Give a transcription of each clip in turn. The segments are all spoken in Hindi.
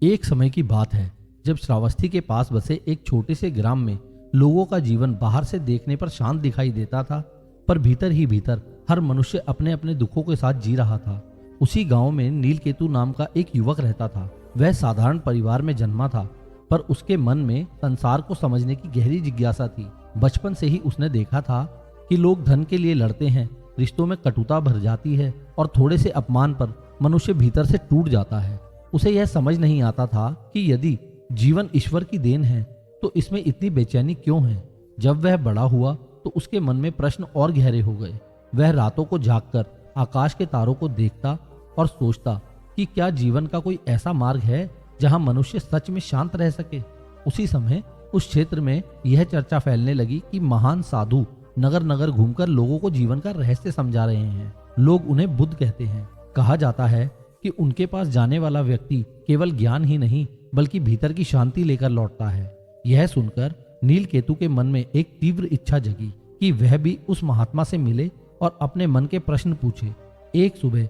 एक समय की बात है जब श्रावस्ती के पास बसे एक छोटे से ग्राम में लोगों का जीवन बाहर से देखने पर शांत दिखाई देता था, पर भीतर ही भीतर हर मनुष्य अपने अपने दुखों के साथ जी रहा था। उसी गांव में नीलकेतु नाम का एक युवक रहता था। वह साधारण परिवार में जन्मा था, पर उसके मन में संसार को समझने की गहरी जिज्ञासा थी। बचपन से ही उसने देखा था कि लोग धन के लिए लड़ते हैं, रिश्तों में कटुता भर जाती है और थोड़े से अपमान पर मनुष्य भीतर से टूट जाता है। उसे यह समझ नहीं आता था कि यदि जीवन ईश्वर की देन है तो इसमें इतनी बेचैनी क्यों है। जब वह बड़ा हुआ तो उसके मन में प्रश्न और गहरे हो गए। वह रातों को जागकर आकाश के तारों को देखता और सोचता कि क्या जीवन का कोई ऐसा मार्ग है जहां मनुष्य सच में शांत रह सके। उसी समय उस क्षेत्र में यह चर्चा फैलने लगी कि महान साधु नगर नगर घूमकर लोगों को जीवन का रहस्य समझा रहे हैं। लोग उन्हें बुद्ध कहते हैं। कहा जाता है कि उनके पास जाने वाला व्यक्ति केवल ज्ञान ही नहीं बल्कि भीतर की शांति लेकर लौटता है। यह सुनकर नीलकेतु के मन में एक तीव्र इच्छा जगी कि वह भी उस महात्मा से मिले और अपने मन के प्रश्न पूछे। एक सुबह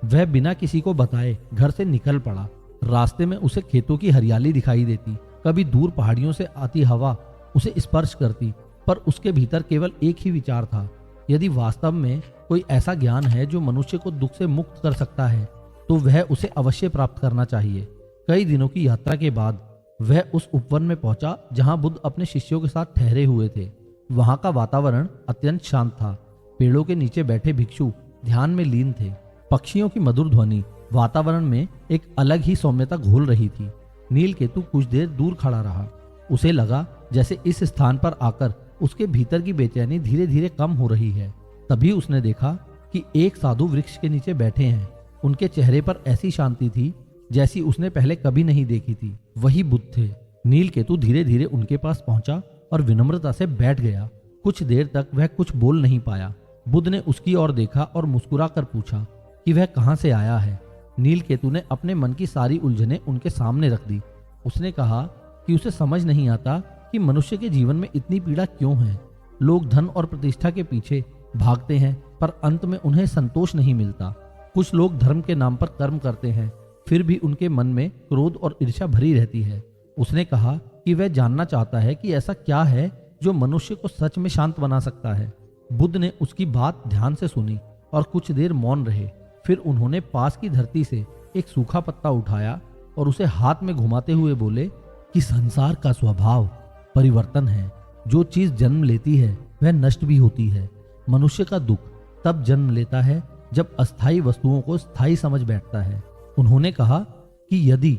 वह बिना किसी को बताए घर से निकल पड़ा। रास्ते में उसे खेतों की हरियाली दिखाई देती, कभी दूर पहाड़ियों से आती हवा उसे स्पर्श करती, पर उसके भीतर केवल एक ही विचार था, यदि वास्तव में कोई ऐसा ज्ञान है जो मनुष्य को दुख से मुक्त कर सकता है तो वह उसे अवश्य प्राप्त करना चाहिए। कई दिनों की यात्रा के बाद वह उस उपवन में पहुंचा जहां बुद्ध अपने शिष्यों के साथ ठहरे हुए थे। वहां का वातावरण अत्यंत शांत था। पेड़ों के नीचे बैठे भिक्षु ध्यान में लीन थे। पक्षियों की मधुर ध्वनि वातावरण में एक अलग ही सौम्यता घोल रही थी। नीलकेतु कुछ देर दूर खड़ा रहा। उसे लगा जैसे इस स्थान पर आकर उसके भीतर की बेचैनी धीरे धीरे कम हो रही है। तभी उसने देखा कि एक साधु वृक्ष के नीचे बैठे हैं। उनके चेहरे पर ऐसी शांति थी जैसी उसने पहले कभी नहीं देखी थी। वही बुद्ध थे। नीलकेतु धीरे धीरे उनके पास पहुंचा और विनम्रता से बैठ गया। कुछ देर तक वह कुछ बोल नहीं पाया। बुद्ध ने उसकी ओर देखा और मुस्कुराकर पूछा कि वह कहां से आया है। नीलकेतु ने अपने मन की सारी उलझनें उनके सामने रख दी। उसने कहा कि उसे समझ नहीं आता कि मनुष्य के जीवन में इतनी पीड़ा क्यों है। लोग धन और प्रतिष्ठा के पीछे भागते हैं, पर अंत में उन्हें संतोष नहीं मिलता। कुछ लोग धर्म के नाम पर कर्म करते हैं, फिर भी उनके मन में क्रोध और ईर्ष्या भरी रहती है। उसने कहा कि वह जानना चाहता है कि ऐसा क्या है जो मनुष्य को सच में शांत बना सकता है। बुद्ध ने उसकी बात ध्यान से सुनी और कुछ देर मौन रहे। फिर उन्होंने पास की धरती से एक सूखा पत्ता उठाया और उसे हाथ में घुमाते हुए बोले कि संसार का स्वभाव परिवर्तन है। जो चीज जन्म लेती है वह नष्ट भी होती है। मनुष्य का दुख तब जन्म लेता है जब अस्थायी वस्तुओं को स्थायी समझ बैठता है। उन्होंने कहा कि यदि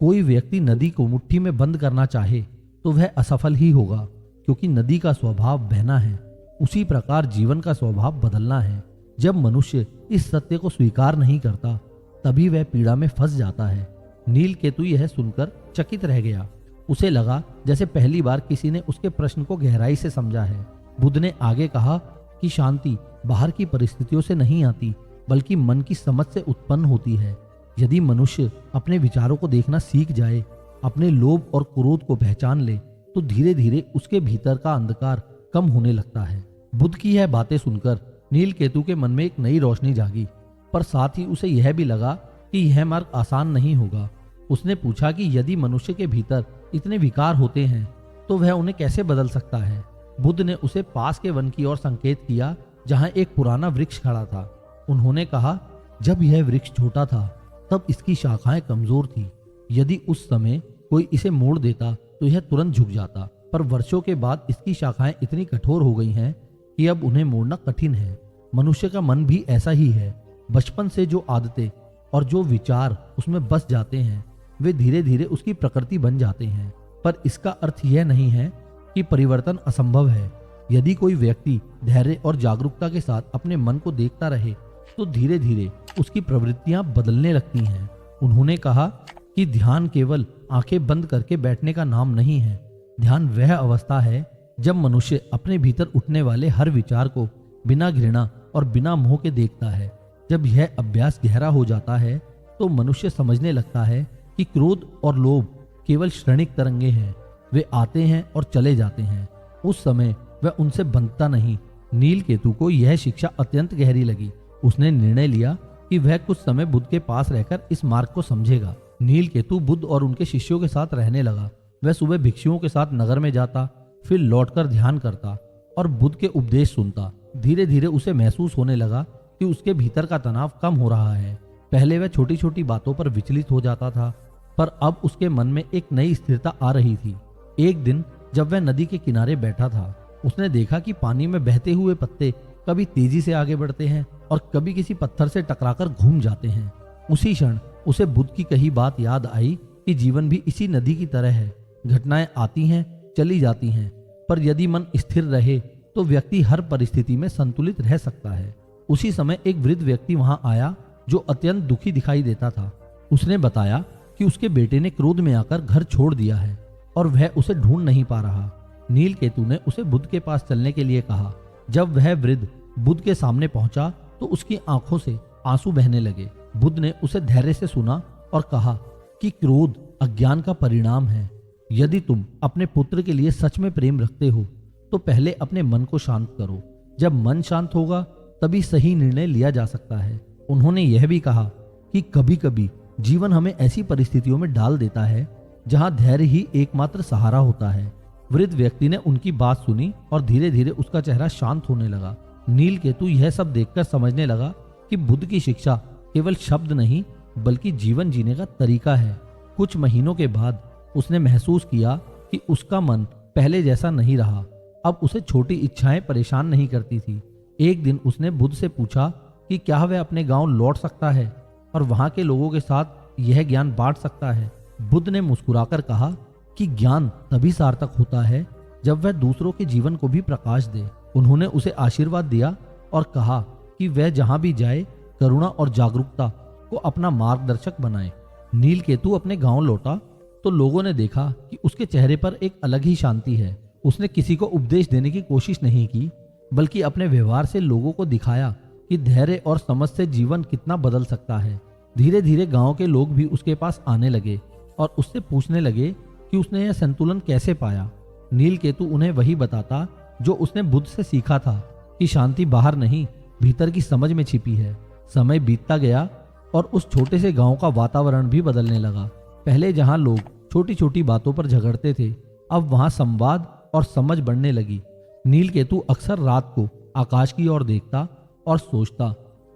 कोई व्यक्ति नदी को मुट्ठी में बंद करना चाहे तो वह असफल ही होगा, क्योंकि नदी का स्वभाव बहना है। उसी प्रकार जीवन का स्वभाव बदलना है। जब मनुष्य इस सत्य को स्वीकार नहीं करता तभी वह पीड़ा में फंस जाता है। नीलकेतु यह सुनकर चकित रह गया। उसे लगा जैसे पहली बार किसी ने उसके प्रश्न को गहराई से समझा है। बुद्ध ने आगे कहा कि शांति बाहर की परिस्थितियों से नहीं आती बल्कि मन की समझ से उत्पन्न होती है। यदि मनुष्य अपने विचारों को देखना सीख जाए, अपने लोभ और क्रोध को पहचान ले, तो धीरे धीरे उसके भीतर का अंधकार कम होने लगता है। बुद्ध की यह बातें सुनकर नीलकेतु के मन में एक नई रोशनी जागी, पर साथ ही उसे यह भी लगा कि यह मार्ग आसान नहीं होगा। उसने पूछा कि यदि मनुष्य के भीतर इतने विकार होते हैं तो वह उन्हें कैसे बदल सकता है। बुद्ध ने उसे पास के वन की ओर संकेत किया जहां एक पुराना वृक्ष खड़ा था। उन्होंने कहा, जब यह वृक्ष छोटा था तब इसकी शाखाएं कमजोर थी। यदि उस समय कोई इसे मोड़ देता तो यह तुरंत झुक जाता, पर वर्षों के बाद इसकी शाखाएं इतनी कठोर हो गई हैं कि अब उन्हें मोड़ना कठिन है। मनुष्य का मन भी ऐसा ही है। बचपन से जो आदतें और जो विचार उसमें बस जाते हैं वे धीरे धीरे उसकी प्रकृति बन जाते हैं। पर इसका अर्थ यह नहीं है कि परिवर्तन असंभव है। यदि कोई व्यक्ति धैर्य और जागरूकता के साथ अपने मन को देखता रहे तो धीरे धीरे उसकी प्रवृत्तियां बदलने लगती हैं। उन्होंने कहा कि ध्यान केवल आंखें बंद करके बैठने का नाम नहीं है। ध्यान वह अवस्था है जब मनुष्य अपने भीतर उठने वाले हर विचार को बिना घृणा और बिना मोह के देखता है। जब यह अभ्यास गहरा हो जाता है तो मनुष्य समझने लगता है कि क्रोध और लोभ केवल क्षणिक तरंगे हैं। वे आते हैं और चले जाते हैं। उस समय वह उनसे बंधता नहीं। नीलकेतु को यह शिक्षा अत्यंत गहरी लगी। उसने निर्णय लिया कि वह कुछ समय बुद्ध के पास रहकर इस मार्ग को समझेगा। नीलकेतु बुद्ध और उनके शिष्यों के साथ रहने लगा। वह सुबह भिक्षुओं के साथ नगर में जाता, फिर लौटकर ध्यान करता और बुद्ध के उपदेश सुनता। धीरे धीरे उसे महसूस होने लगा कि उसके भीतर का तनाव कम हो रहा है। पहले वह छोटी छोटी बातों पर विचलित हो जाता था, पर अब उसके मन में एक नई स्थिरता आ रही थी। एक दिन जब वह नदी के किनारे बैठा था, उसने देखा कि पानी में बहते हुए पत्ते कभी तेजी से आगे बढ़ते हैं और कभी किसी पत्थर से टकराकर घूम जाते हैं। उसी क्षण उसे बुद्ध की कही बात याद आई कि जीवन भी इसी नदी की तरह है। घटनाएं आती हैं, चली जाती हैं, पर यदि मन स्थिर रहे तो व्यक्ति हर परिस्थिति में संतुलित रह सकता है। उसी समय एक वृद्ध व्यक्ति वहां आया जो अत्यंत दुखी दिखाई देता था। उसने बताया कि उसके बेटे ने क्रोध में आकर घर छोड़ दिया है और वह उसे ढूंढ नहीं पा रहा। नीलकेतु ने उसे बुद्ध के पास चलने के लिए कहा। जब वह वृद्ध बुद्ध के सामने पहुंचा तो उसकी आंखों से आंसू बहने लगे। बुद्ध ने उसे धैर्य से सुना और कहा कि क्रोध अज्ञान का परिणाम है। यदि तुम अपने पुत्र के लिए सच में प्रेम रखते हो तो पहले अपने मन को शांत करो। जब मन शांत होगा तभी सही निर्णय लिया जा सकता है। उन्होंने यह भी कहा कि कभी कभी जीवन हमें ऐसी परिस्थितियों में डाल देता है जहां धैर्य ही एकमात्र सहारा होता है। वृद्ध व्यक्ति ने उनकी बात सुनी और धीरे धीरे उसका चेहरा शांत होने लगा। नीलकेतु यह सब देखकर समझने लगा कि बुद्ध की शिक्षा केवल शब्द नहीं बल्कि जीवन जीने का तरीका है। कुछ महीनों के बाद उसने महसूस किया कि उसका मन पहले जैसा नहीं रहा। अब उसे छोटी इच्छाएं परेशान नहीं करती थी। एक दिन उसने बुद्ध से पूछा कि क्या वह अपने गांव लौट सकता है और वहां के लोगों के साथ यह ज्ञान बांट सकता है। बुद्ध ने मुस्कुराकर कहा कि ज्ञान तभी सार्थक होता है जब वह दूसरों के जीवन को भी प्रकाश दे। उन्होंने उसे आशीर्वाद दिया और कहा कि वह जहां भी जाए करुणा और जागरूकता को अपना मार्गदर्शक बनाए। नीलकेतु अपने गांव लौटा तो लोगों ने देखा कि उसके चेहरे पर एक अलग ही शांति है। उसने किसी को उपदेश देने की कोशिश नहीं की बल्कि अपने व्यवहार से लोगों को दिखाया कि धैर्य और समझ से जीवन कितना बदल सकता है। धीरे धीरे गांव के लोग भी उसके पास आने लगे और उससे पूछने लगे कि उसने यह संतुलन कैसे पाया। नीलकेतु उन्हें वही बताता जो उसने बुद्ध से सीखा था कि शांति बाहर नहीं भीतर की समझ में छिपी है। समय बीतता गया और उस छोटे से गांव का वातावरण भी बदलने लगा। पहले जहां लोग छोटी छोटी बातों पर झगड़ते थे, अब वहां संवाद और समझ बढ़ने लगी। नीलकेतु अक्सर रात को आकाश की ओर देखता और सोचता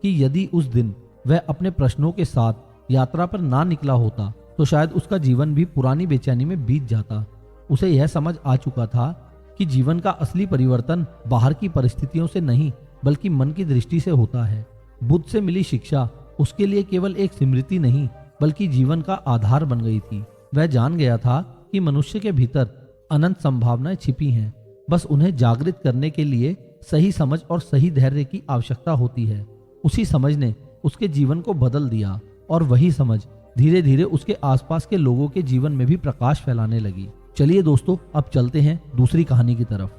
कि यदि उस दिन वह अपने प्रश्नों के साथ यात्रा पर ना निकला होता तो शायद उसका जीवन भी पुरानी बेचैनी में बीत जाता। उसे यह समझ आ चुका था कि जीवन का असली परिवर्तन बाहर की परिस्थितियों से नहीं बल्कि मन की दृष्टि से होता है। बुद्ध से मिली शिक्षा उसके लिए केवल एक स्मृति नहीं बल्कि जीवन का आधार बन गई थी। वह जान गया था कि मनुष्य के भीतर अनंत संभावनाएं छिपी हैं, बस उन्हें जागृत करने के लिए सही समझ और सही धैर्य की आवश्यकता होती है। उसी समझ ने उसके जीवन को बदल दिया और वही समझ धीरे धीरे उसके आसपास के लोगों के जीवन में भी प्रकाश फैलाने लगी। चलिए दोस्तों, अब चलते हैं दूसरी कहानी की तरफ।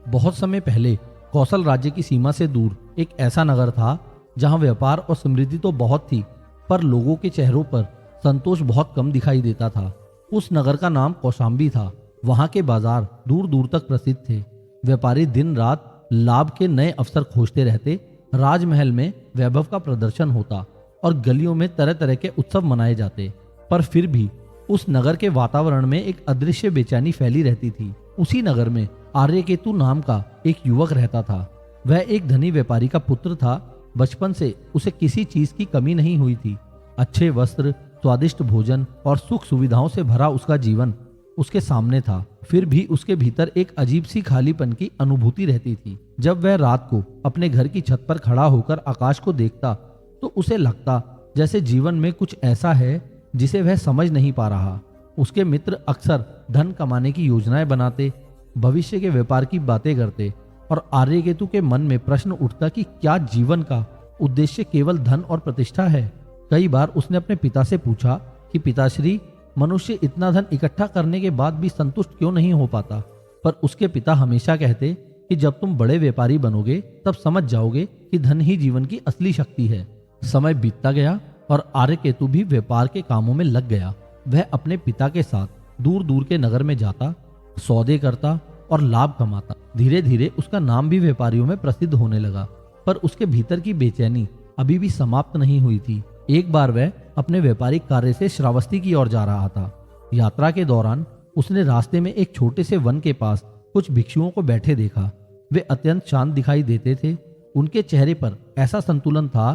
बहुत समय पहले कौशल राज्य की सीमा से दूर एक ऐसा नगर था जहां व्यापार और समृद्धि तो बहुत थी पर लोगों के चेहरों पर संतोष बहुत कम दिखाई देता था। उस नगर का नाम कौशाम्बी था। वहां के बाजार दूर दूर तक प्रसिद्ध थे। व्यापारी दिन रात लाभ के नए अवसर खोजते रहते। राजमहल में वैभव का प्रदर्शन होता और गलियों में तरह तरह के उत्सव मनाए जाते, पर फिर भी उस नगर के वातावरण में एक अदृश्य बेचैनी फैली रहती थी। उसी नगर में आर्यकेतु नाम का एक युवक रहता था। वह एक धनी व्यापारी का पुत्र था। बचपन से उसे किसी चीज की कमी नहीं हुई थी। अच्छे वस्त्र, स्वादिष्ट भोजन और सुख सुविधाओं से भरा उसका जीवन उसके सामने था। फिर भी उसके भीतर एक अजीब सी खालीपन की अनुभूति रहती थी। जब वह रात को अपने घर की छत पर खड़ा होकर आकाश को देखता तो उसे लगता जैसे जीवन में कुछ ऐसा है जिसे वह समझ नहीं पा रहा। उसके मित्र अक्सर धन कमाने की योजनाएं बनाते, भविष्य के व्यापार की बातें करते और आर्यकेतु के मन में प्रश्न उठता कि क्या जीवन का उद्देश्य केवल धन और प्रतिष्ठा है। कई बार उसने अपने पिता से पूछा कि पिताश्री, मनुष्य इतना धन इकट्ठा करने के बाद भी संतुष्ट क्यों नहीं हो पाता। पर उसके पिता हमेशा कहते कि जब तुम बड़े व्यापारी बनोगे तब समझ जाओगे कि धन ही जीवन की असली शक्ति है। समय बीतता गया और आर्यकेतु भी व्यापार के कामों में लग गया। वह अपने पिता के साथ दूर दूर के नगर में जाता, सौदे करता और लाभ कमाता। धीरे धीरे उसका नाम भी व्यापारियों में प्रसिद्ध होने लगा, पर उसके भीतर की बेचैनी अभी भी समाप्त नहीं हुई थी। एक बार वह अपने व्यापारिक कार्य से श्रावस्ती की ओर जा रहा था। यात्रा के दौरान उसने रास्ते में एक छोटे से वन के पास कुछ भिक्षुओं को बैठे देखा। वे अत्यंत शांत दिखाई देते थे। उनके चेहरे पर ऐसा संतुलन था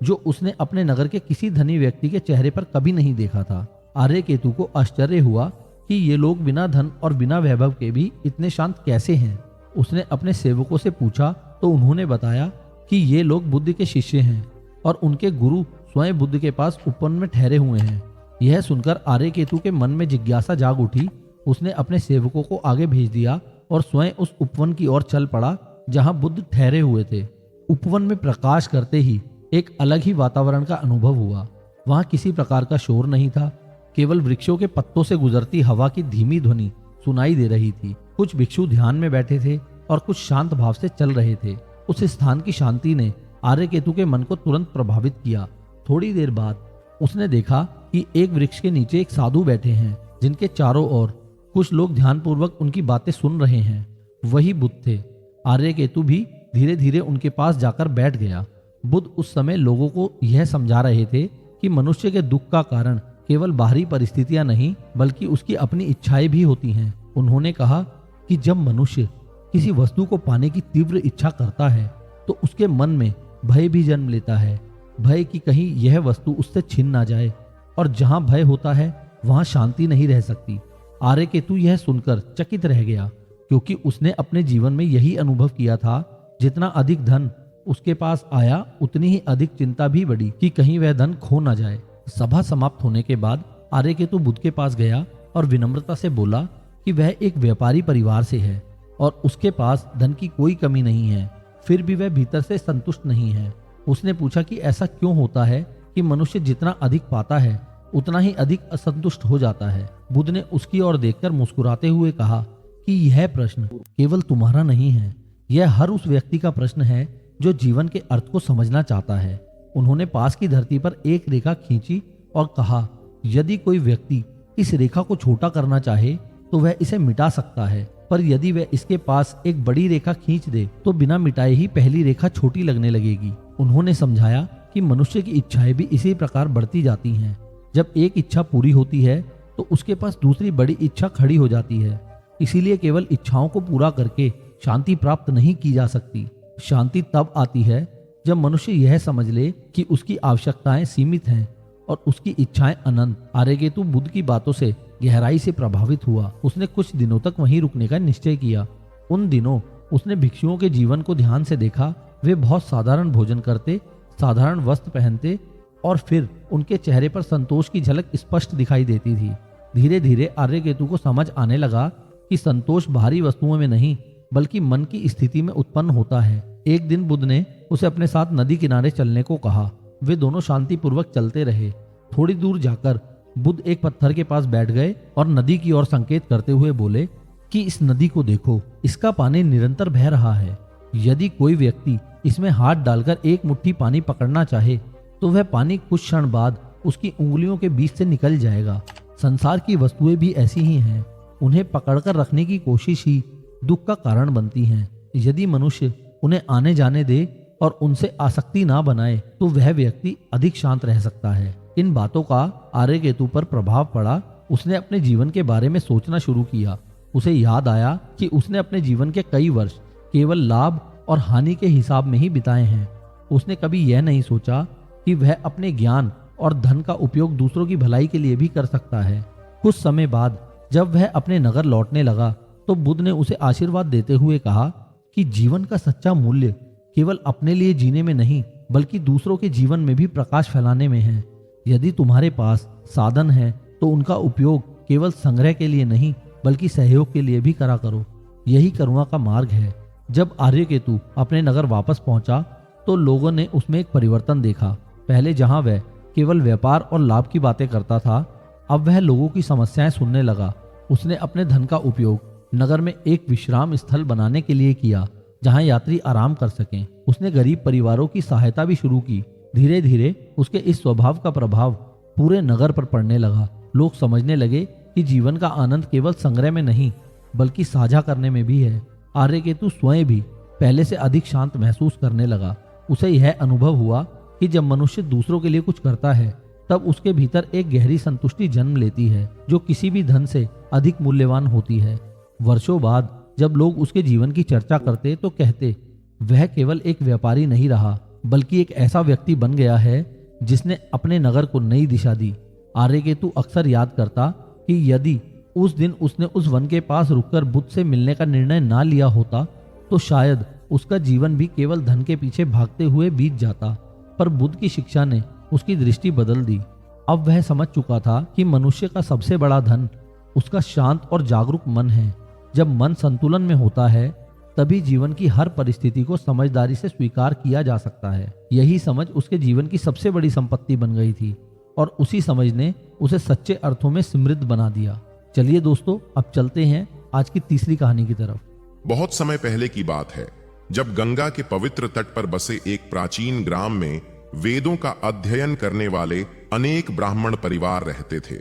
जो उसने अपने नगर के किसी धनी व्यक्ति के चेहरे पर कभी नहीं देखा था। आर्यकेतु को आश्चर्य हुआ कि ये लोग बिना धन और बिना वैभव के भी इतने शांत कैसे हैं। उसने अपने सेवकों से पूछा तो उन्होंने बताया कि ये लोग बुद्ध के शिष्य हैं और उनके गुरु स्वयं बुद्ध के पास उपवन में ठहरे हुए हैं। यह सुनकर आर्यकेतु के मन में जिज्ञासा जाग उठी। उसने अपने सेवकों को आगे भेज दिया और स्वयं उस उपवन की ओर चल पड़ा जहां बुद्ध ठहरे हुए थे। उपवन में प्रकाश करते ही एक अलग ही वातावरण का अनुभव हुआ। वहां किसी प्रकार का शोर नहीं था, केवल वृक्षों के पत्तों से गुजरती हवा की धीमी ध्वनि सुनाई दे रही थी। कुछ भिक्षु ध्यान में बैठे थे और कुछ शांत भाव से चल रहे थे। उस स्थान की शांति ने आर्यकेतु के मन को तुरंत प्रभावित किया। थोड़ी देर बाद उसने देखा कि एक वृक्ष के नीचे एक साधु बैठे हैं जिनके चारों ओर कुछ लोग ध्यानपूर्वक उनकी बातें सुन रहे हैं। वही बुद्ध थे। आर्यकेतु भी धीरे धीरे उनके पास जाकर बैठ गया। बुद्ध उस समय लोगों को यह समझा रहे थे कि मनुष्य के दुख का कारण केवल बाहरी परिस्थितियां नहीं बल्कि उसकी अपनी इच्छाएं भी होती हैं। उन्होंने कहा कि जब मनुष्य किसी वस्तु को पाने की तीव्र इच्छा करता है तो उसके मन में भय भी जन्म लेता है। भय कि कहीं यह वस्तु उससे छिन ना जाए, और जहां भय होता है वहां शांति नहीं रह सकती। आर्यकेतु यह सुनकर चकित रह गया, क्योंकि उसने अपने जीवन में यही अनुभव किया था। जितना अधिक धन उसके पास आया उतनी ही अधिक चिंता भी बढ़ी कि कहीं वह धन खो ना जाए। सभा समाप्त होने के बाद आर्यकेतु बुद्ध के पास गया और विनम्रता से बोला कि वह एक व्यापारी परिवार से है और उसके पास धन की कोई कमी नहीं है, फिर भी वह भीतर से संतुष्ट नहीं है। उसने पूछा कि ऐसा क्यों होता है कि मनुष्य जितना अधिक पाता है उतना ही अधिक असंतुष्ट हो जाता है। बुद्ध ने उसकी ओर देखकर मुस्कुराते हुए कहा कि यह प्रश्न केवल तुम्हारा नहीं है, यह हर उस व्यक्ति का प्रश्न है जो जीवन के अर्थ को समझना चाहता है। उन्होंने पास की धरती पर एक रेखा खींची और कहा, यदि कोई व्यक्ति इस रेखा को छोटा करना चाहे तो वह इसे मिटा सकता है, पर यदि वह इसके पास एक बड़ी रेखा खींच दे तो बिना मिटाए ही पहली रेखा छोटी लगने लगेगी। उन्होंने समझाया कि मनुष्य की इच्छाएं भी इसी प्रकार बढ़ती जाती हैं। जब एक इच्छा पूरी होती है तो उसके पास दूसरी बड़ी इच्छा खड़ी हो जाती है। इसीलिए केवल इच्छाओं को पूरा करके शांति प्राप्त नहीं की जा सकती। शांति तब आती है जब मनुष्य यह समझ ले कि उसकी आवश्यकताएं सीमित हैं और उसकी इच्छाएं अनंत। आर्यकेतु बुद्ध की बातों से गहराई से प्रभावित हुआ। उसने कुछ दिनों तक वहीं रुकने का निश्चय किया। उन दिनों उसने भिक्षुओं के जीवन को ध्यान से देखा। वे बहुत साधारण भोजन करते, साधारण वस्त्र पहनते और फिर उनके चेहरे पर संतोष की झलक स्पष्ट दिखाई देती थी। धीरे धीरे आर्यकेतु को समझ आने लगा कि संतोष बाहरी वस्तुओं में नहीं बल्कि मन की स्थिति में उत्पन्न होता है। एक दिन बुद्ध ने उसे अपने साथ नदी किनारे चलने को कहा। वे दोनों शांतिपूर्वक चलते रहे। थोड़ी दूर जाकर बुद्ध एक पत्थर के पास बैठ गए और नदी की ओर संकेत करते हुए बोले कि इस नदी को देखो, इसका पानी निरंतर बह रहा है। यदि कोई व्यक्ति इसमें हाथ डालकर एक मुट्ठी पानी पकड़ना चाहे तो वह पानी कुछ क्षण बाद उसकी उंगलियों के बीच से निकल जाएगा। संसार की वस्तुएं भी ऐसी ही हैं। उन्हें पकड़कर रखने की कोशिश ही दुख का कारण बनती हैं। यदि मनुष्य उन्हें आने जाने दे और उनसे आसक्ति ना बनाए तो वह व्यक्ति अधिक शांत रह सकता है। इन बातों का आर्यकेतु पर प्रभाव पड़ा। उसने अपने जीवन के बारे में सोचना शुरू किया। उसे याद आया कि उसने अपने जीवन के कई वर्ष केवल लाभ और हानि के हिसाब में ही बिताए हैं। उसने कभी यह नहीं सोचा कि वह अपने ज्ञान और धन का उपयोग दूसरों की भलाई के लिए भी कर सकता है। कुछ समय बाद जब वह अपने नगर लौटने लगा तो बुद्ध ने उसे आशीर्वाद देते हुए कहा कि जीवन का सच्चा मूल्य केवल अपने लिए जीने में नहीं बल्कि दूसरों के जीवन में भी प्रकाश फैलाने में है। यदि तुम्हारे पास साधन है तो उनका उपयोग केवल संग्रह के लिए नहीं बल्कि सहयोग के लिए भी करा करो। यही करुणा का मार्ग है। जब आर्यकेतु अपने नगर वापस पहुंचा तो लोगों ने उसमें एक परिवर्तन देखा। पहले जहां वह केवल व्यापार और लाभ की बातें करता था, अब वह लोगों की समस्याएं सुनने लगा। उसने अपने धन का उपयोग नगर में एक विश्राम स्थल बनाने के लिए किया जहां यात्री आराम कर सकें। उसने गरीब परिवारों की सहायता भी शुरू की। धीरे धीरे उसके इस स्वभाव का प्रभाव पूरे नगर पर पड़ने लगा। लोग समझने लगे कि जीवन का आनंद केवल संग्रह में नहीं बल्कि साझा करने में भी है। आर्यकेतु स्वयं भी पहले से अधिक शांत महसूस करने लगा। उसे यह अनुभव हुआ कि जब मनुष्य दूसरों के लिए कुछ करता है तब उसके भीतर एक गहरी संतुष्टि जन्म लेती है जो किसी भी धन से अधिक मूल्यवान होती है। वर्षों बाद जब लोग उसके जीवन की चर्चा करते तो कहते, वह केवल एक व्यापारी नहीं रहा बल्कि एक ऐसा व्यक्ति बन गया है जिसने अपने नगर को नई दिशा दी। आर्यकेतु अक्सर याद करता कि यदि उस दिन उसने उस वन के पास रुककर बुद्ध से मिलने का निर्णय ना लिया होता तो शायद उसका जीवन भी केवल धन के पीछे भागते हुए बीत जाता। पर बुद्ध की शिक्षा ने उसकी दृष्टि बदल दी। अब वह समझ चुका था कि मनुष्य का सबसे बड़ा धन उसका शांत और जागरूक मन है। जब मन संतुलन में होता है तभी जीवन की हर परिस्थिति को समझदारी से स्वीकार किया जा सकता है। यही समझ उसके जीवन की सबसे बड़ी संपत्ति बन गई थी और उसी समझ ने उसे सच्चे अर्थों में समृद्ध बना दिया। चलिए दोस्तों, अब चलते हैं आज की तीसरी कहानी की तरफ। बहुत समय पहले की बात है जब गंगा के पवित्र तट पर बसे एक प्राचीन ग्राम में वेदों का अध्ययन करने वाले अनेक ब्राह्मण परिवार रहते थे।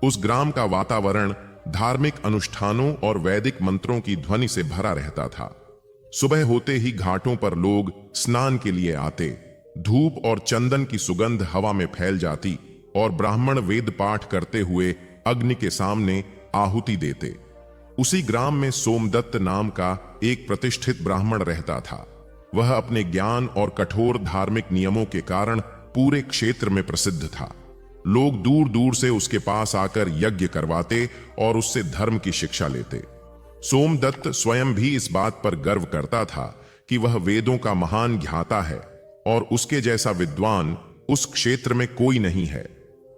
उस ग्राम का वातावरण धार्मिक अनुष्ठानों और वैदिक मंत्रों की ध्वनि से भरा रहता था। सुबह होते ही घाटों पर लोग स्नान के लिए आते, धूप और चंदन की सुगंध हवा में फैल जाती और ब्राह्मण वेद पाठ करते हुए अग्नि के सामने आहुति देते। उसी ग्राम में सोमदत्त नाम का एक प्रतिष्ठित ब्राह्मण रहता था। वह अपने ज्ञान और कठोर धार्मिक नियमों के कारण पूरे क्षेत्र में प्रसिद्ध था। लोग दूर दूर से उसके पास आकर यज्ञ करवाते और उससे धर्म की शिक्षा लेते। सोमदत्त स्वयं भी इस बात पर गर्व करता था कि वह वेदों का महान ज्ञाता है और उसके जैसा विद्वान उस क्षेत्र में कोई नहीं है।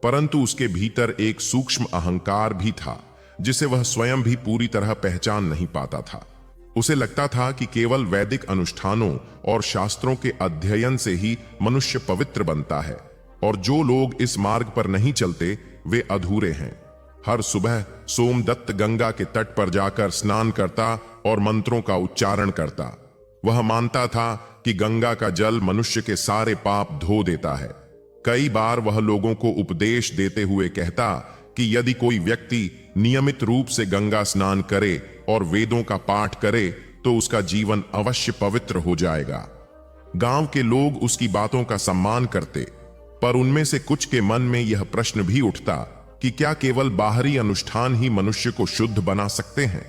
परंतु उसके भीतर एक सूक्ष्म अहंकार भी था जिसे वह स्वयं भी पूरी तरह पहचान नहीं पाता था। उसे लगता था कि केवल वैदिक अनुष्ठानों और शास्त्रों के अध्ययन से ही मनुष्य पवित्र बनता है और जो लोग इस मार्ग पर नहीं चलते वे अधूरे हैं। हर सुबह सोमदत्त गंगा के तट पर जाकर स्नान करता और मंत्रों का उच्चारण करता। वह मानता था कि गंगा का जल मनुष्य के सारे पाप धो देता है। कई बार वह लोगों को उपदेश देते हुए कहता कि यदि कोई व्यक्ति नियमित रूप से गंगा स्नान करे और वेदों का पाठ करे तो उसका जीवन अवश्य पवित्र हो जाएगा। गांव के लोग उसकी बातों का सम्मान करते, पर उनमें से कुछ के मन में यह प्रश्न भी उठता कि क्या केवल बाहरी अनुष्ठान ही मनुष्य को शुद्ध बना सकते हैं।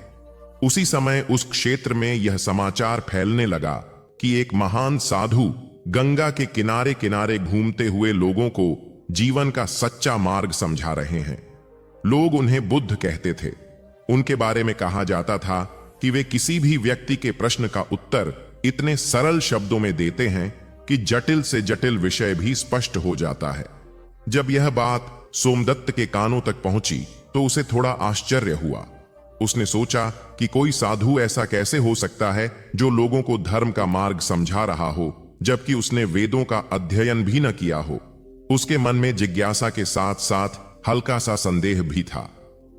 उसी समय उस क्षेत्र में यह समाचार फैलने लगा कि एक महान साधु गंगा के किनारे किनारे घूमते हुए लोगों को जीवन का सच्चा मार्ग समझा रहे हैं। लोग उन्हें बुद्ध कहते थे। उनके बारे में कहा जाता था कि वे किसी भी व्यक्ति के प्रश्न का उत्तर इतने सरल शब्दों में देते हैं कि जटिल से जटिल विषय भी स्पष्ट हो जाता है। जब यह बात सोमदत्त के कानों तक पहुंची तो उसे थोड़ा आश्चर्य हुआ। उसने सोचा कि कोई साधु ऐसा कैसे हो सकता है जो लोगों को धर्म का मार्ग समझा रहा हो, जबकि उसने वेदों का अध्ययन भी न किया हो। उसके मन में जिज्ञासा के साथ साथ हल्का सा संदेह भी था।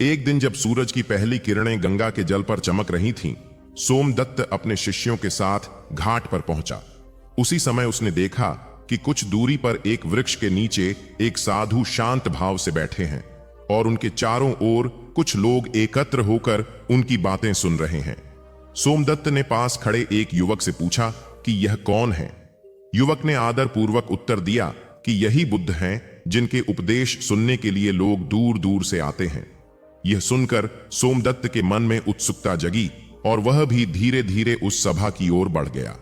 एक दिन जब सूरज की पहली किरणें गंगा के जल पर चमक रही थीं, सोमदत्त अपने शिष्यों के साथ घाट पर पहुंचा। उसी समय उसने देखा कि कुछ दूरी पर एक वृक्ष के नीचे एक साधु शांत भाव से बैठे हैं और उनके चारों ओर कुछ लोग एकत्र होकर उनकी बातें सुन रहे हैं। सोमदत्त ने पास खड़े एक युवक से पूछा कि यह कौन है। युवक ने आदर पूर्वक उत्तर दिया कि यही बुद्ध हैं जिनके उपदेश सुनने के लिए लोग दूर दूर से आते हैं। यह सुनकर सोमदत्त के मन में उत्सुकता जगी और वह भी धीरे धीरे उस सभा की ओर बढ़ गया।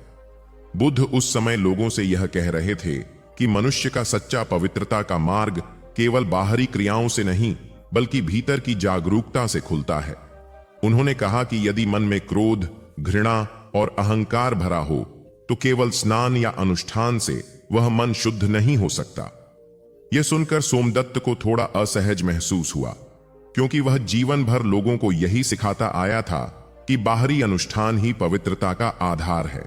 बुद्ध उस समय लोगों से यह कह रहे थे कि मनुष्य का सच्चा पवित्रता का मार्ग केवल बाहरी क्रियाओं से नहीं बल्कि भीतर की जागरूकता से खुलता है। उन्होंने कहा कि यदि मन में क्रोध, घृणा और अहंकार भरा हो तो केवल स्नान या अनुष्ठान से वह मन शुद्ध नहीं हो सकता। यह सुनकर सोमदत्त को थोड़ा असहज महसूस हुआ, क्योंकि वह जीवन भर लोगों को यही सिखाता आया था कि बाहरी अनुष्ठान ही पवित्रता का आधार है।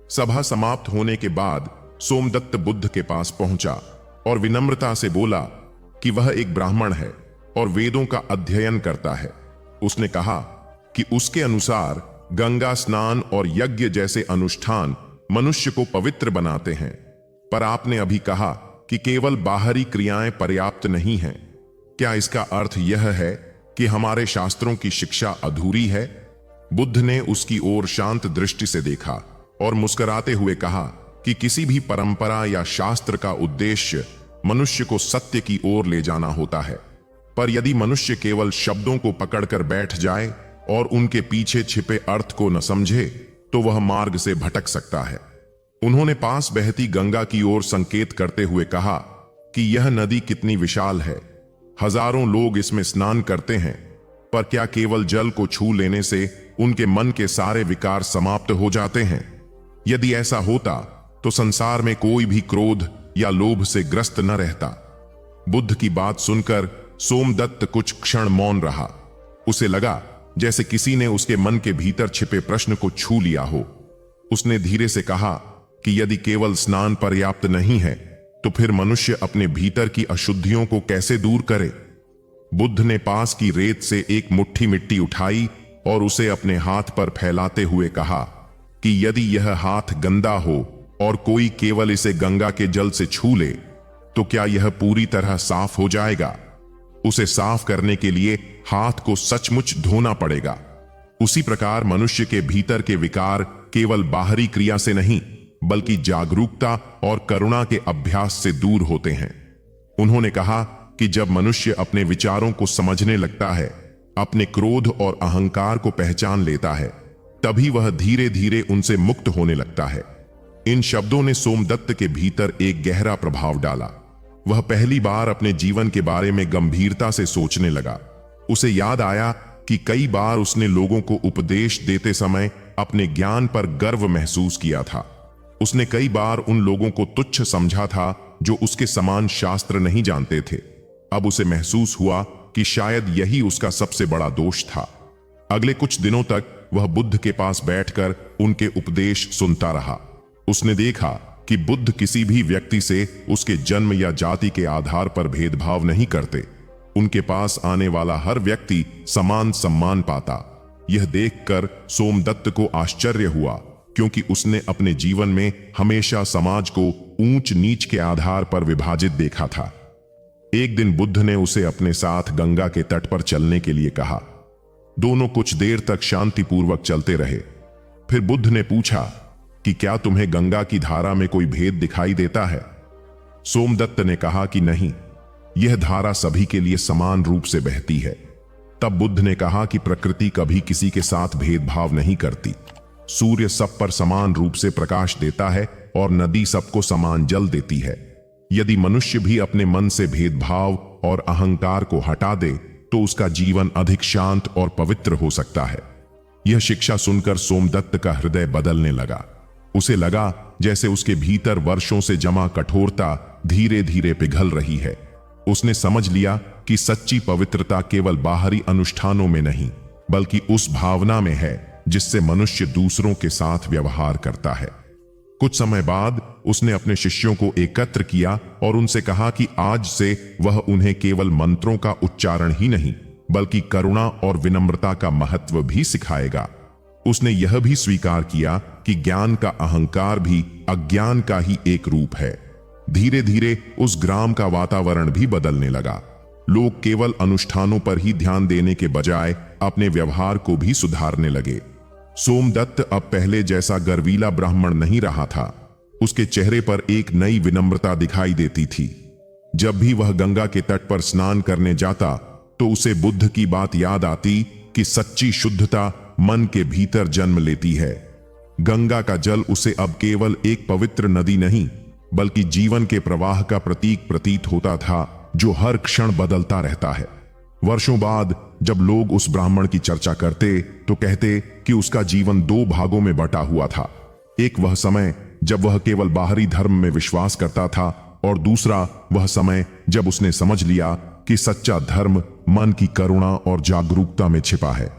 सभा समाप्त होने के बाद सोमदत्त बुद्ध के पास पहुंचा और विनम्रता से बोला कि वह एक ब्राह्मण है और वेदों का अध्ययन करता है। उसने कहा कि उसके अनुसार गंगा स्नान और यज्ञ जैसे अनुष्ठान मनुष्य को पवित्र बनाते हैं, पर आपने अभी कहा कि केवल बाहरी क्रियाएं पर्याप्त नहीं हैं। क्या इसका अर्थ यह है कि हमारे शास्त्रों की शिक्षा अधूरी है? बुद्ध ने उसकी ओर शांत दृष्टि से देखा और मुस्कुराते हुए कहा कि किसी भी परंपरा या शास्त्र का उद्देश्य मनुष्य को सत्य की ओर ले जाना होता है। पर यदि मनुष्य केवल शब्दों को पकड़कर बैठ जाए और उनके पीछे छिपे अर्थ को न समझे तो वह मार्ग से भटक सकता है। उन्होंने पास बहती गंगा की ओर संकेत करते हुए कहा कि यह नदी कितनी विशाल है, हजारों लोग इसमें स्नान करते हैं, पर क्या केवल जल को छू लेने से उनके मन के सारे विकार समाप्त हो जाते हैं? यदि ऐसा होता तो संसार में कोई भी क्रोध या लोभ से ग्रस्त न रहता। बुद्ध की बात सुनकर सोमदत्त कुछ क्षण मौन रहा। उसे लगा जैसे किसी ने उसके मन के भीतर छिपे प्रश्न को छू लिया हो। उसने धीरे से कहा कि यदि केवल स्नान पर्याप्त नहीं है तो फिर मनुष्य अपने भीतर की अशुद्धियों को कैसे दूर करे? बुद्ध ने पास की रेत से एक मुट्ठी मिट्टी उठाई और उसे अपने हाथ पर फैलाते हुए कहा कि यदि यह हाथ गंदा हो और कोई केवल इसे गंगा के जल से छू ले तो क्या यह पूरी तरह साफ हो जाएगा? उसे साफ करने के लिए हाथ को सचमुच धोना पड़ेगा। उसी प्रकार मनुष्य के भीतर के विकार केवल बाहरी क्रिया से नहीं बल्कि जागरूकता और करुणा के अभ्यास से दूर होते हैं। उन्होंने कहा कि जब मनुष्य अपने विचारों को समझने लगता है, अपने क्रोध और अहंकार को पहचान लेता है, तभी वह धीरे धीरे उनसे मुक्त होने लगता है। इन शब्दों ने सोमदत्त के भीतर एक गहरा प्रभाव डाला। वह पहली बार अपने जीवन के बारे में गंभीरता से सोचने लगा। उसे याद आया कि कई बार उसने लोगों को उपदेश देते समय अपने ज्ञान पर गर्व महसूस किया था। उसने कई बार उन लोगों को तुच्छ समझा था जो उसके समान शास्त्र नहीं जानते थे। अब उसे महसूस हुआ कि शायद यही उसका सबसे बड़ा दोष था। अगले कुछ दिनों तक वह बुद्ध के पास बैठकर उनके उपदेश सुनता रहा। उसने देखा कि बुद्ध किसी भी व्यक्ति से उसके जन्म या जाति के आधार पर भेदभाव नहीं करते। उनके पास आने वाला हर व्यक्ति समान सम्मान पाता। यह देखकर सोमदत्त को आश्चर्य हुआ, क्योंकि उसने अपने जीवन में हमेशा समाज को ऊंच नीच के आधार पर विभाजित देखा था। एक दिन बुद्ध ने उसे अपने साथ गंगा के तट पर चलने के लिए कहा। दोनों कुछ देर तक शांतिपूर्वक चलते रहे। फिर बुद्ध ने पूछा कि क्या तुम्हें गंगा की धारा में कोई भेद दिखाई देता है? सोमदत्त ने कहा कि नहीं, यह धारा सभी के लिए समान रूप से बहती है। तब बुद्ध ने कहा कि प्रकृति कभी किसी के साथ भेदभाव नहीं करती। सूर्य सब पर समान रूप से प्रकाश देता है और नदी सबको समान जल देती है। यदि मनुष्य भी अपने मन से भेदभाव और अहंकार को हटा दे तो उसका जीवन अधिक शांत और पवित्र हो सकता है। यह शिक्षा सुनकर सोमदत्त का हृदय बदलने लगा। उसे लगा जैसे उसके भीतर वर्षों से जमा कठोरता धीरे धीरे पिघल रही है। उसने समझ लिया कि सच्ची पवित्रता केवल बाहरी अनुष्ठानों में नहीं बल्कि उस भावना में है जिससे मनुष्य दूसरों के साथ व्यवहार करता है। कुछ समय बाद उसने अपने शिष्यों को एकत्र किया और उनसे कहा कि आज से वह उन्हें केवल मंत्रों का उच्चारण ही नहीं बल्कि करुणा और विनम्रता का महत्व भी सिखाएगा। उसने यह भी स्वीकार किया कि ज्ञान का अहंकार भी अज्ञान का ही एक रूप है। धीरे धीरे उस ग्राम का वातावरण भी बदलने लगा। लोग केवल अनुष्ठानों पर ही ध्यान देने के बजाय अपने व्यवहार को भी सुधारने लगे। सोमदत्त अब पहले जैसा गर्वीला ब्राह्मण नहीं रहा था। उसके चेहरे पर एक नई विनम्रता दिखाई देती थी। जब भी वह गंगा के तट पर स्नान करने जाता तो उसे बुद्ध की बात याद आती कि सच्ची शुद्धता मन के भीतर जन्म लेती है। गंगा का जल उसे अब केवल एक पवित्र नदी नहीं बल्कि जीवन के प्रवाह का प्रतीक प्रतीत होता था जो हर क्षण बदलता रहता है। वर्षों बाद जब लोग उस ब्राह्मण की चर्चा करते तो कहते कि उसका जीवन दो भागों में बटा हुआ था। एक वह समय जब वह केवल बाहरी धर्म में विश्वास करता था और दूसरा वह समय जब उसने समझ लिया कि सच्चा धर्म मन की करुणा और जागरूकता में छिपा है।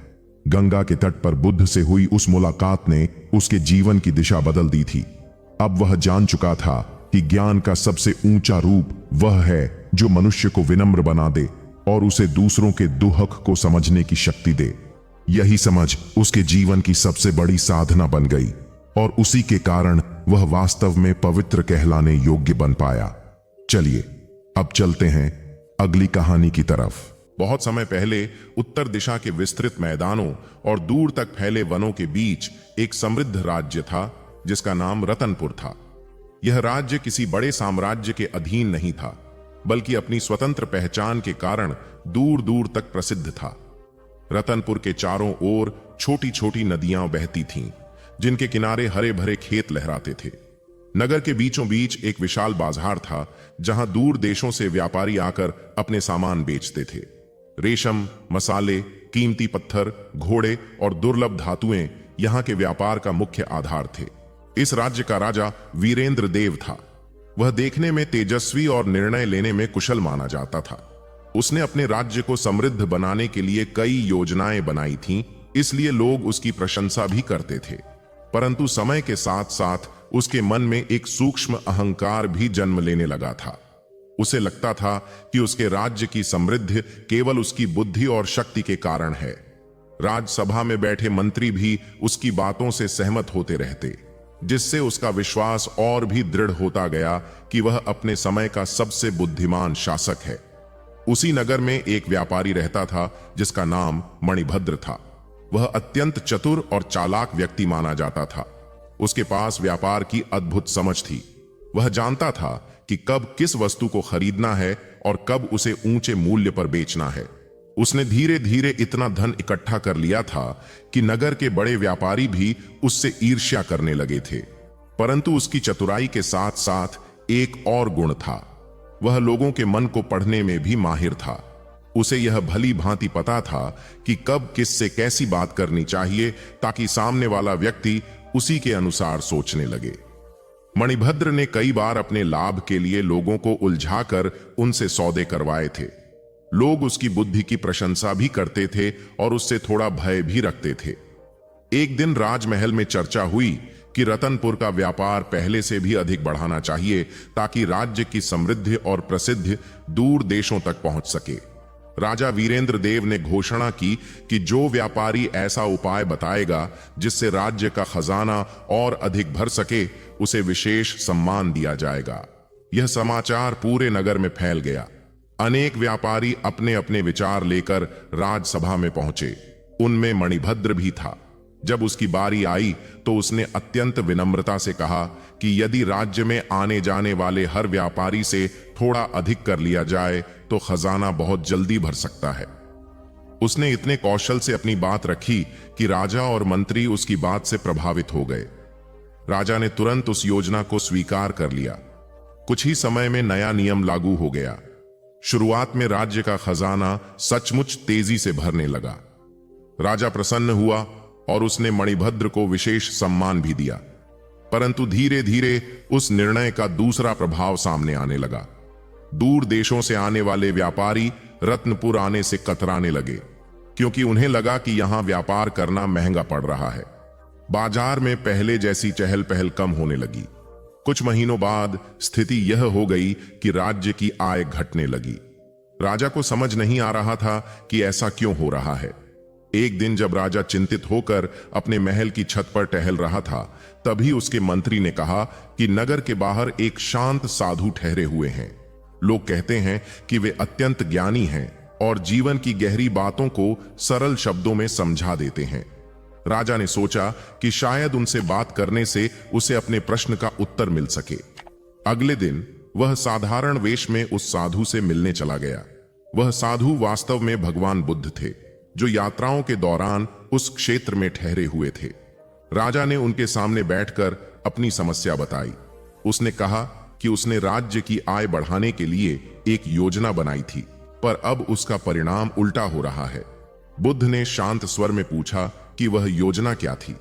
गंगा के तट पर बुद्ध से हुई उस मुलाकात ने उसके जीवन की दिशा बदल दी थी। अब वह जान चुका था कि ज्ञान का सबसे ऊंचा रूप वह है जो मनुष्य को विनम्र बना दे और उसे दूसरों के दुख को समझने की शक्ति दे। यही समझ उसके जीवन की सबसे बड़ी साधना बन गई और उसी के कारण वह वास्तव में पवित्र कहलाने योग्य बन पाया। चलिए अब चलते हैं अगली कहानी की तरफ। बहुत समय पहले उत्तर दिशा के विस्तृत मैदानों और दूर तक फैले वनों के बीच एक समृद्ध राज्य था जिसका नाम रतनपुर था। यह राज्य किसी बड़े साम्राज्य के अधीन नहीं था बल्कि अपनी स्वतंत्र पहचान के कारण दूर दूर तक प्रसिद्ध था। रतनपुर के चारों ओर छोटी छोटी नदियां बहती थीं, जिनके किनारे हरे भरे खेत लहराते थे। नगर के बीचों बीच एक विशाल बाजार था, जहां दूर देशों से व्यापारी आकर अपने सामान बेचते थे। रेशम, मसाले, कीमती पत्थर, घोड़े और दुर्लभ धातुएं यहां के व्यापार का मुख्य आधार थे। इस राज्य का राजा वीरेंद्र देव था। वह देखने में तेजस्वी और निर्णय लेने में कुशल माना जाता था। उसने अपने राज्य को समृद्ध बनाने के लिए कई योजनाएं बनाई थीं, इसलिए लोग उसकी प्रशंसा भी करते थे। परंतु समय के साथ साथ उसके मन में एक सूक्ष्म अहंकार भी जन्म लेने लगा था। उसे लगता था कि उसके राज्य की समृद्धि केवल उसकी बुद्धि और शक्ति के कारण है। राज्यसभा में बैठे मंत्री भी उसकी बातों से सहमत होते रहते, जिससे उसका विश्वास और भी दृढ़ होता गया कि वह अपने समय का सबसे बुद्धिमान शासक है। उसी नगर में एक व्यापारी रहता था जिसका नाम मणिभद्र था। वह अत्यंत चतुर और चालाक व्यक्ति माना जाता था। उसके पास व्यापार की अद्भुत समझ थी। वह जानता था कि कब किस वस्तु को खरीदना है और कब उसे ऊंचे मूल्य पर बेचना है। उसने धीरे धीरे इतना धन इकट्ठा कर लिया था कि नगर के बड़े व्यापारी भी उससे ईर्ष्या करने लगे थे। परंतु उसकी चतुराई के साथ साथ एक और गुण था। वह लोगों के मन को पढ़ने में भी माहिर था। उसे यह भली भांति पता था कि कब किससे कैसी बात करनी चाहिए, ताकि सामने वाला व्यक्ति उसी के अनुसार सोचने लगे। मणिभद्र ने कई बार अपने लाभ के लिए लोगों को उलझाकर उनसे सौदे करवाए थे। लोग उसकी बुद्धि की प्रशंसा भी करते थे और उससे थोड़ा भय भी रखते थे। एक दिन राजमहल में चर्चा हुई कि रतनपुर का व्यापार पहले से भी अधिक बढ़ाना चाहिए, ताकि राज्य की समृद्धि और प्रसिद्धि दूर देशों तक पहुंच सके। राजा वीरेंद्र देव ने घोषणा की कि जो व्यापारी ऐसा उपाय बताएगा जिससे राज्य का खजाना और अधिक भर सके, उसे विशेष सम्मान दिया जाएगा। यह समाचार पूरे नगर में फैल गया। अनेक व्यापारी अपने अपने विचार लेकर राजसभा में पहुंचे। उनमें मणिभद्र भी था। जब उसकी बारी आई तो उसने अत्यंत विनम्रता से कहा कि यदि राज्य में आने जाने वाले हर व्यापारी से थोड़ा अधिक कर लिया जाए तो खजाना बहुत जल्दी भर सकता है। उसने इतने कौशल से अपनी बात रखी कि राजा और मंत्री उसकी बात से प्रभावित हो गए। राजा ने तुरंत उस योजना को स्वीकार कर लिया। कुछ ही समय में नया नियम लागू हो गया। शुरुआत में राज्य का खजाना सचमुच तेजी से भरने लगा। राजा प्रसन्न हुआ और उसने मणिभद्र को विशेष सम्मान भी दिया। परंतु धीरे धीरे उस निर्णय का दूसरा प्रभाव सामने आने लगा। दूर देशों से आने वाले व्यापारी रत्नपुर आने से कतराने लगे, क्योंकि उन्हें लगा कि यहां व्यापार करना महंगा पड़ रहा है। बाजार में पहले जैसी चहल पहल कम होने लगी। कुछ महीनों बाद स्थिति यह हो गई कि राज्य की आय घटने लगी। राजा को समझ नहीं आ रहा था कि ऐसा क्यों हो रहा है। एक दिन जब राजा चिंतित होकर अपने महल की छत पर टहल रहा था, तभी उसके मंत्री ने कहा कि नगर के बाहर एक शांत साधु ठहरे हुए हैं। लोग कहते हैं कि वे अत्यंत ज्ञानी हैं और जीवन की गहरी बातों को सरल शब्दों में समझा देते हैं। राजा ने सोचा कि शायद उनसे बात करने से उसे अपने प्रश्न का उत्तर मिल सके। अगले दिन वह साधारण वेश में उस साधु से मिलने चला गया। वह साधु वास्तव में भगवान बुद्ध थे, जो यात्राओं के दौरान उस क्षेत्र में ठहरे हुए थे। राजा ने उनके सामने बैठकर अपनी समस्या बताई। उसने कहा कि उसने राज्य की आय बढ़ाने के लिए एक योजना बनाई थी, पर अब उसका परिणाम उल्टा हो रहा है। बुद्ध ने शांत स्वर में पूछा कि वह योजना क्या थी।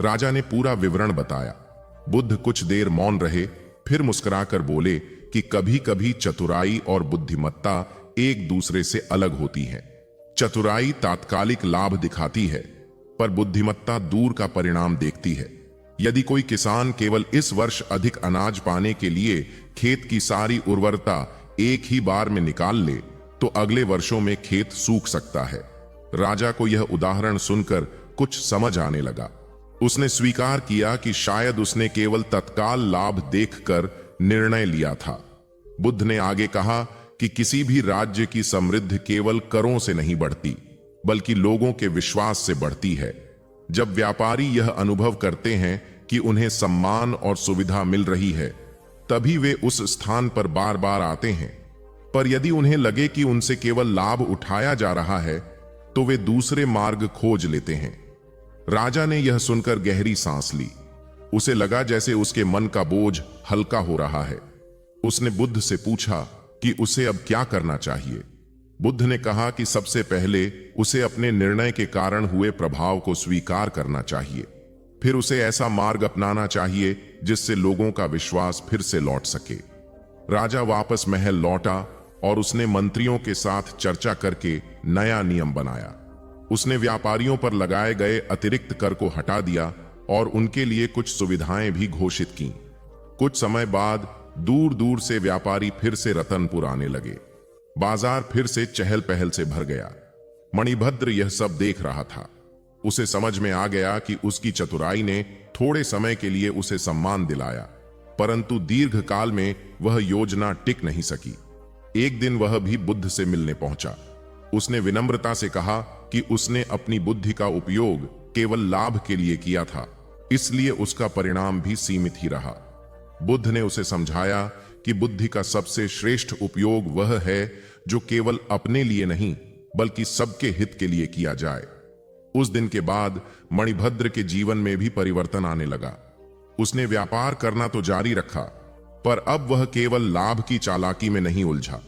राजा ने पूरा विवरण बताया। बुद्ध कुछ देर मौन रहे, फिर मुस्कुराकर बोले कि कभी कभी चतुराई और बुद्धिमत्ता एक दूसरे से अलग होती है। चतुराई तात्कालिक लाभ दिखाती है, पर बुद्धिमत्ता दूर का परिणाम देखती है। यदि कोई किसान केवल इस वर्ष अधिक अनाज पाने के लिए खेत की सारी उर्वरता एक ही बार में निकाल ले, तो अगले वर्षों में खेत सूख सकता है। राजा को यह उदाहरण सुनकर कुछ समझ आने लगा। उसने स्वीकार किया कि शायद उसने केवल तत्काल लाभ देखकर निर्णय लिया था। बुद्ध ने आगे कहा कि किसी भी राज्य की समृद्धि केवल करों से नहीं बढ़ती, बल्कि लोगों के विश्वास से बढ़ती है। जब व्यापारी यह अनुभव करते हैं कि उन्हें सम्मान और सुविधा मिल रही है, तभी वे उस स्थान पर बार बार आते हैं। पर यदि उन्हें लगे कि उनसे केवल लाभ उठाया जा रहा है तो वे दूसरे मार्ग खोज लेते हैं। राजा ने यह सुनकर गहरी सांस ली। उसे लगा जैसे उसके मन का बोझ हल्का हो रहा है। उसने बुद्ध से पूछा कि उसे अब क्या करना चाहिए। बुद्ध ने कहा कि सबसे पहले उसे अपने निर्णय के कारण हुए प्रभाव को स्वीकार करना चाहिए। फिर उसे ऐसा मार्ग अपनाना चाहिए जिससे लोगों का विश्वास फिर से लौट सके। राजा वापस महल लौटा और उसने मंत्रियों के साथ चर्चा करके नया नियम बनाया। उसने व्यापारियों पर लगाए गए अतिरिक्त कर को हटा दिया और उनके लिए कुछ सुविधाएं भी घोषित की। कुछ समय बाद दूर दूर से व्यापारी फिर से रतनपुर आने लगे। बाजार फिर से चहल पहल से भर गया। मणिभद्र यह सब देख रहा था। उसे समझ में आ गया कि उसकी चतुराई ने थोड़े समय के लिए उसे सम्मान दिलाया, परंतु दीर्घ काल में वह योजना टिक नहीं सकी। एक दिन वह भी बुद्ध से मिलने पहुंचा। उसने विनम्रता से कहा कि उसने अपनी बुद्धि का उपयोग केवल लाभ के लिए किया था, इसलिए उसका परिणाम भी सीमित ही रहा। बुद्ध ने उसे समझाया कि बुद्धि का सबसे श्रेष्ठ उपयोग वह है जो केवल अपने लिए नहीं बल्कि सबके हित के लिए किया जाए। उस दिन के बाद मणिभद्र के जीवन में भी परिवर्तन आने लगा। उसने व्यापार करना तो जारी रखा, पर अब वह केवल लाभ की चालाकी में नहीं उलझा।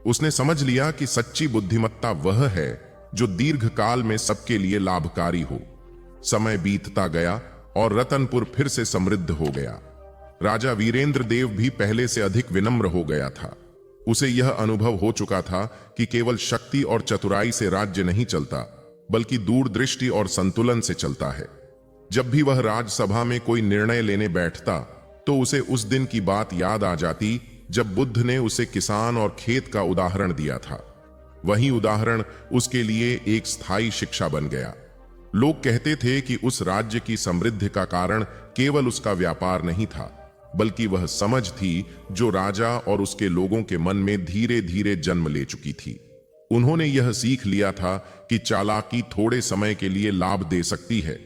उसने समझ लिया कि सच्ची बुद्धिमत्ता वह है जो दीर्घ काल में सबके लिए लाभकारी हो। समय बीतता गया और रतनपुर फिर से समृद्ध हो गया। राजा वीरेंद्र देव भी पहले से अधिक विनम्र हो गया था। उसे यह अनुभव हो चुका था कि केवल शक्ति और चतुराई से राज्य नहीं चलता, बल्कि दूरदृष्टि और संतुलन से चलता है। जब भी वह राजसभा में कोई निर्णय लेने बैठता तो उसे उस दिन की बात याद आ जाती जब बुद्ध ने उसे किसान और खेत का उदाहरण दिया था। वही उदाहरण उसके लिए एक स्थायी शिक्षा बन गया। लोग कहते थे कि उस राज्य की समृद्धि का कारण केवल उसका व्यापार नहीं था, बल्कि वह समझ थी जो राजा और उसके लोगों के मन में धीरे धीरे जन्म ले चुकी थी। उन्होंने यह सीख लिया था कि चालाकी थोड़े समय के लिए लाभ दे सकती है,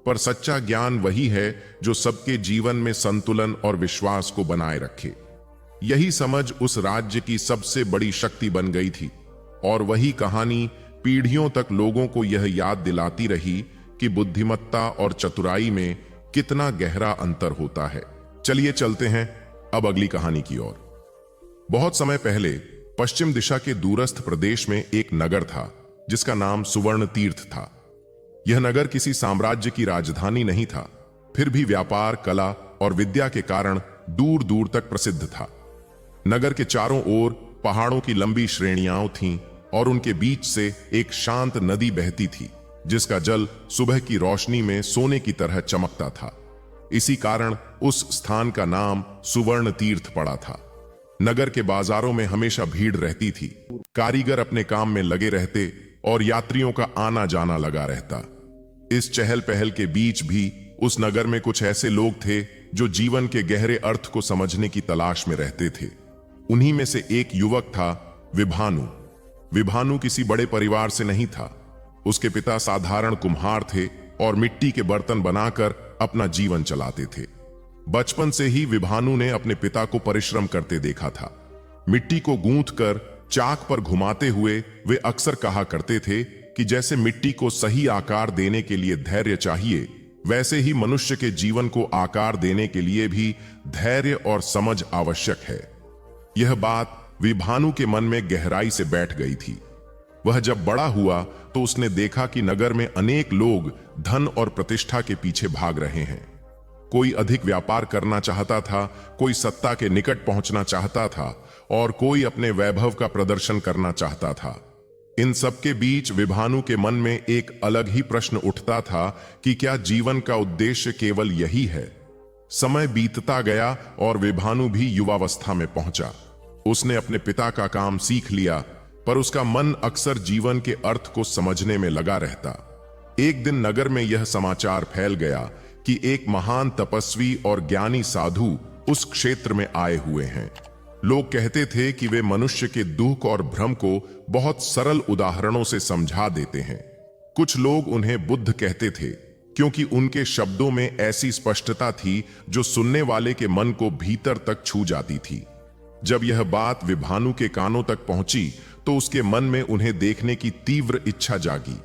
पर सच्चा ज्ञान वही है जो सबके जीवन में संतुलन और विश्वास को बनाए रखे। यही समझ उस राज्य की सबसे बड़ी शक्ति बन गई थी और वही कहानी पीढ़ियों तक लोगों को यह याद दिलाती रही कि बुद्धिमत्ता और चतुराई में कितना गहरा अंतर होता है। चलिए चलते हैं अब अगली कहानी की ओर। बहुत समय पहले पश्चिम दिशा के दूरस्थ प्रदेश में एक नगर था जिसका नाम सुवर्ण तीर्थ था। यह नगर किसी साम्राज्य की राजधानी नहीं था, फिर भी व्यापार, कला और विद्या के कारण दूर दूर तक प्रसिद्ध था। नगर के चारों ओर पहाड़ों की लंबी श्रेणियां थीं और उनके बीच से एक शांत नदी बहती थी जिसका जल सुबह की रोशनी में सोने की तरह चमकता था। इसी कारण उस स्थान का नाम सुवर्ण तीर्थ पड़ा था। नगर के बाजारों में हमेशा भीड़ रहती थी। कारीगर अपने काम में लगे रहते और यात्रियों का आना जाना लगा रहता। इस चहल पहल के बीच भी उस नगर में कुछ ऐसे लोग थे जो जीवन के गहरे अर्थ को समझने की तलाश में रहते थे। उन्हीं में से एक युवक था विभानु। विभानु किसी बड़े परिवार से नहीं था। उसके पिता साधारण कुम्हार थे और मिट्टी के बर्तन बनाकर अपना जीवन चलाते थे। बचपन से ही विभानु ने अपने पिता को परिश्रम करते देखा था। मिट्टी को गूंथकर चाक पर घुमाते हुए वे अक्सर कहा करते थे कि जैसे मिट्टी को सही आकार देने के लिए धैर्य चाहिए, वैसे ही मनुष्य के जीवन को आकार देने के लिए भी धैर्य और समझ आवश्यक है। यह बात विभानु के मन में गहराई से बैठ गई थी। वह जब बड़ा हुआ तो उसने देखा कि नगर में अनेक लोग धन और प्रतिष्ठा के पीछे भाग रहे हैं। कोई अधिक व्यापार करना चाहता था, कोई सत्ता के निकट पहुंचना चाहता था और कोई अपने वैभव का प्रदर्शन करना चाहता था। इन सबके बीच विभानु के मन में एक अलग ही प्रश्न उठता था कि क्या जीवन का उद्देश्य केवल यही है? समय बीतता गया और विभानु भी युवावस्था में पहुंचा। उसने अपने पिता का काम सीख लिया, पर उसका मन अक्सर जीवन के अर्थ को समझने में लगा रहता। एक दिन नगर में यह समाचार फैल गया कि एक महान तपस्वी और ज्ञानी साधु उस क्षेत्र में आए हुए हैं। लोग कहते थे कि वे मनुष्य के दुख और भ्रम को बहुत सरल उदाहरणों से समझा देते हैं। कुछ लोग उन्हें बुद्ध कहते थे क्योंकि उनके शब्दों में ऐसी स्पष्टता थी जो सुनने वाले के मन को भीतर तक छू जाती थी। जब यह बात विभानु के कानों तक पहुंची तो उसके मन में उन्हें देखने की तीव्र इच्छा जागी।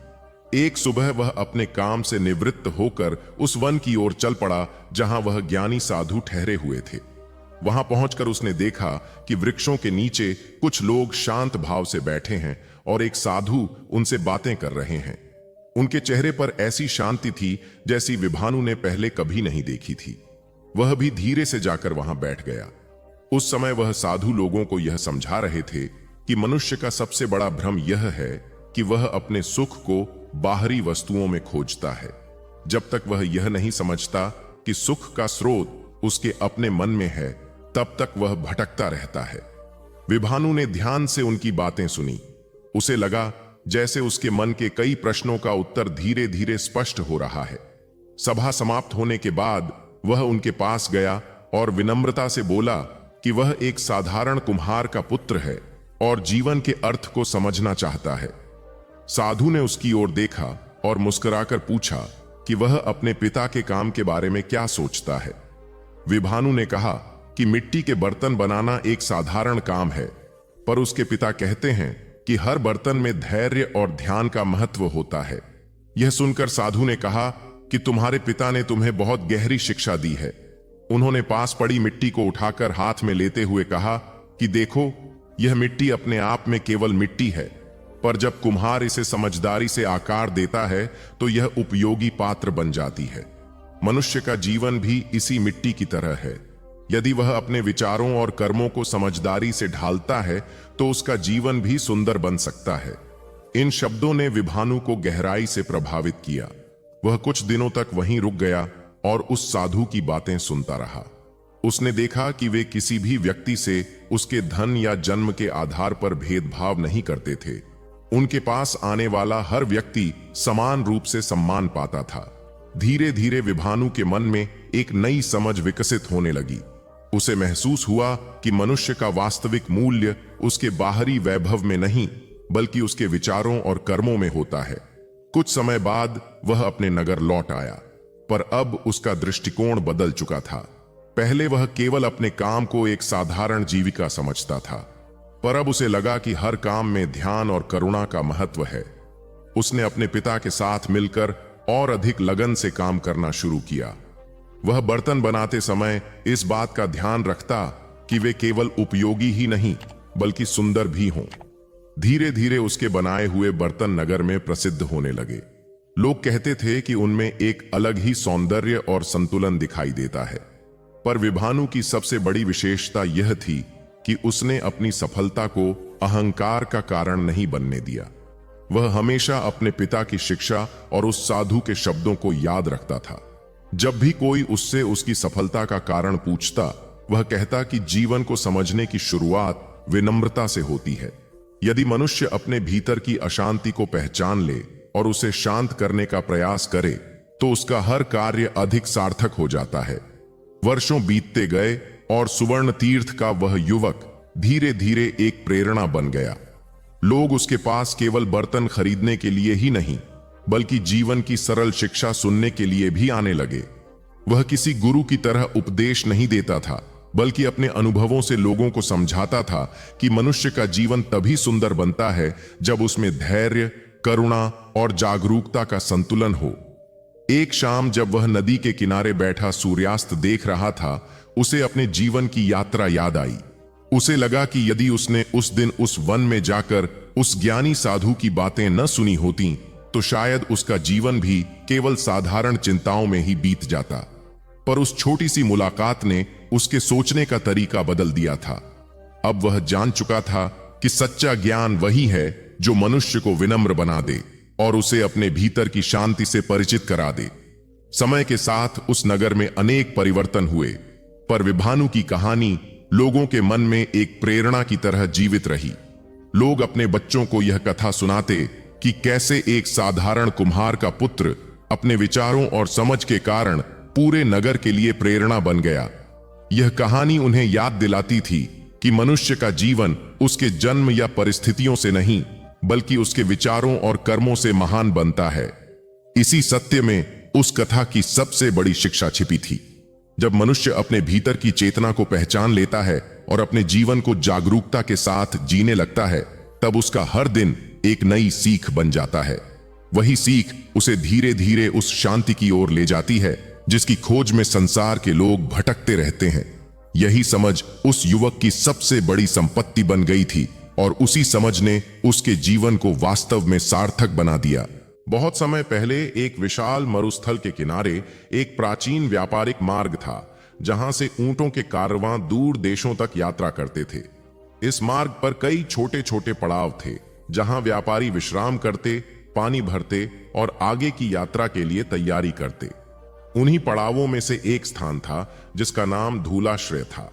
एक सुबह वह अपने काम से निवृत्त होकर उस वन की ओर चल पड़ा जहां वह ज्ञानी साधु ठहरे हुए थे। वहां पहुंचकर उसने देखा कि वृक्षों के नीचे कुछ लोग शांत भाव से बैठे हैं और एक साधु उनसे बातें कर रहे हैं। उनके चेहरे पर ऐसी शांति थी जैसी विभानु ने पहले कभी नहीं देखी थी। वह भी धीरे से जाकर वहां बैठ गया। उस समय वह साधु लोगों को यह समझा रहे थे कि मनुष्य का सबसे बड़ा भ्रम यह है कि वह अपने सुख को बाहरी वस्तुओं में खोजता है। जब तक वह यह नहीं समझता कि सुख का स्रोत उसके अपने मन में है, तब तक वह भटकता रहता है। विभानु ने ध्यान से उनकी बातें सुनी। उसे लगा जैसे उसके मन के कई प्रश्नों का उत्तर धीरे धीरे स्पष्ट हो रहा है। सभा समाप्त होने के बाद वह उनके पास गया और विनम्रता से बोला कि वह एक साधारण कुम्हार का पुत्र है और जीवन के अर्थ को समझना चाहता है। साधु ने उसकी ओर देखा और मुस्कुराकर पूछा कि वह अपने पिता के काम के बारे में क्या सोचता है। विभानु ने कहा कि मिट्टी के बर्तन बनाना एक साधारण काम है, पर उसके पिता कहते हैं कि हर बर्तन में धैर्य और ध्यान का महत्व होता है। यह सुनकर साधु ने कहा कि तुम्हारे पिता ने तुम्हें बहुत गहरी शिक्षा दी है। उन्होंने पास पड़ी मिट्टी को उठाकर हाथ में लेते हुए कहा कि देखो, यह मिट्टी अपने आप में केवल मिट्टी है, पर जब कुम्हार इसे समझदारी से आकार देता है तो यह उपयोगी पात्र बन जाती है। मनुष्य का जीवन भी इसी मिट्टी की तरह है। यदि वह अपने विचारों और कर्मों को समझदारी से ढालता है तो उसका जीवन भी सुंदर बन सकता है। इन शब्दों ने विभानु को गहराई से प्रभावित किया। वह कुछ दिनों तक वहीं रुक गया और उस साधु की बातें सुनता रहा। उसने देखा कि वे किसी भी व्यक्ति से उसके धन या जन्म के आधार पर भेदभाव नहीं करते थे। उनके पास आने वाला हर व्यक्ति समान रूप से सम्मान पाता था। धीरे धीरे विभानु के मन में एक नई समझ विकसित होने लगी। उसे महसूस हुआ कि मनुष्य का वास्तविक मूल्य उसके बाहरी वैभव में नहीं, बल्कि उसके विचारों और कर्मों में होता है। कुछ समय बाद वह अपने नगर लौट आया, पर अब उसका दृष्टिकोण बदल चुका था। पहले वह केवल अपने काम को एक साधारण जीविका समझता था, पर अब उसे लगा कि हर काम में ध्यान और करुणा का महत्व है। उसने अपने पिता के साथ मिलकर और अधिक लगन से काम करना शुरू किया। वह बर्तन बनाते समय इस बात का ध्यान रखता कि वे केवल उपयोगी ही नहीं, बल्कि सुंदर भी हों। धीरे धीरे उसके बनाए हुए बर्तन नगर में प्रसिद्ध होने लगे। लोग कहते थे कि उनमें एक अलग ही सौंदर्य और संतुलन दिखाई देता है। पर विभानु की सबसे बड़ी विशेषता यह थी कि उसने अपनी सफलता को अहंकार का कारण नहीं बनने दिया। वह हमेशा अपने पिता की शिक्षा और उस साधु के शब्दों को याद रखता था। जब भी कोई उससे उसकी सफलता का कारण पूछता, वह कहता कि जीवन को समझने की शुरुआत विनम्रता से होती है। यदि मनुष्य अपने भीतर की अशांति को पहचान ले और उसे शांत करने का प्रयास करे, तो उसका हर कार्य अधिक सार्थक हो जाता है। वर्षों बीतते गए और सुवर्ण तीर्थ का वह युवक धीरे धीरे एक प्रेरणा बन गया। लोग उसके पास केवल बर्तन खरीदने के लिए ही नहीं, बल्कि जीवन की सरल शिक्षा सुनने के लिए भी आने लगे। वह किसी गुरु की तरह उपदेश नहीं देता था, बल्कि अपने अनुभवों से लोगों को समझाता था कि मनुष्य का जीवन तभी सुंदर बनता है जब उसमें धैर्य, करुणा और जागरूकता का संतुलन हो। एक शाम जब वह नदी के किनारे बैठा सूर्यास्त देख रहा था, उसे अपने जीवन की यात्रा याद आई। उसे लगा कि यदि उसने उस दिन उस वन में जाकर उस ज्ञानी साधु की बातें न सुनी होती, तो शायद उसका जीवन भी केवल साधारण चिंताओं में ही बीत जाता। पर उस छोटी सी मुलाकात ने उसके सोचने का तरीका बदल दिया था। अब वह जान चुका था कि सच्चा ज्ञान वही है जो मनुष्य को विनम्र बना दे और उसे अपने भीतर की शांति से परिचित करा दे। समय के साथ उस नगर में अनेक परिवर्तन हुए, पर विभानु की कहानी लोगों के मन में एक प्रेरणा की तरह जीवित रही। लोग अपने बच्चों को यह कथा सुनाते कि कैसे एक साधारण कुम्हार का पुत्र अपने विचारों और समझ के कारण पूरे नगर के लिए प्रेरणा बन गया। यह कहानी उन्हें याद दिलाती थी कि मनुष्य का जीवन उसके जन्म या परिस्थितियों से नहीं, बल्कि उसके विचारों और कर्मों से महान बनता है। इसी सत्य में उस कथा की सबसे बड़ी शिक्षा छिपी थी। जब मनुष्य अपने भीतर की चेतना को पहचान लेता है और अपने जीवन को जागरूकता के साथ जीने लगता है, तब उसका हर दिन एक नई सीख बन जाता है। वही सीख उसे धीरे धीरे उस शांति की ओर ले जाती है जिसकी खोज में संसार के लोग भटकते रहते हैं। यही समझ उस युवक की सबसे बड़ी संपत्ति बन गई थी और उसी समझ ने उसके जीवन को वास्तव में सार्थक बना दिया। बहुत समय पहले एक विशाल मरुस्थल के किनारे एक प्राचीन व्यापारिक मार्ग था, जहां से ऊंटों के कारवां दूर देशों तक यात्रा करते थे। इस मार्ग पर कई छोटे छोटे पड़ाव थे, जहां व्यापारी विश्राम करते, पानी भरते और आगे की यात्रा के लिए तैयारी करते। उन्हीं पड़ावों में से एक स्थान था जिसका नाम धूलाश्रय था।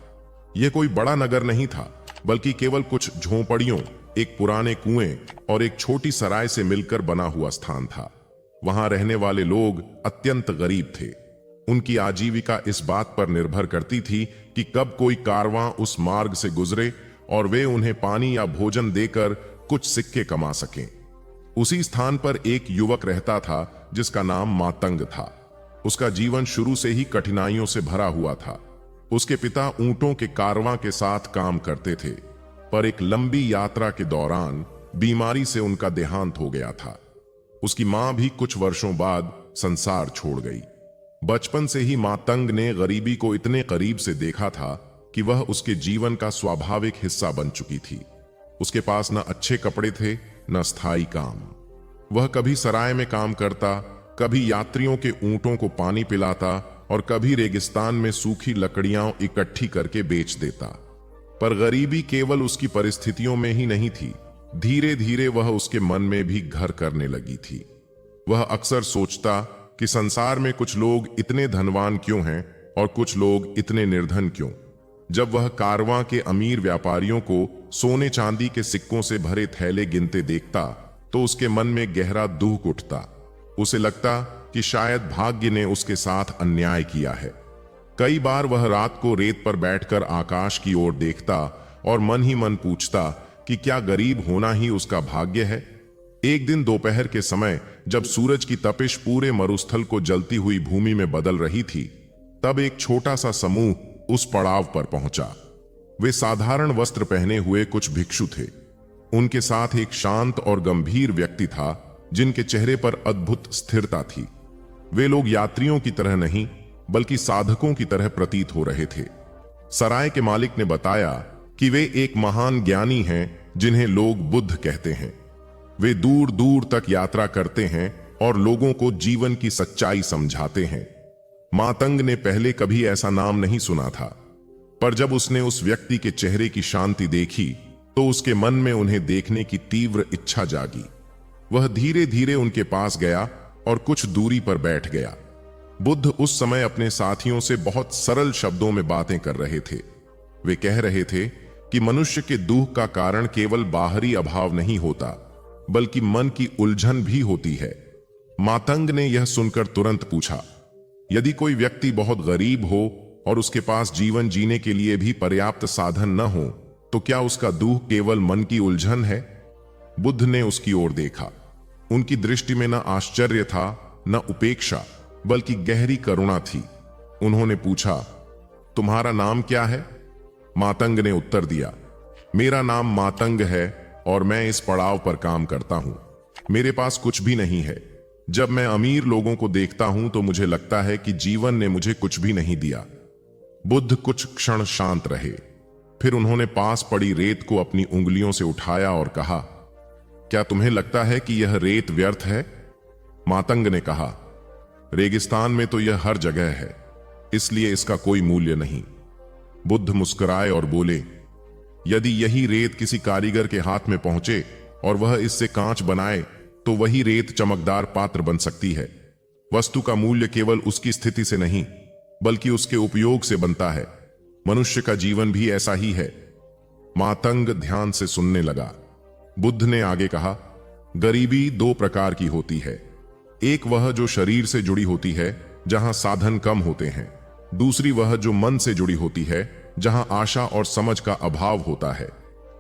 यह कोई बड़ा नगर नहीं था, बल्कि केवल कुछ झोंपड़ियों, एक पुराने कुएं और एक छोटी सराय से मिलकर बना हुआ स्थान था। वहां रहने वाले लोग अत्यंत गरीब थे। उनकी आजीविका इस बात पर निर्भर करती थी कि कब कोई कारवां उस मार्ग से गुजरे और वे उन्हें पानी या भोजन देकर कुछ सिक्के कमा सकें। उसी स्थान पर एक युवक रहता था जिसका नाम मातंग था। उसका जीवन शुरू से ही कठिनाइयों से भरा हुआ था। उसके पिता ऊंटों के कारवां के साथ काम करते थे, पर एक लंबी यात्रा के दौरान बीमारी से उनका देहांत हो गया था। उसकी मां भी कुछ वर्षों बाद संसार छोड़ गई। बचपन से ही मातंग ने गरीबी को इतने करीब से देखा था कि वह उसके जीवन का स्वाभाविक हिस्सा बन चुकी थी। उसके पास न अच्छे कपड़े थे, न स्थायी काम। वह कभी सराय में काम करता, कभी यात्रियों के ऊंटों को पानी पिलाता और कभी रेगिस्तान में सूखी लकड़ियां इकट्ठी करके बेच देता। पर गरीबी केवल उसकी परिस्थितियों में ही नहीं थी, धीरे धीरे वह उसके मन में भी घर करने लगी थी। वह अक्सर सोचता कि संसार में कुछ लोग इतने धनवान क्यों हैं और कुछ लोग इतने निर्धन क्यों। जब वह कारवां के अमीर व्यापारियों को सोने चांदी के सिक्कों से भरे थैले गिनते देखता तो उसके मन में गहरा दुख उठता। उसे लगता कि शायद भाग्य ने उसके साथ अन्याय किया है। कई बार वह रात को रेत पर बैठकर आकाश की ओर देखता और मन ही मन पूछता कि क्या गरीब होना ही उसका भाग्य है। एक दिन दोपहर के समय जब सूरज की तपिश पूरे मरुस्थल को जलती हुई भूमि में बदल रही थी, तब एक छोटा सा समूह उस पड़ाव पर पहुंचा। वे साधारण वस्त्र पहने हुए कुछ भिक्षु थे। उनके साथ एक शांत और गंभीर व्यक्ति था जिनके चेहरे पर अद्भुत स्थिरता थी। वे लोग यात्रियों की तरह नहीं बल्कि साधकों की तरह प्रतीत हो रहे थे। सराय के मालिक ने बताया कि वे एक महान ज्ञानी हैं जिन्हें लोग बुद्ध कहते हैं। वे दूर दूर तक यात्रा करते हैं और लोगों को जीवन की सच्चाई समझाते हैं। मातंग ने पहले कभी ऐसा नाम नहीं सुना था, पर जब उसने उस व्यक्ति के चेहरे की शांति देखी तो उसके मन में उन्हें देखने की तीव्र इच्छा जागी। वह धीरे धीरे उनके पास गया और कुछ दूरी पर बैठ गया। बुद्ध उस समय अपने साथियों से बहुत सरल शब्दों में बातें कर रहे थे। वे कह रहे थे कि मनुष्य के दुख का कारण केवल बाहरी अभाव नहीं होता, बल्कि मन की उलझन भी होती है। मातंग ने यह सुनकर तुरंत पूछा, यदि कोई व्यक्ति बहुत गरीब हो और उसके पास जीवन जीने के लिए भी पर्याप्त साधन न हो, तो क्या उसका दुख केवल मन की उलझन है? बुद्ध ने उसकी ओर देखा। उनकी दृष्टि में न आश्चर्य था, न उपेक्षा, बल्कि गहरी करुणा थी। उन्होंने पूछा, तुम्हारा नाम क्या है? मातंग ने उत्तर दिया, मेरा नाम मातंग है और मैं इस पड़ाव पर काम करता हूं। मेरे पास कुछ भी नहीं है। जब मैं अमीर लोगों को देखता हूं तो मुझे लगता है कि जीवन ने मुझे कुछ भी नहीं दिया। बुद्ध कुछ क्षण शांत रहे, फिर उन्होंने पास पड़ी रेत को अपनी उंगलियों से उठाया और कहा, क्या तुम्हें लगता है कि यह रेत व्यर्थ है? मातंग ने कहा, रेगिस्तान में तो यह हर जगह है, इसलिए इसका कोई मूल्य नहीं। बुद्ध मुस्कुराए और बोले, यदि यही रेत किसी कारीगर के हाथ में पहुंचे और वह इससे कांच बनाए तो वही रेत चमकदार पात्र बन सकती है। वस्तु का मूल्य केवल उसकी स्थिति से नहीं बल्कि उसके उपयोग से बनता है। मनुष्य का जीवन भी ऐसा ही है। मातंग ध्यान से सुनने लगा। बुद्ध ने आगे कहा, गरीबी दो प्रकार की होती है। एक वह जो शरीर से जुड़ी होती है, जहां साधन कम होते हैं। दूसरी वह जो मन से जुड़ी होती है, जहां आशा और समझ का अभाव होता है।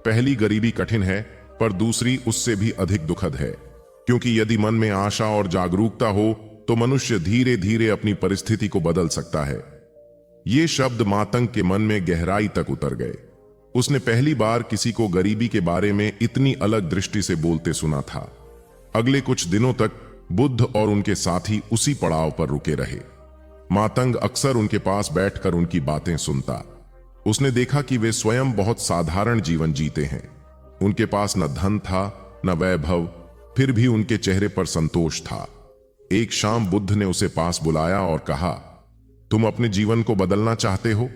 पहली गरीबी कठिन है, पर दूसरी उससे भी अधिक दुखद है, क्योंकि यदि मन में आशा और जागरूकता हो तो मनुष्य धीरे धीरे अपनी परिस्थिति को बदल सकता है। ये शब्द मातंग के मन में गहराई तक उतर गए। उसने पहली बार किसी को गरीबी के बारे में इतनी अलग दृष्टि से बोलते सुना था। अगले कुछ दिनों तक बुद्ध और उनके साथी उसी पड़ाव पर रुके रहे। मातंग अक्सर उनके पास बैठकर उनकी बातें सुनता। उसने देखा कि वे स्वयं बहुत साधारण जीवन जीते हैं। उनके पास न धन था न वैभव, फिर भी उनके चेहरे पर संतोष था। एक शाम बुद्ध ने उसे पास बुलाया और कहा, तुम अपने जीवन को बदलना चाहते हो?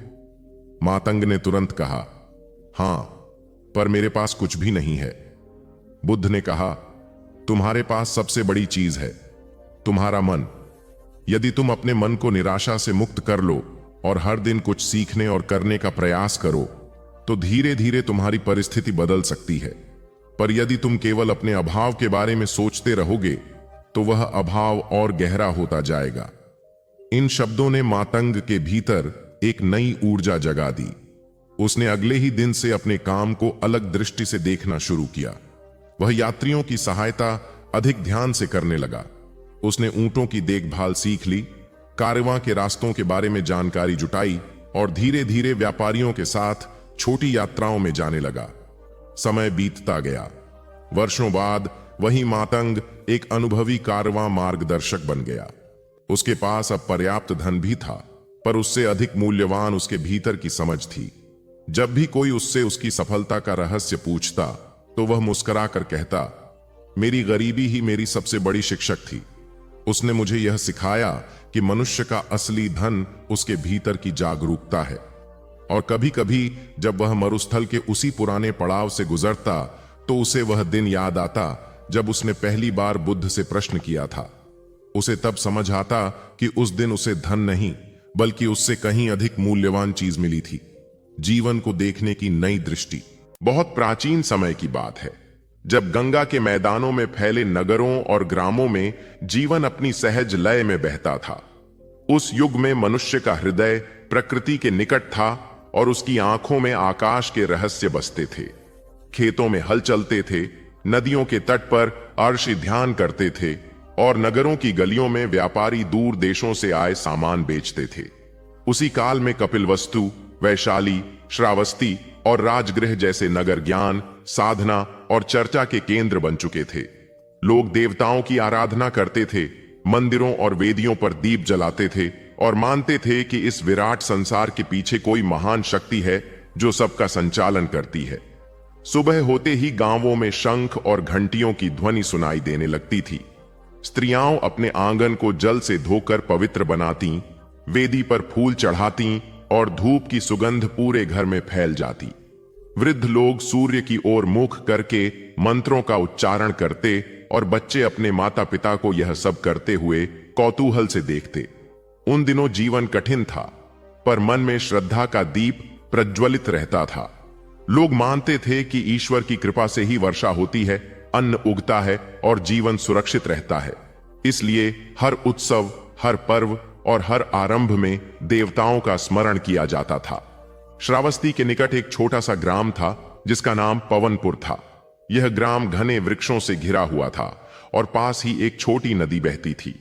मातंग ने तुरंत कहा, हां, पर मेरे पास कुछ भी नहीं है। बुद्ध ने कहा, तुम्हारे पास सबसे बड़ी चीज है, तुम्हारा मन। यदि तुम अपने मन को निराशा से मुक्त कर लो और हर दिन कुछ सीखने और करने का प्रयास करो, तो धीरे धीरे तुम्हारी परिस्थिति बदल सकती है। पर यदि तुम केवल अपने अभाव के बारे में सोचते रहोगे, तो वह अभाव और गहरा होता जाएगा। इन शब्दों ने मातंग के भीतर एक नई ऊर्जा जगा दी। उसने अगले ही दिन से अपने काम को अलग दृष्टि से देखना शुरू किया। वह यात्रियों की सहायता अधिक ध्यान से करने लगा। उसने ऊंटों की देखभाल सीख ली, कारवां के रास्तों के बारे में जानकारी जुटाई और धीरे धीरे व्यापारियों के साथ छोटी यात्राओं में जाने लगा। समय बीतता गया। वर्षों बाद वही मातंग एक अनुभवी कारवां मार्गदर्शक बन गया। उसके पास अब पर्याप्त धन भी था, पर उससे अधिक मूल्यवान उसके भीतर की समझ थी। जब भी कोई उससे उसकी सफलता का रहस्य पूछता, तो वह मुस्कुराकर कहता, मेरी गरीबी ही मेरी सबसे बड़ी शिक्षक थी। उसने मुझे यह सिखाया कि मनुष्य का असली धन उसके भीतर की जागरूकता है। और कभी कभी जब वह मरुस्थल के उसी पुराने पड़ाव से गुजरता, तो उसे वह दिन याद आता जब उसने पहली बार बुद्ध से प्रश्न किया था। उसे तब समझ आता कि उस दिन उसे धन नहीं, बल्कि उससे कहीं अधिक मूल्यवान चीज मिली थी, जीवन को देखने की नई दृष्टि। बहुत प्राचीन समय की बात है, जब गंगा के मैदानों में फैले नगरों और ग्रामों में जीवन अपनी सहज लय में बहता था। उस युग में मनुष्य का हृदय प्रकृति के निकट था और उसकी आंखों में आकाश के रहस्य बसते थे। खेतों में हल चलते थे, नदियों के तट पर अर्शी ध्यान करते थे और नगरों की गलियों में व्यापारी दूर देशों से आए सामान बेचते थे। उसी काल में कपिलवस्तु, वैशाली, श्रावस्ती और राजगृह जैसे नगर ज्ञान, साधना और चर्चा के केंद्र बन चुके थे। लोग देवताओं की आराधना करते थे, मंदिरों और वेदियों पर दीप जलाते थे और मानते थे कि इस विराट संसार के पीछे कोई महान शक्ति है जो सबका संचालन करती है। सुबह होते ही गांवों में शंख और घंटियों की ध्वनि सुनाई देने लगती थी। स्त्रियां अपने आंगन को जल से धोकर पवित्र बनाती, वेदी पर फूल चढ़ाती और धूप की सुगंध पूरे घर में फैल जाती। वृद्ध लोग सूर्य की ओर मुख करके मंत्रों का उच्चारण करते और बच्चे अपने माता पिता को यह सब करते हुए कौतूहल से देखते। उन दिनों जीवन कठिन था, पर मन में श्रद्धा का दीप प्रज्वलित रहता था। लोग मानते थे कि ईश्वर की कृपा से ही वर्षा होती है, अन्न उगता है और जीवन सुरक्षित रहता है। इसलिए हर उत्सव, हर पर्व और हर आरंभ में देवताओं का स्मरण किया जाता था। श्रावस्ती के निकट एक छोटा सा ग्राम था जिसका नाम पवनपुर था। यह ग्राम घने वृक्षों से घिरा हुआ था और पास ही एक छोटी नदी बहती थी।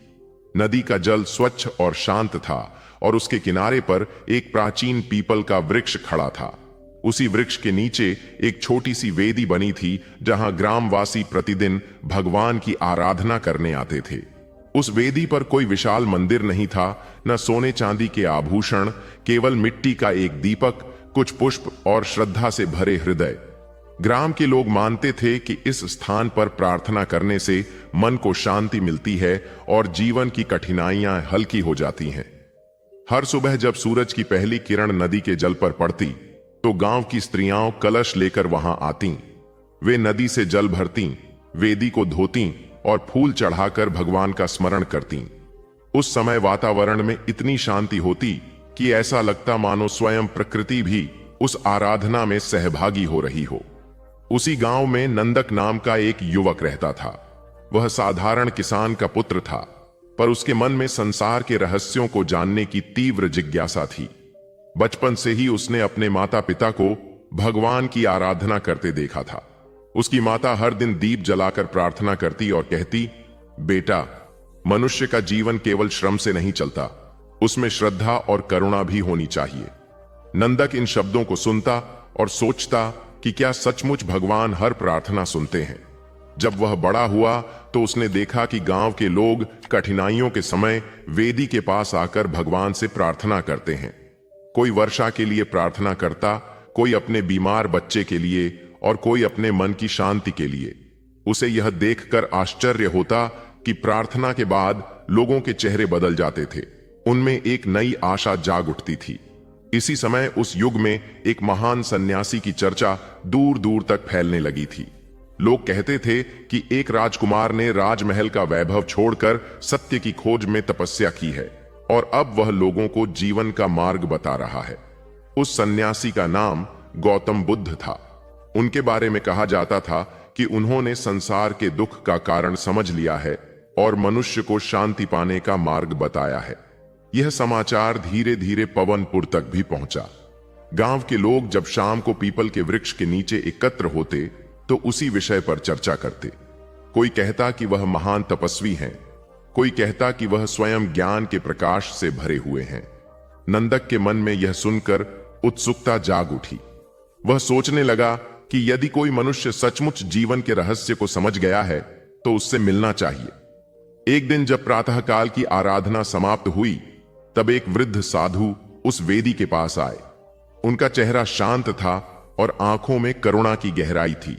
नदी का जल स्वच्छ और शांत था और उसके किनारे पर एक प्राचीन पीपल का वृक्ष खड़ा था। उसी वृक्ष के नीचे एक छोटी सी वेदी बनी थी जहां ग्रामवासी प्रतिदिन भगवान की आराधना करने आते थे। उस वेदी पर कोई विशाल मंदिर नहीं था, न सोने चांदी के आभूषण, केवल मिट्टी का एक दीपक, कुछ पुष्प और श्रद्धा से भरे हृदय। ग्राम के लोग मानते थे कि इस स्थान पर प्रार्थना करने से मन को शांति मिलती है और जीवन की कठिनाइयां हल्की हो जाती हैं। हर सुबह जब सूरज की पहली किरण नदी के जल पर पड़ती, तो गांव की स्त्रियां कलश लेकर वहां आतीं। वे नदी से जल भरतीं, वेदी को धोतीं और फूल चढ़ाकर भगवान का स्मरण करतीं। उस समय वातावरण में इतनी शांति होती कि ऐसा लगता मानो स्वयं प्रकृति भी उस आराधना में सहभागी हो रही हो। उसी गांव में नंदक नाम का एक युवक रहता था। वह साधारण किसान का पुत्र था, पर उसके मन में संसार के रहस्यों को जानने की तीव्र जिज्ञासा थी। बचपन से ही उसने अपने माता पिता को भगवान की आराधना करते देखा था। उसकी माता हर दिन दीप जलाकर प्रार्थना करती और कहती, बेटा, मनुष्य का जीवन केवल श्रम से नहीं चलता, उसमें श्रद्धा और करुणा भी होनी चाहिए। नंदक इन शब्दों को सुनता और सोचता कि क्या सचमुच भगवान हर प्रार्थना सुनते हैं। जब वह बड़ा हुआ तो उसने देखा कि गांव के लोग कठिनाइयों के समय वेदी के पास आकर भगवान से प्रार्थना करते हैं। कोई वर्षा के लिए प्रार्थना करता, कोई अपने बीमार बच्चे के लिए और कोई अपने मन की शांति के लिए। उसे यह देखकर आश्चर्य होता कि प्रार्थना के बाद लोगों के चेहरे बदल जाते थे, उनमें एक नई आशा जाग उठती थी। इसी समय उस युग में एक महान सन्यासी की चर्चा दूर दूर तक फैलने लगी थी। लोग कहते थे कि एक राजकुमार ने राजमहल का वैभव छोड़कर सत्य की खोज में तपस्या की है और अब वह लोगों को जीवन का मार्ग बता रहा है। उस सन्यासी का नाम गौतम बुद्ध था। उनके बारे में कहा जाता था कि उन्होंने संसार के दुख का कारण समझ लिया है और मनुष्य को शांति पाने का मार्ग बताया है। यह समाचार धीरे धीरे पवनपुर तक भी पहुंचा। गांव के लोग जब शाम को पीपल के वृक्ष के नीचे एकत्र होते तो उसी विषय पर चर्चा करते। कोई कहता कि वह महान तपस्वी हैं, कोई कहता कि वह स्वयं ज्ञान के प्रकाश से भरे हुए हैं। नंदक के मन में यह सुनकर उत्सुकता जाग उठी। वह सोचने लगा कि यदि कोई मनुष्य सचमुच जीवन के रहस्य को समझ गया है तो उससे मिलना चाहिए। एक दिन जब प्रातःकाल की आराधना समाप्त हुई तब एक वृद्ध साधु उस वेदी के पास आए। उनका चेहरा शांत था और आंखों में करुणा की गहराई थी।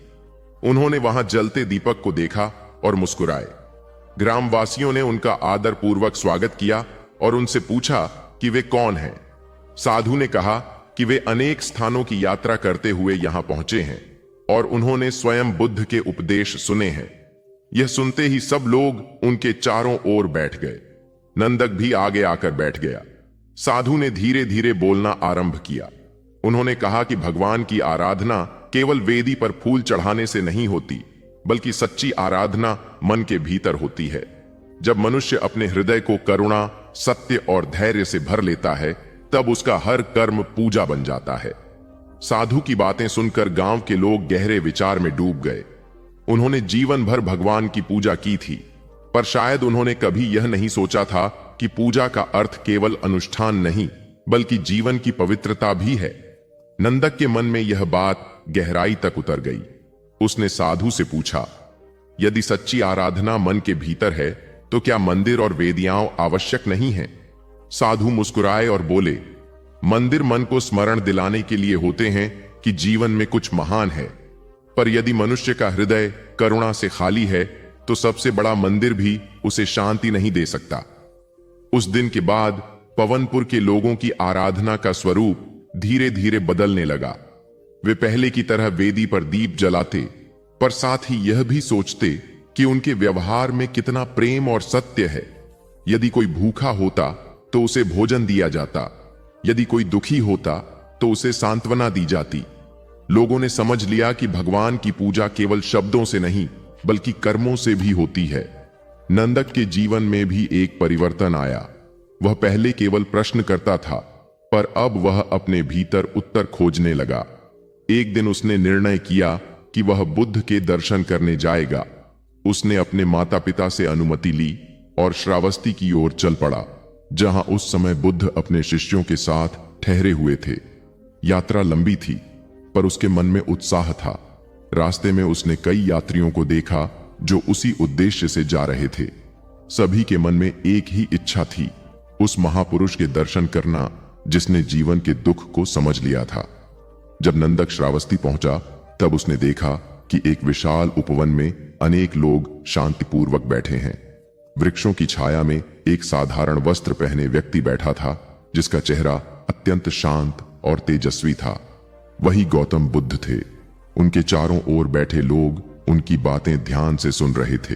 उन्होंने वहां जलते दीपक को देखा और मुस्कुराए। ग्रामवासियों ने उनका आदर पूर्वक स्वागत किया और उनसे पूछा कि वे कौन हैं। साधु ने कहा कि वे अनेक स्थानों की यात्रा करते हुए यहां पहुंचे हैं और उन्होंने स्वयं बुद्ध के उपदेश सुने हैं। यह सुनते ही सब लोग उनके चारों ओर बैठ गए। नंदक भी आगे आकर बैठ गया। साधु ने धीरे धीरे बोलना आरंभ किया। उन्होंने कहा कि भगवान की आराधना केवल वेदी पर फूल चढ़ाने से नहीं होती, बल्कि सच्ची आराधना मन के भीतर होती है। जब मनुष्य अपने हृदय को करुणा, सत्य और धैर्य से भर लेता है तब उसका हर कर्म पूजा बन जाता है। साधु की बातें सुनकर गांव के लोग गहरे विचार में डूब गए। उन्होंने जीवन भर भगवान की पूजा की थी, पर शायद उन्होंने कभी यह नहीं सोचा था कि पूजा का अर्थ केवल अनुष्ठान नहीं, बल्कि जीवन की पवित्रता भी है। नंदक के मन में यह बात गहराई तक उतर गई। उसने साधु से पूछा, यदि सच्ची आराधना मन के भीतर है तो क्या मंदिर और वेदियां आवश्यक नहीं हैं? साधु मुस्कुराए और बोले, मंदिर मन को स्मरण दिलाने के लिए होते हैं कि जीवन में कुछ महान है, पर यदि मनुष्य का हृदय करुणा से खाली है तो सबसे बड़ा मंदिर भी उसे शांति नहीं दे सकता। उस दिन के बाद पवनपुर के लोगों की आराधना का स्वरूप धीरे धीरे बदलने लगा। वे पहले की तरह वेदी पर दीप जलाते, पर साथ ही यह भी सोचते कि उनके व्यवहार में कितना प्रेम और सत्य है। यदि कोई भूखा होता तो उसे भोजन दिया जाता, यदि कोई दुखी होता तो उसे सांत्वना दी जाती। लोगों ने समझ लिया कि भगवान की पूजा केवल शब्दों से नहीं बल्कि कर्मों से भी होती है। नंदक के जीवन में भी एक परिवर्तन आया। वह पहले केवल प्रश्न करता था, पर अब वह अपने भीतर उत्तर खोजने लगा। एक दिन उसने निर्णय किया कि वह बुद्ध के दर्शन करने जाएगा। उसने अपने माता पिता से अनुमति ली और श्रावस्ती की ओर चल पड़ा, जहां उस समय बुद्ध अपने शिष्यों के साथ ठहरे हुए थे। यात्रा लंबी थी, पर उसके मन में उत्साह था। रास्ते में उसने कई यात्रियों को देखा जो उसी उद्देश्य से जा रहे थे। सभी के मन में एक ही इच्छा थी, उस महापुरुष के दर्शन करना जिसने जीवन के दुख को समझ लिया था। जब नंदक श्रावस्ती पहुंचा तब उसने देखा कि एक विशाल उपवन में अनेक लोग शांतिपूर्वक बैठे हैं। वृक्षों की छाया में एक साधारण वस्त्र पहने व्यक्ति बैठा था, जिसका चेहरा अत्यंत शांत और तेजस्वी था। वही गौतम बुद्ध थे। उनके चारों ओर बैठे लोग उनकी बातें ध्यान से सुन रहे थे।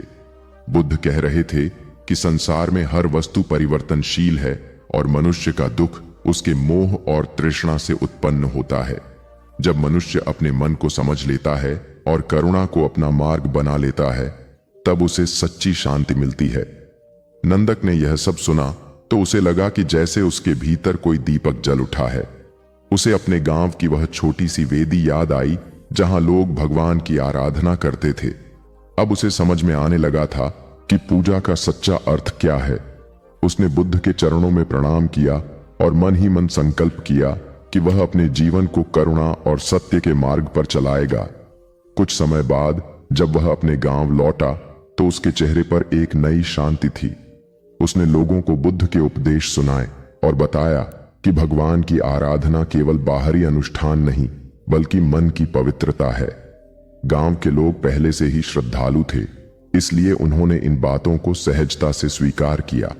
बुद्ध कह रहे थे कि संसार में हर वस्तु परिवर्तनशील है और मनुष्य का दुख उसके मोह और तृष्णा से उत्पन्न होता है। जब मनुष्य अपने मन को समझ लेता है और करुणा को अपना मार्ग बना लेता है, तब उसे सच्ची शांति मिलती है। नंदक ने यह सब सुना तो उसे लगा कि जैसे उसके भीतर कोई दीपक जल उठा है। उसे अपने गांव की वह छोटी सी वेदी याद आई जहां लोग भगवान की आराधना करते थे। अब उसे समझ में आने लगा था कि पूजा का सच्चा अर्थ क्या है। उसने बुद्ध के चरणों में प्रणाम किया और मन ही मन संकल्प किया कि वह अपने जीवन को करुणा और सत्य के मार्ग पर चलाएगा। कुछ समय बाद जब वह अपने गांव लौटा तो उसके चेहरे पर एक नई शांति थी। उसने लोगों को बुद्ध के उपदेश सुनाए और बताया कि भगवान की आराधना केवल बाहरी अनुष्ठान नहीं बल्कि मन की पवित्रता है। गांव के लोग पहले से ही श्रद्धालु थे, इसलिए उन्होंने इन बातों को सहजता से स्वीकार किया।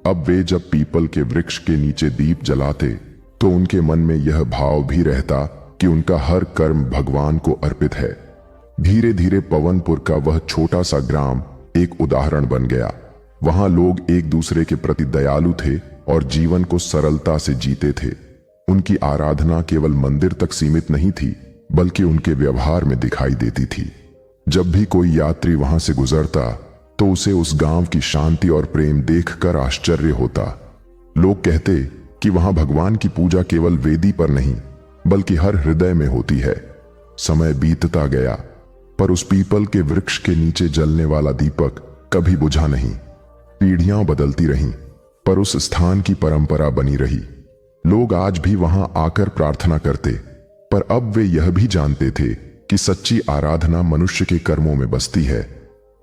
अब वे जब पीपल के वृक्ष के नीचे दीप जलाते तो उनके मन में यह भाव भी रहता कि उनका हर कर्म भगवान को अर्पित है। धीरे धीरे पवनपुर का वह छोटा सा ग्राम एक उदाहरण बन गया। वहां लोग एक दूसरे के प्रति दयालु थे और जीवन को सरलता से जीते थे। उनकी आराधना केवल मंदिर तक सीमित नहीं थी बल्कि उनके व्यवहार में दिखाई देती थी। जब भी कोई यात्री वहां से गुजरता तो उसे उस गांव की शांति और प्रेम देखकर आश्चर्य होता। लोग कहते कि वहां भगवान की पूजा केवल वेदी पर नहीं बल्कि हर हृदय में होती है। समय बीतता गया पर उस पीपल के वृक्ष के नीचे जलने वाला दीपक कभी बुझा नहीं। पीढ़ियां बदलती रहीं पर उस स्थान की परंपरा बनी रही। लोग आज भी वहां आकर प्रार्थना करते, पर अब वे यह भी जानते थे कि सच्ची आराधना मनुष्य के कर्मों में बसती है।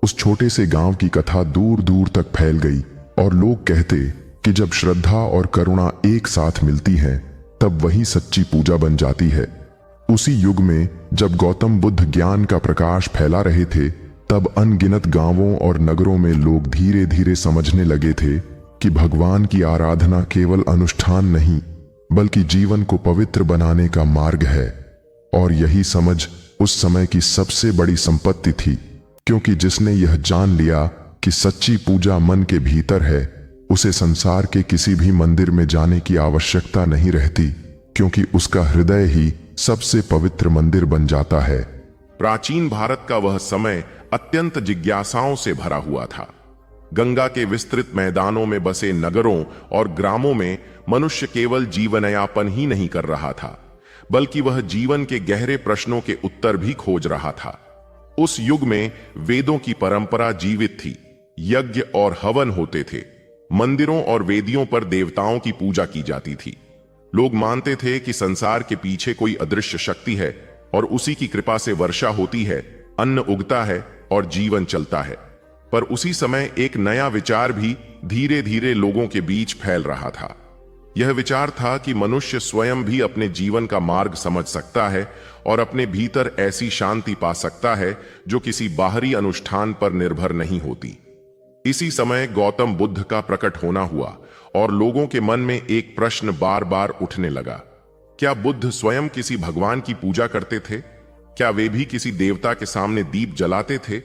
उस छोटे से गांव की कथा दूर दूर तक फैल गई और लोग कहते कि जब श्रद्धा और करुणा एक साथ मिलती हैं, तब वही सच्ची पूजा बन जाती है। उसी युग में जब गौतम बुद्ध ज्ञान का प्रकाश फैला रहे थे, तब अनगिनत गांवों और नगरों में लोग धीरे धीरे समझने लगे थे कि भगवान की आराधना केवल अनुष्ठान नहीं बल्कि जीवन को पवित्र बनाने का मार्ग है। और यही समझ उस समय की सबसे बड़ी संपत्ति थी, क्योंकि जिसने यह जान लिया कि सच्ची पूजा मन के भीतर है, उसे संसार के किसी भी मंदिर में जाने की आवश्यकता नहीं रहती, क्योंकि उसका हृदय ही सबसे पवित्र मंदिर बन जाता है। प्राचीन भारत का वह समय अत्यंत जिज्ञासाओं से भरा हुआ था। गंगा के विस्तृत मैदानों में बसे नगरों और ग्रामों में मनुष्य केवल जीवनयापन ही नहीं कर रहा था, बल्कि वह जीवन के गहरे प्रश्नों के उत्तर भी खोज रहा था। उस युग में वेदों की परंपरा जीवित थी। यज्ञ और हवन होते थे। मंदिरों और वेदियों पर देवताओं की पूजा की जाती थी। लोग मानते थे कि संसार के पीछे कोई अदृश्य शक्ति है और उसी की कृपा से वर्षा होती है, अन्न उगता है और जीवन चलता है। पर उसी समय एक नया विचार भी धीरे धीरे लोगों के बीच फैल रहा था। यह विचार था कि मनुष्य स्वयं भी अपने जीवन का मार्ग समझ सकता है और अपने भीतर ऐसी शांति पा सकता है जो किसी बाहरी अनुष्ठान पर निर्भर नहीं होती। इसी समय गौतम बुद्ध का प्रकट होना हुआ और लोगों के मन में एक प्रश्न बार बार उठने लगा। क्या बुद्ध स्वयं किसी भगवान की पूजा करते थे? क्या वे भी किसी देवता के सामने दीप जलाते थे,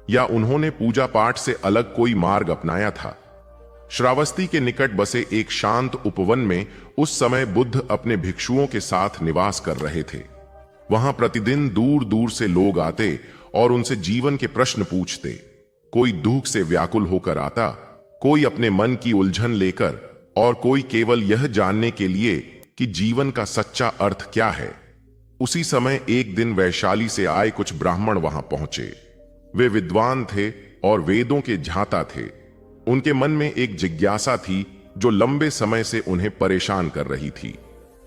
या उन्होंने पूजा पाठ से अलग कोई मार्ग अपनाया था? श्रावस्ती के निकट बसे एक शांत उपवन में उस समय बुद्ध अपने भिक्षुओं के साथ निवास कर रहे थे। वहां प्रतिदिन दूर दूर से लोग आते और उनसे जीवन के प्रश्न पूछते। कोई दुख से व्याकुल होकर आता, कोई अपने मन की उलझन लेकर, और कोई केवल यह जानने के लिए कि जीवन का सच्चा अर्थ क्या है। उसी समय एक दिन वैशाली से आए कुछ ब्राह्मण वहां पहुंचे। वे विद्वान थे और वेदों के झांता थे। उनके मन में एक जिज्ञासा थी जो लंबे समय से उन्हें परेशान कर रही थी।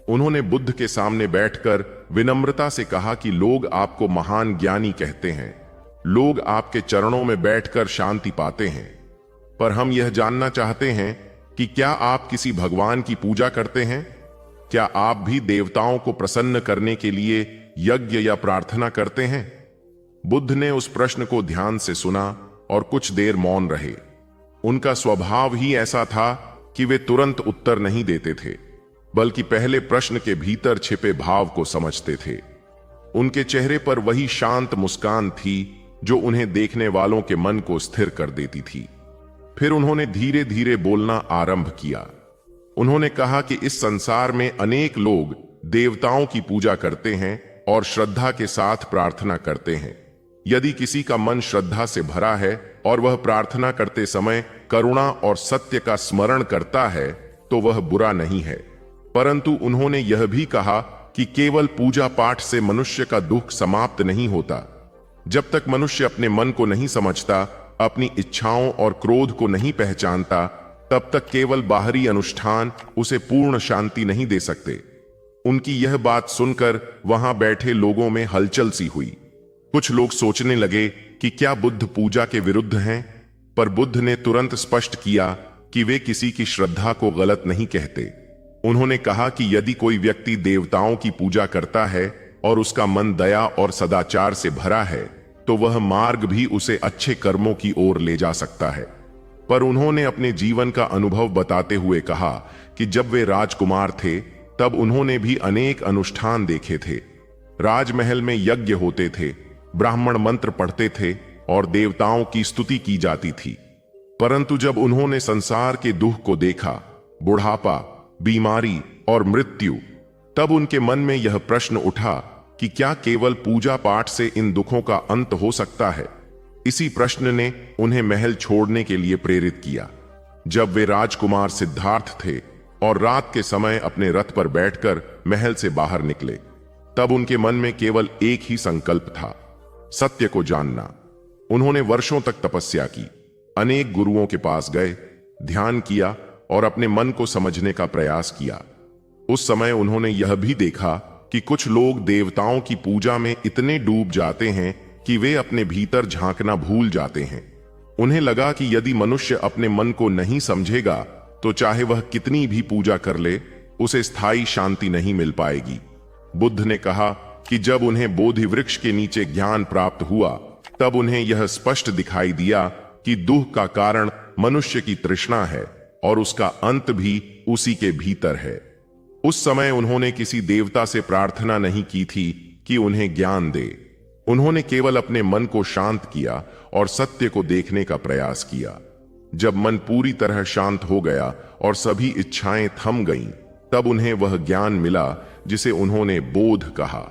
उन्होंने बुद्ध के सामने बैठकर विनम्रता से कहा कि लोग आपको महान ज्ञानी कहते हैं, लोग आपके चरणों में बैठकर शांति पाते हैं, पर हम यह जानना चाहते हैं कि क्या आप किसी भगवान की पूजा करते हैं? क्या आप भी देवताओं को प्रसन्न करने के लिए यज्ञ या प्रार्थना करते हैं? बुद्ध ने उस प्रश्न को ध्यान से सुना और कुछ देर मौन रहे। उनका स्वभाव ही ऐसा था कि वे तुरंत उत्तर नहीं देते थे, बल्कि पहले प्रश्न के भीतर छिपे भाव को समझते थे। उनके चेहरे पर वही शांत मुस्कान थी जो उन्हें देखने वालों के मन को स्थिर कर देती थी। फिर उन्होंने धीरे धीरे बोलना आरंभ किया। उन्होंने कहा कि इस संसार में अनेक लोग देवताओं की पूजा करते हैं और श्रद्धा के साथ प्रार्थना करते हैं। यदि किसी का मन श्रद्धा से भरा है और वह प्रार्थना करते समय करुणा और सत्य का स्मरण करता है तो वह बुरा नहीं है। परंतु उन्होंने यह भी कहा कि केवल पूजा पाठ से मनुष्य का दुख समाप्त नहीं होता। जब तक मनुष्य अपने मन को नहीं समझता, अपनी इच्छाओं और क्रोध को नहीं पहचानता, तब तक केवल बाहरी अनुष्ठान उसे पूर्ण शांति नहीं दे सकते। उनकी यह बात सुनकर वहां बैठे लोगों में हलचल सी हुई। कुछ लोग सोचने लगे कि क्या बुद्ध पूजा के विरुद्ध हैं, पर बुद्ध ने तुरंत स्पष्ट किया कि वे किसी की श्रद्धा को गलत नहीं कहते। उन्होंने कहा कि यदि कोई व्यक्ति देवताओं की पूजा करता है और उसका मन दया और सदाचार से भरा है, तो वह मार्ग भी उसे अच्छे कर्मों की ओर ले जा सकता है। पर उन्होंने अपने जीवन का अनुभव बताते हुए कहा कि जब वे राजकुमार थे तब उन्होंने भी अनेक अनुष्ठान देखे थे। राजमहल में यज्ञ होते थे, ब्राह्मण मंत्र पढ़ते थे और देवताओं की स्तुति की जाती थी। परंतु जब उन्होंने संसार के दुख को देखा, बुढ़ापा, बीमारी और मृत्यु, तब उनके मन में यह प्रश्न उठा कि क्या केवल पूजा पाठ से इन दुखों का अंत हो सकता है। इसी प्रश्न ने उन्हें महल छोड़ने के लिए प्रेरित किया। जब वे राजकुमार सिद्धार्थ थे और रात के समय अपने रथ पर बैठकर महल से बाहर निकले, तब उनके मन में केवल एक ही संकल्प था, सत्य को जानना। उन्होंने वर्षों तक तपस्या की, अनेक गुरुओं के पास गए, ध्यान किया और अपने मन को समझने का प्रयास किया। उस समय उन्होंने यह भी देखा कि कुछ लोग देवताओं की पूजा में इतने डूब जाते हैं कि वे अपने भीतर झांकना भूल जाते हैं। उन्हें लगा कि यदि मनुष्य अपने मन को नहीं समझेगा तो चाहे वह कितनी भी पूजा कर ले, उसे स्थायी शांति नहीं मिल पाएगी। बुद्ध ने कहा कि जब उन्हें बोधि वृक्ष के नीचे ज्ञान प्राप्त हुआ, तब उन्हें यह स्पष्ट दिखाई दिया कि दुख का कारण मनुष्य की तृष्णा है और उसका अंत भी उसी के भीतर है। उस समय उन्होंने किसी देवता से प्रार्थना नहीं की थी कि उन्हें ज्ञान दे। उन्होंने केवल अपने मन को शांत किया और सत्य को देखने का प्रयास किया। जब मन पूरी तरह शांत हो गया और सभी इच्छाएं थम गईं, तब उन्हें वह ज्ञान मिला जिसे उन्होंने बोध कहा।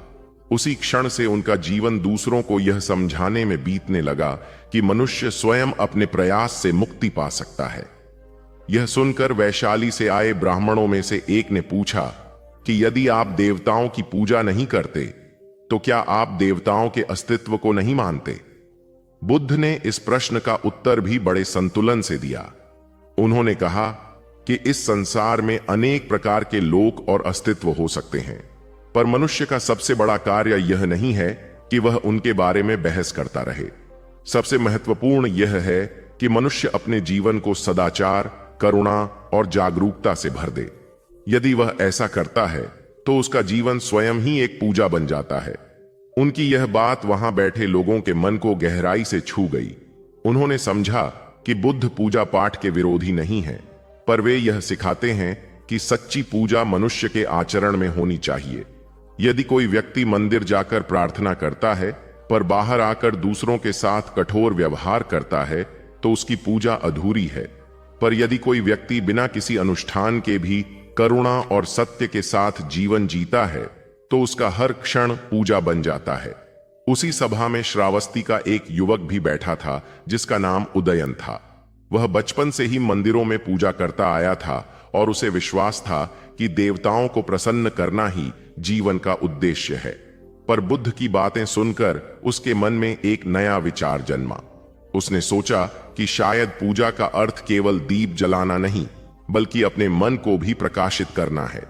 उसी क्षण से उनका जीवन दूसरों को यह समझाने में बीतने लगा कि मनुष्य स्वयं अपने प्रयास से मुक्ति पा सकता है। यह सुनकर वैशाली से आए ब्राह्मणों में से एक ने पूछा कि यदि आप देवताओं की पूजा नहीं करते, तो क्या आप देवताओं के अस्तित्व को नहीं मानते? बुद्ध ने इस प्रश्न का उत्तर भी बड़े संतुलन से दिया। उन्होंने कहा कि इस संसार में अनेक प्रकार के लोक और अस्तित्व हो सकते हैं, पर मनुष्य का सबसे बड़ा कार्य यह नहीं है कि वह उनके बारे में बहस करता रहे। सबसे महत्वपूर्ण यह है कि मनुष्य अपने जीवन को सदाचार, करुणा और जागरूकता से भर दे। यदि वह ऐसा करता है तो उसका जीवन स्वयं ही एक पूजा बन जाता है। उनकी यह बात वहां बैठे लोगों के मन को गहराई से छू गई। उन्होंने समझा कि बुद्ध पूजा पाठ के विरोधी नहीं है, पर वे यह सिखाते हैं कि सच्ची पूजा मनुष्य के आचरण में होनी चाहिए। यदि कोई व्यक्ति मंदिर जाकर प्रार्थना करता है पर बाहर आकर दूसरों के साथ कठोर व्यवहार करता है, तो उसकी पूजा अधूरी है। पर यदि कोई व्यक्ति बिना किसी अनुष्ठान के भी करुणा और सत्य के साथ जीवन जीता है, तो उसका हर क्षण पूजा बन जाता है। उसी सभा में श्रावस्ती का एक युवक भी बैठा था जिसका नाम उदयन था। वह बचपन से ही मंदिरों में पूजा करता आया था और उसे विश्वास था कि देवताओं को प्रसन्न करना ही जीवन का उद्देश्य है। पर बुद्ध की बातें सुनकर उसके मन में एक नया विचार जन्मा। उसने सोचा कि शायद पूजा का अर्थ केवल दीप जलाना नहीं, बल्कि अपने मन को भी प्रकाशित करना है।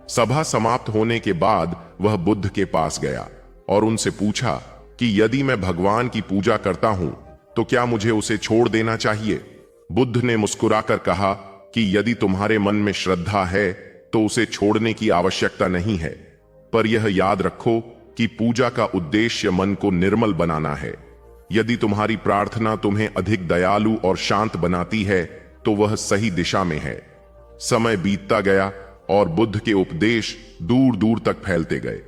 सभा समाप्त होने के बाद वह बुद्ध के पास गया और उनसे पूछा कि यदि मैं भगवान की पूजा करता हूं तो क्या मुझे उसे छोड़ देना चाहिए? बुद्ध ने मुस्कुराकर कहा कि यदि तुम्हारे मन में श्रद्धा है तो उसे छोड़ने की आवश्यकता नहीं है, पर यह याद रखो कि पूजा का उद्देश्य मन को निर्मल बनाना है। यदि तुम्हारी प्रार्थना तुम्हें अधिक दयालु और शांत बनाती है तो वह सही दिशा में है। समय बीतता गया और बुद्ध के उपदेश दूर दूर तक फैलते गए।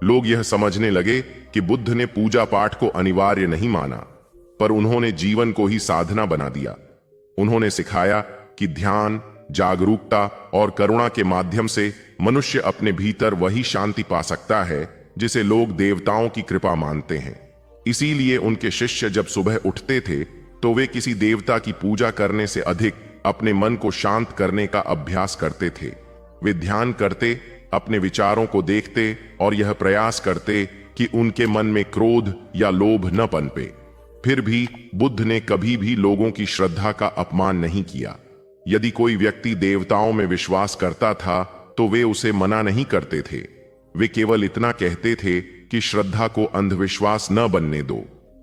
लोग यह समझने लगे कि बुद्ध ने पूजा पाठ को अनिवार्य नहीं माना, पर उन्होंने जीवन को ही साधना बना दिया। उन्होंने सिखाया कि ध्यान, जागरूकता और करुणा के माध्यम से मनुष्य अपने भीतर वही शांति पा सकता है जिसे लोग देवताओं की कृपा मानते हैं। इसीलिए उनके शिष्य जब सुबह उठते थे तो वे किसी देवता की पूजा करने से अधिक अपने मन को शांत करने का अभ्यास करते थे। वे ध्यान करते, अपने विचारों को देखते और यह प्रयास करते कि उनके मन में क्रोध या लोभ न पनपे। फिर भी बुद्ध ने कभी भी लोगों की श्रद्धा का अपमान नहीं किया। यदि कोई व्यक्ति देवताओं में विश्वास करता था तो वे उसे मना नहीं करते थे। वे केवल इतना कहते थे कि श्रद्धा को अंधविश्वास न बनने दो।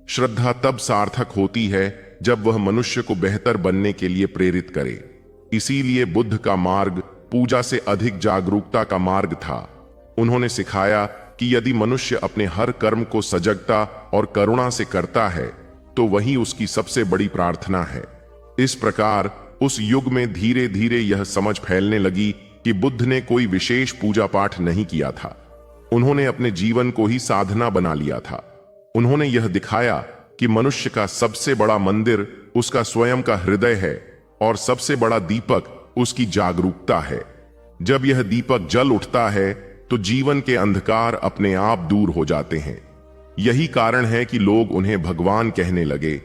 श्रद्धा तब सार्थक होती है जब वह मनुष्य को बेहतर बनने के लिए प्रेरित करे। इसीलिए बुद्ध का मार्ग पूजा से अधिक जागरूकता का मार्ग था। उन्होंने सिखाया कि यदि मनुष्य अपने हर कर्म को सजगता और करुणा से करता है तो वही उसकी सबसे बड़ी प्रार्थना है। इस प्रकार उस युग में धीरे धीरे यह समझ फैलने लगी कि बुद्ध ने कोई विशेष पूजा पाठ नहीं किया था। उन्होंने अपने जीवन को ही साधना बना लिया था। उन्होंने यह दिखाया कि मनुष्य का सबसे बड़ा मंदिर उसका स्वयं का हृदय है और सबसे बड़ा दीपक उसकी जागरूकता है। जब यह दीपक जल उठता है तो जीवन के अंधकार अपने आप दूर हो जाते हैं। यही कारण है कि लोग उन्हें भगवान कहने लगे,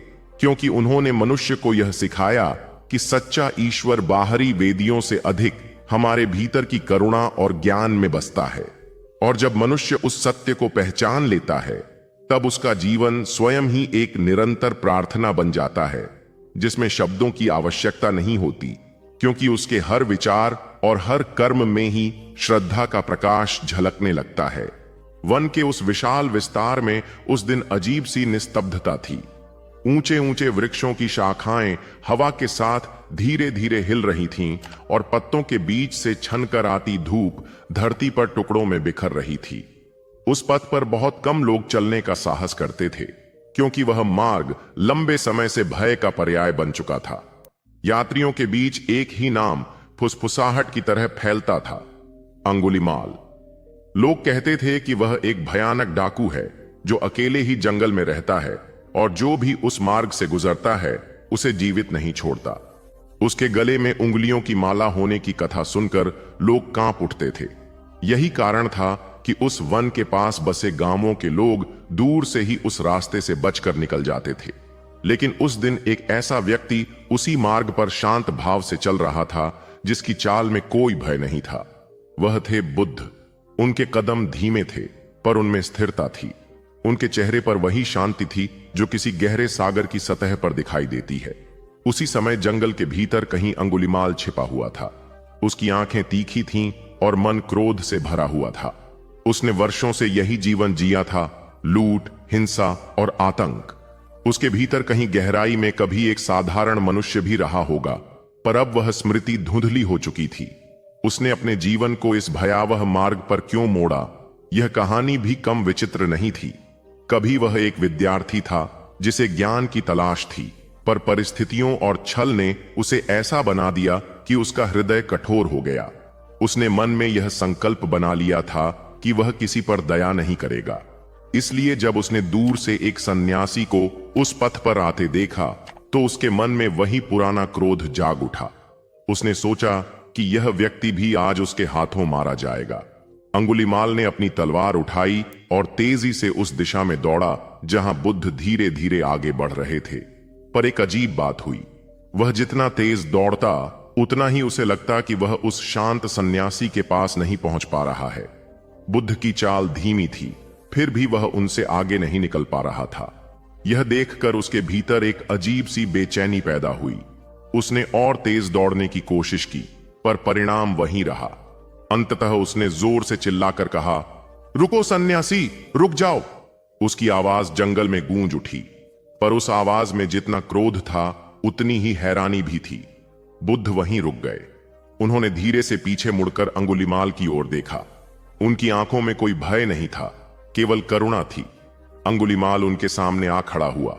क्योंकि उन्होंने मनुष्य को यह सिखाया कि सच्चा ईश्वर बाहरी वेदियों से अधिक हमारे भीतर की करुणा और ज्ञान में बसता है। और जब मनुष्य उस सत्य को पहचान लेता है तब उसका जीवन स्वयं ही एक निरंतर प्रार्थना बन जाता है, जिसमें शब्दों की आवश्यकता नहीं होती, क्योंकि उसके हर विचार और हर कर्म में ही श्रद्धा का प्रकाश झलकने लगता है। वन के उस विशाल विस्तार में उस दिन अजीब सी निस्तब्धता थी। ऊंचे ऊंचे वृक्षों की शाखाएं हवा के साथ धीरे धीरे हिल रही थीं और पत्तों के बीच से छनकर आती धूप धरती पर टुकड़ों में बिखर रही थी। उस पथ पर बहुत कम लोग चलने का साहस करते थे, क्योंकि वह मार्ग लंबे समय से भय का पर्याय बन चुका था। यात्रियों के बीच एक ही नाम फुसफुसाहट की तरह फैलता था, अंगुलीमाल। लोग कहते थे कि वह एक भयानक डाकू है जो अकेले ही जंगल में रहता है और जो भी उस मार्ग से गुजरता है उसे जीवित नहीं छोड़ता। उसके गले में उंगलियों की माला होने की कथा सुनकर लोग कांप उठते थे। यही कारण था कि उस वन के पास बसे गांवों के लोग दूर से ही उस रास्ते से बचकर निकल जाते थे। लेकिन उस दिन एक ऐसा व्यक्ति उसी मार्ग पर शांत भाव से चल रहा था जिसकी चाल में कोई भय नहीं था। वह थे बुद्ध। उनके कदम धीमे थे पर उनमें स्थिरता थी। उनके चेहरे पर वही शांति थी जो किसी गहरे सागर की सतह पर दिखाई देती है। उसी समय जंगल के भीतर कहीं अंगुलीमाल छिपा हुआ था। उसकी आंखें तीखी थीं और मन क्रोध से भरा हुआ था। उसने वर्षों से यही जीवन जिया था, लूट, हिंसा और आतंक। उसके भीतर कहीं गहराई में कभी एक साधारण मनुष्य भी रहा होगा, पर अब वह स्मृति धुंधली हो चुकी थी। उसने अपने जीवन को इस भयावह मार्ग पर क्यों मोड़ा, यह कहानी भी कम विचित्र नहीं थी। कभी वह एक विद्यार्थी था जिसे ज्ञान की तलाश थी, पर परिस्थितियों और छल ने उसे ऐसा बना दिया कि उसका हृदय कठोर हो गया। उसने मन में यह संकल्प बना लिया था कि वह किसी पर दया नहीं करेगा। इसलिए जब उसने दूर से एक सन्यासी को उस पथ पर आते देखा तो उसके मन में वही पुराना क्रोध जाग उठा। उसने सोचा कि यह व्यक्ति भी आज उसके हाथों मारा जाएगा। अंगुलीमाल ने अपनी तलवार उठाई और तेजी से उस दिशा में दौड़ा जहां बुद्ध धीरे धीरे आगे बढ़ रहे थे। पर एक अजीब बात हुई। वह जितना तेज दौड़ता उतना ही उसे लगता कि वह उस शांत सन्यासी के पास नहीं पहुंच पा रहा है। बुद्ध की चाल धीमी थी, फिर भी वह उनसे आगे नहीं निकल पा रहा था। यह देखकर उसके भीतर एक अजीब सी बेचैनी पैदा हुई। उसने और तेज दौड़ने की कोशिश की, पर परिणाम वही रहा। अंततः उसने जोर से चिल्लाकर कहा, रुको सन्यासी, रुक जाओ। उसकी आवाज जंगल में गूंज उठी, पर उस आवाज में जितना क्रोध था उतनी ही हैरानी भी थी। बुद्ध वहीं रुक गए। उन्होंने धीरे से पीछे मुड़कर अंगुलीमाल की ओर देखा। उनकी आंखों में कोई भय नहीं था, केवल करुणा थी। अंगुलीमाल उनके सामने आ खड़ा हुआ।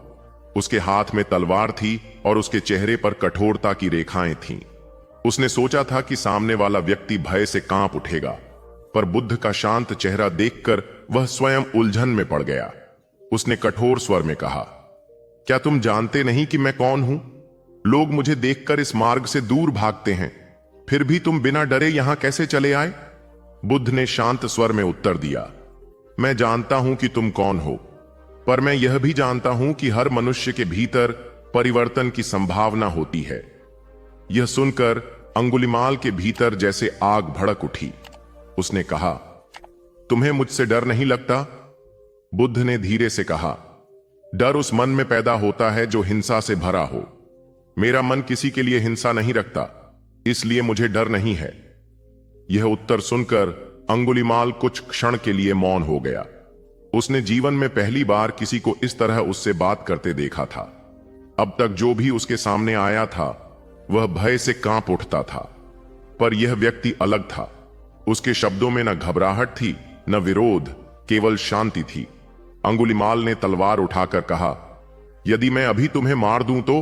उसके हाथ में तलवार थी और उसके चेहरे पर कठोरता की रेखाएं थीं। उसने सोचा था कि सामने वाला व्यक्ति भय से कांप उठेगा, पर बुद्ध का शांत चेहरा देखकर वह स्वयं उलझन में पड़ गया। उसने कठोर स्वर में कहा, क्या तुम जानते नहीं कि मैं कौन हूं? लोग मुझे देखकर इस मार्ग से दूर भागते हैं, फिर भी तुम बिना डरे यहां कैसे चले आए? बुद्ध ने शांत स्वर में उत्तर दिया, मैं जानता हूं कि तुम कौन हो, पर मैं यह भी जानता हूं कि हर मनुष्य के भीतर परिवर्तन की संभावना होती है। यह सुनकर अंगुलीमाल के भीतर जैसे आग भड़क उठी। उसने कहा, तुम्हें मुझसे डर नहीं लगता? बुद्ध ने धीरे से कहा, डर उस मन में पैदा होता है जो हिंसा से भरा हो। मेरा मन किसी के लिए हिंसा नहीं रखता, इसलिए मुझे डर नहीं है। यह उत्तर सुनकर अंगुलिमाल कुछ क्षण के लिए मौन हो गया। उसने जीवन में पहली बार किसी को इस तरह उससे बात करते देखा था। अब तक जो भी उसके सामने आया था वह भय से कांप उठता था, पर यह व्यक्ति अलग था। उसके शब्दों में न घबराहट थी न विरोध, केवल शांति थी। अंगुलिमाल ने तलवार उठाकर कहा, यदि मैं अभी तुम्हें मार दूं तो?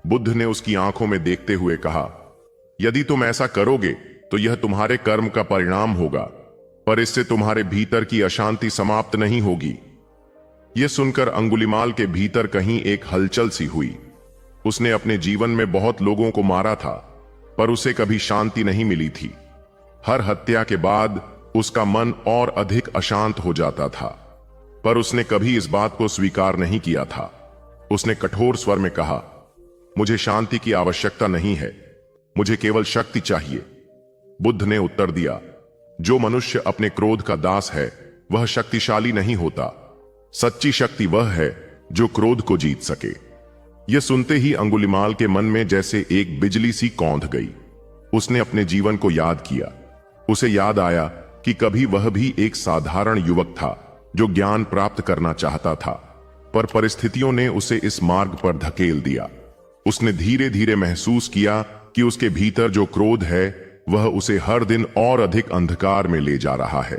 बुद्ध ने उसकी आंखों में देखते हुए कहा, यदि तुम ऐसा करोगे तो यह तुम्हारे कर्म का परिणाम होगा, पर इससे तुम्हारे भीतर की अशांति समाप्त नहीं होगी। यह सुनकर अंगुलिमाल के भीतर कहीं एक हलचल सी हुई। उसने अपने जीवन में बहुत लोगों को मारा था, पर उसे कभी शांति नहीं मिली थी। हर हत्या के बाद उसका मन और अधिक अशांत हो जाता था, पर उसने कभी इस बात को स्वीकार नहीं किया था। उसने कठोर स्वर में कहा, मुझे शांति की आवश्यकता नहीं है, मुझे केवल शक्ति चाहिए। बुद्ध ने उत्तर दिया, जो मनुष्य अपने क्रोध का दास है वह शक्तिशाली नहीं होता। सच्ची शक्ति वह है जो क्रोध को जीत सके। यह सुनते ही अंगुलिमाल के मन में जैसे एक बिजली सी कौंध गई। उसने अपने जीवन को याद किया। उसे याद आया कि कभी वह भी एक साधारण युवक था जो ज्ञान प्राप्त करना चाहता था, पर परिस्थितियों ने उसे इस मार्ग पर धकेल दिया। उसने धीरे धीरे महसूस किया कि उसके भीतर जो क्रोध है वह उसे हर दिन और अधिक अंधकार में ले जा रहा है।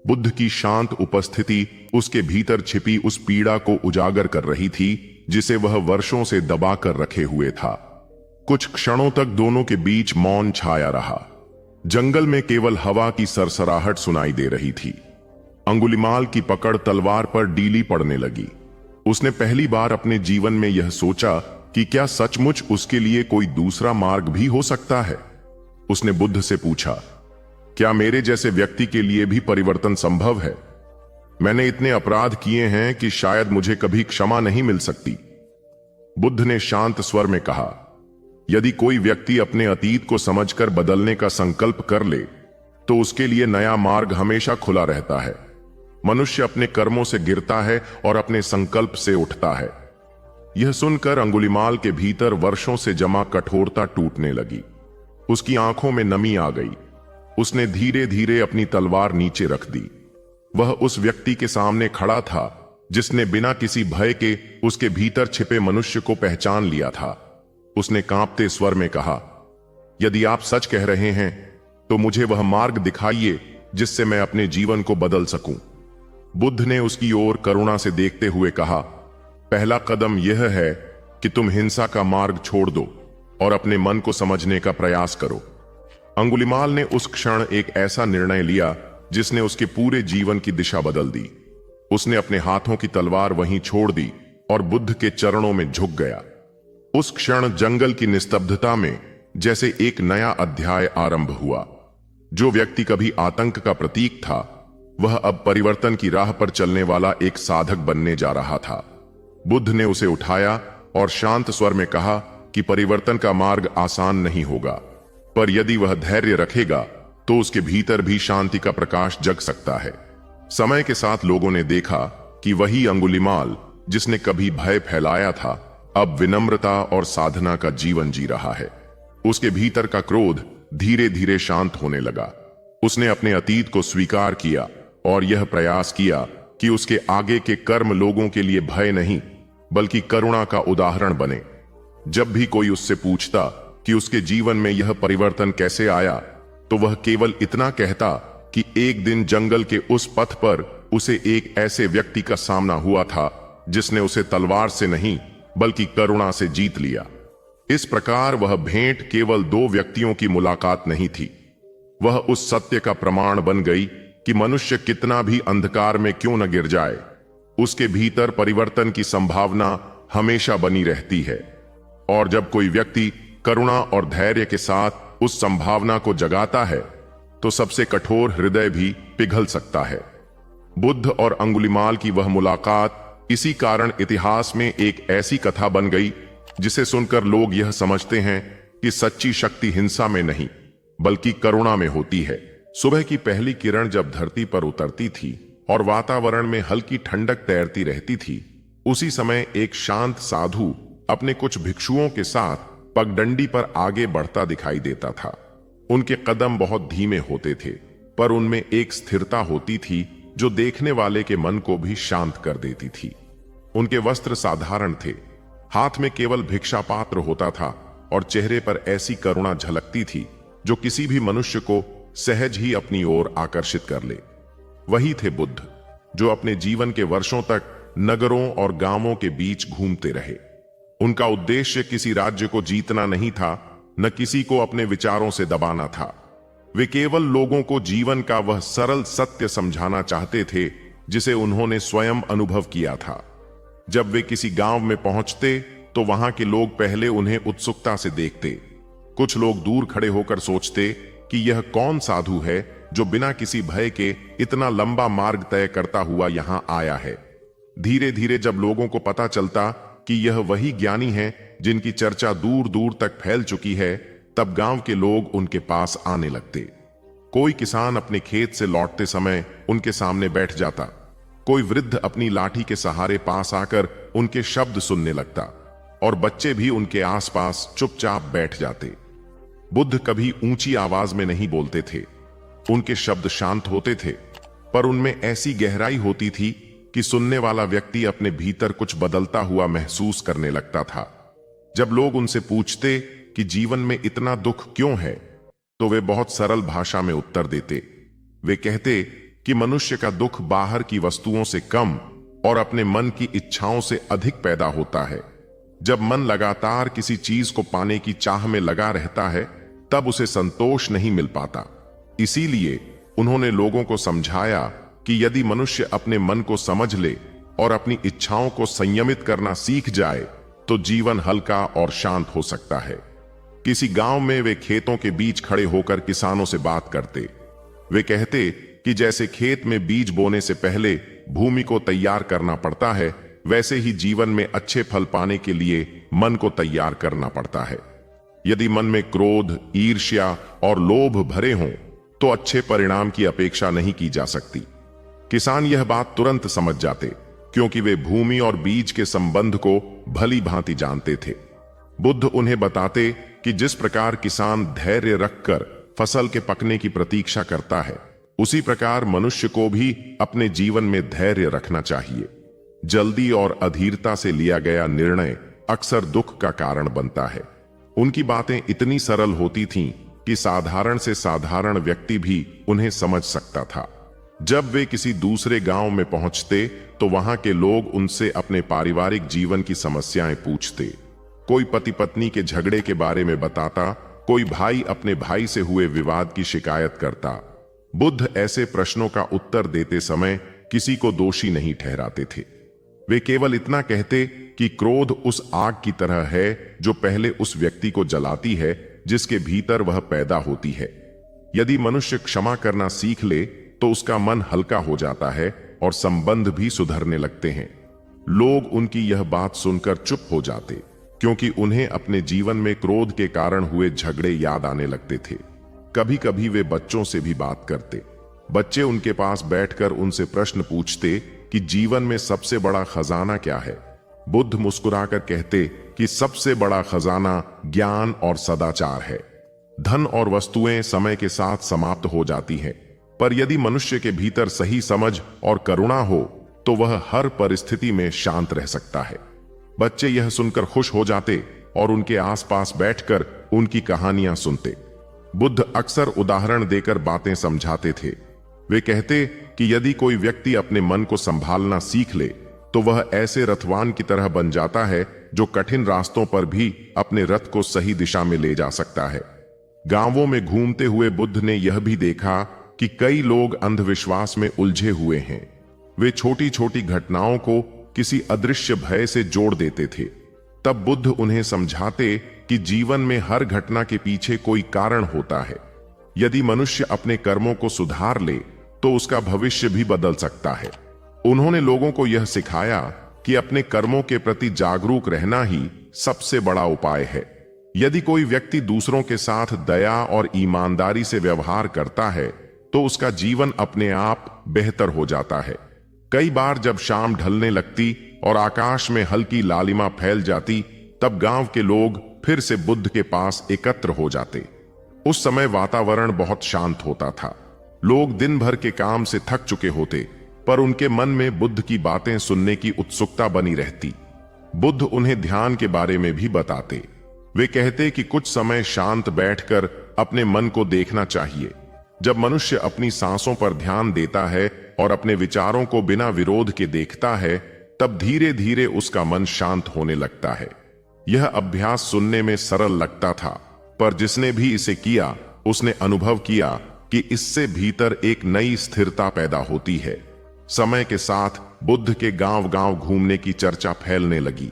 बुद्ध की शांत उपस्थिति उसके भीतर छिपी उस पीड़ा को उजागर कर रही थी जिसे वह वर्षों से दबा कर रखे हुए था। कुछ क्षणों तक दोनों के बीच मौन छाया रहा। जंगल में केवल हवा की सरसराहट सुनाई दे रही थी। अंगुलिमाल की पकड़ तलवार पर ढीली पड़ने लगी। उसने पहली बार अपने जीवन में यह सोचा कि क्या सचमुच उसके लिए कोई दूसरा मार्ग भी हो सकता है। उसने बुद्ध से पूछा, क्या मेरे जैसे व्यक्ति के लिए भी परिवर्तन संभव है? मैंने इतने अपराध किए हैं कि शायद मुझे कभी क्षमा नहीं मिल सकती। बुद्ध ने शांत स्वर में कहा, यदि कोई व्यक्ति अपने अतीत को समझकर बदलने का संकल्प कर ले तो उसके लिए नया मार्ग हमेशा खुला रहता है। मनुष्य अपने कर्मों से गिरता है और अपने संकल्प से उठता है। यह सुनकर अंगुलिमाल के भीतर वर्षों से जमा कठोरता टूटने लगी। उसकी आंखों में नमी आ गई। उसने धीरे धीरे अपनी तलवार नीचे रख दी। वह उस व्यक्ति के सामने खड़ा था जिसने बिना किसी भय के उसके भीतर छिपे मनुष्य को पहचान लिया था। उसने कांपते स्वर में कहा, यदि आप सच कह रहे हैं तो मुझे वह मार्ग दिखाइए जिससे मैं अपने जीवन को बदल सकूं। बुद्ध ने उसकी ओर करुणा से देखते हुए कहा, पहला कदम यह है कि तुम हिंसा का मार्ग छोड़ दो और अपने मन को समझने का प्रयास करो। अंगुलिमाल ने उस क्षण एक ऐसा निर्णय लिया जिसने उसके पूरे जीवन की दिशा बदल दी। उसने अपने हाथों की तलवार वहीं छोड़ दी और बुद्ध के चरणों में झुक गया। उस क्षण जंगल की निस्तब्धता में जैसे एक नया अध्याय आरंभ हुआ। जो व्यक्ति कभी आतंक का प्रतीक था वह अब परिवर्तन की राह पर चलने वाला एक साधक बनने जा रहा था। बुद्ध ने उसे उठाया और शांत स्वर में कहा कि परिवर्तन का मार्ग आसान नहीं होगा, पर यदि वह धैर्य रखेगा तो उसके भीतर भी शांति का प्रकाश जग सकता है। समय के साथ लोगों ने देखा कि वही अंगुलिमाल जिसने कभी भय फैलाया था अब विनम्रता और साधना का जीवन जी रहा है। उसके भीतर का क्रोध धीरे धीरे शांत होने लगा। उसने अपने अतीत को स्वीकार किया और यह प्रयास किया कि उसके आगे के कर्म लोगों के लिए भय नहीं बल्कि करुणा का उदाहरण बने। जब भी कोई उससे पूछता कि उसके जीवन में यह परिवर्तन कैसे आया तो वह केवल इतना कहता कि एक दिन जंगल के उस पथ पर उसे एक ऐसे व्यक्ति का सामना हुआ था जिसने उसे तलवार से नहीं बल्कि करुणा से जीत लिया। इस प्रकार वह भेंट केवल दो व्यक्तियों की मुलाकात नहीं थी, वह उस सत्य का प्रमाण बन गई कि मनुष्य कितना भी अंधकार में क्यों न गिर जाए, उसके भीतर परिवर्तन की संभावना हमेशा बनी रहती है। और जब कोई व्यक्ति करुणा और धैर्य के साथ उस संभावना को जगाता है तो सबसे कठोर हृदय भी पिघल सकता है। बुद्ध और अंगुलिमाल की वह मुलाकात इसी कारण इतिहास में एक ऐसी कथा बन गई जिसे सुनकर लोग यह समझते हैं कि सच्ची शक्ति हिंसा में नहीं बल्कि करुणा में होती है। सुबह की पहली किरण जब धरती पर उतरती थी और वातावरण में हल्की ठंडक तैरती रहती थी, उसी समय एक शांत साधु अपने कुछ भिक्षुओं के साथ पगडंडी पर आगे बढ़ता दिखाई देता था। उनके कदम बहुत धीमे होते थे, पर उनमें एक स्थिरता होती थी जो देखने वाले के मन को भी शांत कर देती थी। उनके वस्त्र साधारण थे, हाथ में केवल भिक्षा पात्र होता था और चेहरे पर ऐसी करुणा झलकती थी जो किसी भी मनुष्य को सहज ही अपनी ओर आकर्षित कर ले। वही थे बुद्ध, जो अपने जीवन के वर्षों तक नगरों और गांवों के बीच घूमते रहे। उनका उद्देश्य किसी राज्य को जीतना नहीं था, न किसी को अपने विचारों से दबाना था। वे केवल लोगों को जीवन का वह सरल सत्य समझाना चाहते थे जिसे उन्होंने स्वयं अनुभव किया था। जब वे किसी गांव में पहुंचते तो वहां के लोग पहले उन्हें उत्सुकता से देखते। कुछ लोग दूर खड़े होकर सोचते कि यह कौन साधु है जो बिना किसी भय के इतना लंबा मार्ग तय करता हुआ यहां आया है। धीरे धीरे जब लोगों को पता चलता कि यह वही ज्ञानी है जिनकी चर्चा दूर दूर तक फैल चुकी है, तब गांव के लोग उनके पास आने लगते। कोई किसान अपने खेत से लौटते समय उनके सामने बैठ जाता, कोई वृद्ध अपनी लाठी के सहारे पास आकर उनके शब्द सुनने लगता, और बच्चे भी उनके आसपास चुपचाप बैठ जाते। बुद्ध कभी ऊंची आवाज में नहीं बोलते थे, उनके शब्द शांत होते थे, पर उनमें ऐसी गहराई होती थी कि सुनने वाला व्यक्ति अपने भीतर कुछ बदलता हुआ महसूस करने लगता था। जब लोग उनसे पूछते कि जीवन में इतना दुख क्यों है, तो वे बहुत सरल भाषा में उत्तर देते। वे कहते कि मनुष्य का दुख बाहर की वस्तुओं से कम और अपने मन की इच्छाओं से अधिक पैदा होता है। जब मन लगातार किसी चीज को पाने की चाह में लगा रहता है, तब उसे संतोष नहीं मिल पाता। इसीलिए उन्होंने लोगों को समझाया कि यदि मनुष्य अपने मन को समझ ले और अपनी इच्छाओं को संयमित करना सीख जाए, तो जीवन हल्का और शांत हो सकता है। किसी गांव में वे खेतों के बीच खड़े होकर किसानों से बात करते। वे कहते कि जैसे खेत में बीज बोने से पहले भूमि को तैयार करना पड़ता है, वैसे ही जीवन में अच्छे फल पाने के लिए मन को तैयार करना पड़ता है। यदि मन में क्रोध, ईर्ष्या और लोभ भरे हों, तो अच्छे परिणाम की अपेक्षा नहीं की जा सकती। किसान यह बात तुरंत समझ जाते, क्योंकि वे भूमि और बीज के संबंध को भली भांति जानते थे। बुद्ध उन्हें बताते कि जिस प्रकार किसान धैर्य रखकर फसल के पकने की प्रतीक्षा करता है, उसी प्रकार मनुष्य को भी अपने जीवन में धैर्य रखना चाहिए। जल्दी और अधीरता से लिया गया निर्णय अक्सर दुख का कारण बनता है। उनकी बातें इतनी सरल होती थीं कि साधारण से साधारण व्यक्ति भी उन्हें समझ सकता था। जब वे किसी दूसरे गांव में पहुंचते तो वहां के लोग उनसे अपने पारिवारिक जीवन की समस्याएं पूछते। कोई पति पत्नी के झगड़े के बारे में बताता, कोई भाई अपने भाई से हुए विवाद की शिकायत करता। बुद्ध ऐसे प्रश्नों का उत्तर देते समय किसी को दोषी नहीं ठहराते थे। वे केवल इतना कहते कि क्रोध उस आग की तरह है जो पहले उस व्यक्ति को जलाती है जिसके भीतर वह पैदा होती है। यदि मनुष्य क्षमा करना सीख ले तो उसका मन हल्का हो जाता है और संबंध भी सुधरने लगते हैं। लोग उनकी यह बात सुनकर चुप हो जाते, क्योंकि उन्हें अपने जीवन में क्रोध के कारण हुए झगड़े याद आने लगते थे। कभी कभी वे बच्चों से भी बात करते। बच्चे उनके पास बैठकर उनसे प्रश्न पूछते कि जीवन में सबसे बड़ा खजाना क्या है। बुद्ध मुस्कुराकर कहते कि सबसे बड़ा खजाना ज्ञान और सदाचार है। धन और वस्तुएं समय के साथ समाप्त हो जाती हैं, पर यदि मनुष्य के भीतर सही समझ और करुणा हो तो वह हर परिस्थिति में शांत रह सकता है। बच्चे यह सुनकर खुश हो जाते और उनके आसपास बैठकर उनकी कहानियां सुनते। बुद्ध अक्सर उदाहरण देकर बातें समझाते थे। वे कहते कि यदि कोई व्यक्ति अपने मन को संभालना सीख ले तो वह ऐसे रथवान की तरह बन जाता है जो कठिन रास्तों पर भी अपने रथ को सही दिशा में ले जा सकता है। गांवों में घूमते हुए बुद्ध ने यह भी देखा कि कई लोग अंधविश्वास में उलझे हुए हैं। वे छोटी छोटी घटनाओं को किसी अदृश्य भय से जोड़ देते थे। तब बुद्ध उन्हें समझाते कि जीवन में हर घटना के पीछे कोई कारण होता है। यदि मनुष्य अपने कर्मों को सुधार ले तो उसका भविष्य भी बदल सकता है। उन्होंने लोगों को यह सिखाया कि अपने कर्मों के प्रति जागरूक रहना ही सबसे बड़ा उपाय है। यदि कोई व्यक्ति दूसरों के साथ दया और ईमानदारी से व्यवहार करता है तो उसका जीवन अपने आप बेहतर हो जाता है। कई बार जब शाम ढलने लगती और आकाश में हल्की लालिमा फैल जाती, तब गांव के लोग फिर से बुद्ध के पास एकत्र हो जाते। उस समय वातावरण बहुत शांत होता था। लोग दिन भर के काम से थक चुके होते, पर उनके मन में बुद्ध की बातें सुनने की उत्सुकता बनी रहती। बुद्ध उन्हें ध्यान के बारे में भी बताते। वे कहते कि कुछ समय शांत बैठकर अपने मन को देखना चाहिए। जब मनुष्य अपनी सांसों पर ध्यान देता है और अपने विचारों को बिना विरोध के देखता है, तब धीरे धीरे उसका मन शांत होने लगता है। यह अभ्यास सुनने में सरल लगता था, पर जिसने भी इसे किया उसने अनुभव किया कि इससे भीतर एक नई स्थिरता पैदा होती है। समय के साथ बुद्ध के गांव-गांव घूमने की चर्चा फैलने लगी।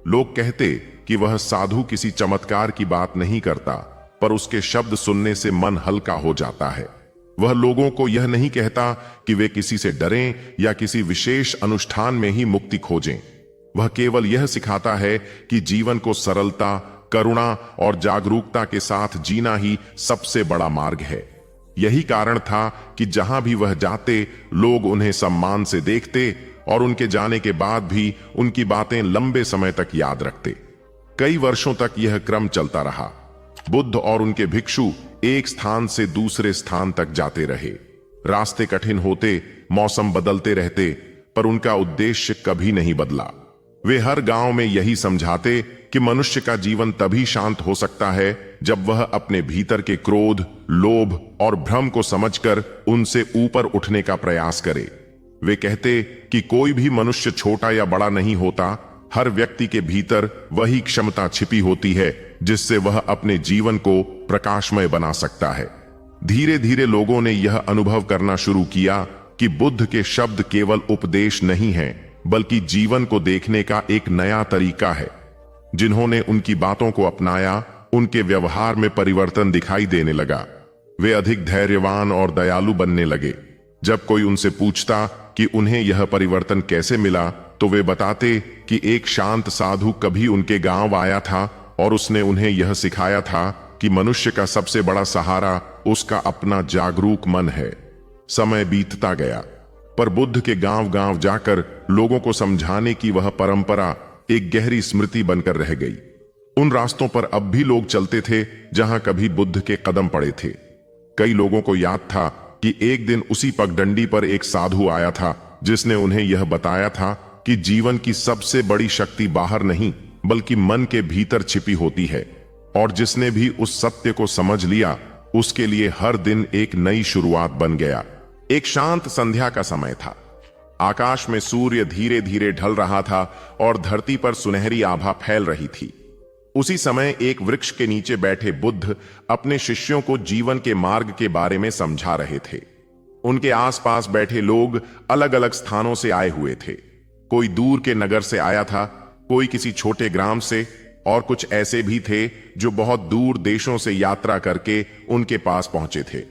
लोग कहते कि वह साधु किसी चमत्कार की बात नहीं करता, पर उसके शब्द सुनने से मन हल्का हो जाता है। वह लोगों को यह नहीं कहता कि वे किसी से डरें या किसी विशेष अनुष्ठान में ही मुक्ति खोजें। वह केवल यह सिखाता है कि जीवन को सरलता, करुणा और जागरूकता के साथ जीना ही सबसे बड़ा मार्ग है। यही कारण था कि जहां भी वह जाते, लोग उन्हें सम्मान से देखते और उनके जाने के बाद भी उनकी बातें लंबे समय तक याद रखते। कई वर्षों तक यह क्रम चलता रहा। बुद्ध और उनके भिक्षु एक स्थान से दूसरे स्थान तक जाते रहे। रास्ते कठिन होते, मौसम बदलते रहते, पर उनका उद्देश्य कभी नहीं बदला। वे हर गांव में यही समझाते कि मनुष्य का जीवन तभी शांत हो सकता है जब वह अपने भीतर के क्रोध, लोभ और भ्रम को समझकर उनसे ऊपर उठने का प्रयास करे। वे कहते कि कोई भी मनुष्य छोटा या बड़ा नहीं होता। हर व्यक्ति के भीतर वही क्षमता छिपी होती है जिससे वह अपने जीवन को प्रकाशमय बना सकता है। धीरे धीरे लोगों ने यह अनुभव करना शुरू किया कि बुद्ध के शब्द केवल उपदेश नहीं हैं, बल्कि जीवन को देखने का एक नया तरीका है। जिन्होंने उनकी बातों को अपनाया, उनके व्यवहार में परिवर्तन दिखाई देने लगा। वे अधिक धैर्यवान और दयालु बनने लगे। जब कोई उनसे पूछता कि उन्हें यह परिवर्तन कैसे मिला, तो वे बताते कि एक शांत साधु कभी उनके गांव आया था और उसने उन्हें यह सिखाया था कि मनुष्य का सबसे बड़ा सहारा उसका अपना जागरूक मन है। समय बीतता गया, पर बुद्ध के गांव-गांव जाकर लोगों को समझाने की वह परंपरा एक गहरी स्मृति बनकर रह गई। उन रास्तों पर अब भी लोग चलते थे जहां कभी बुद्ध के कदम पड़े थे। कई लोगों को याद था कि एक दिन उसी पगडंडी पर एक साधु आया था जिसने उन्हें यह बताया था कि जीवन की सबसे बड़ी शक्ति बाहर नहीं बल्कि मन के भीतर छिपी होती है, और जिसने भी उस सत्य को समझ लिया उसके लिए हर दिन एक नई शुरुआत बन गया। एक शांत संध्या का समय था। आकाश में सूर्य धीरे धीरे ढल रहा था और धरती पर सुनहरी आभा फैल रही थी। उसी समय एक वृक्ष के नीचे बैठे बुद्ध अपने शिष्यों को जीवन के मार्ग के बारे में समझा रहे थे। उनके आसपास बैठे लोग अलग अलग स्थानों से आए हुए थे। कोई दूर के नगर से आया था, कोई किसी छोटे ग्राम से, और कुछ ऐसे भी थे जो बहुत दूर देशों से यात्रा करके उनके पास पहुंचे थे।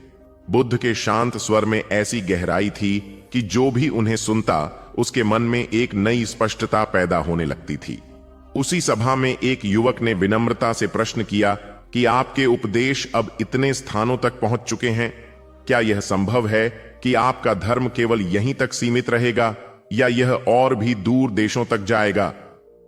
बुद्ध के शांत स्वर में ऐसी गहराई थी कि जो भी उन्हें सुनता उसके मन में एक नई स्पष्टता पैदा होने लगती थी। उसी सभा में एक युवक ने विनम्रता से प्रश्न किया कि आपके उपदेश अब इतने स्थानों तक पहुंच चुके हैं, क्या यह संभव है कि आपका धर्म केवल यहीं तक सीमित रहेगा या यह और भी दूर देशों तक जाएगा?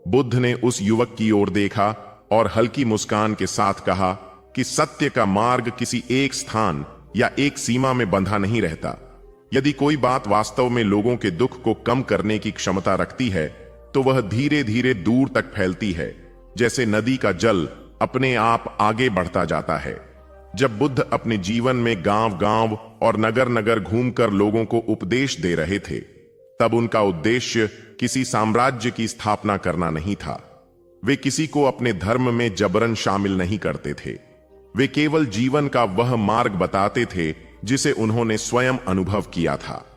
बुद्ध ने उस युवक की ओर देखा और हल्की मुस्कान के साथ कहा कि सत्य का मार्ग किसी एक स्थान या एक सीमा में बंधा नहीं रहता। यदि कोई बात वास्तव में लोगों के दुख को कम करने की क्षमता रखती है तो वह धीरे धीरे दूर तक फैलती है, जैसे नदी का जल अपने आप आगे बढ़ता जाता है। जब बुद्ध अपने जीवन में गांव-गांव और नगर-नगर घूमकर लोगों को उपदेश दे रहे थे, तब उनका उद्देश्य किसी साम्राज्य की स्थापना करना नहीं था। वे किसी को अपने धर्म में जबरन शामिल नहीं करते थे। वे केवल जीवन का वह मार्ग बताते थे जिसे उन्होंने स्वयं अनुभव किया था।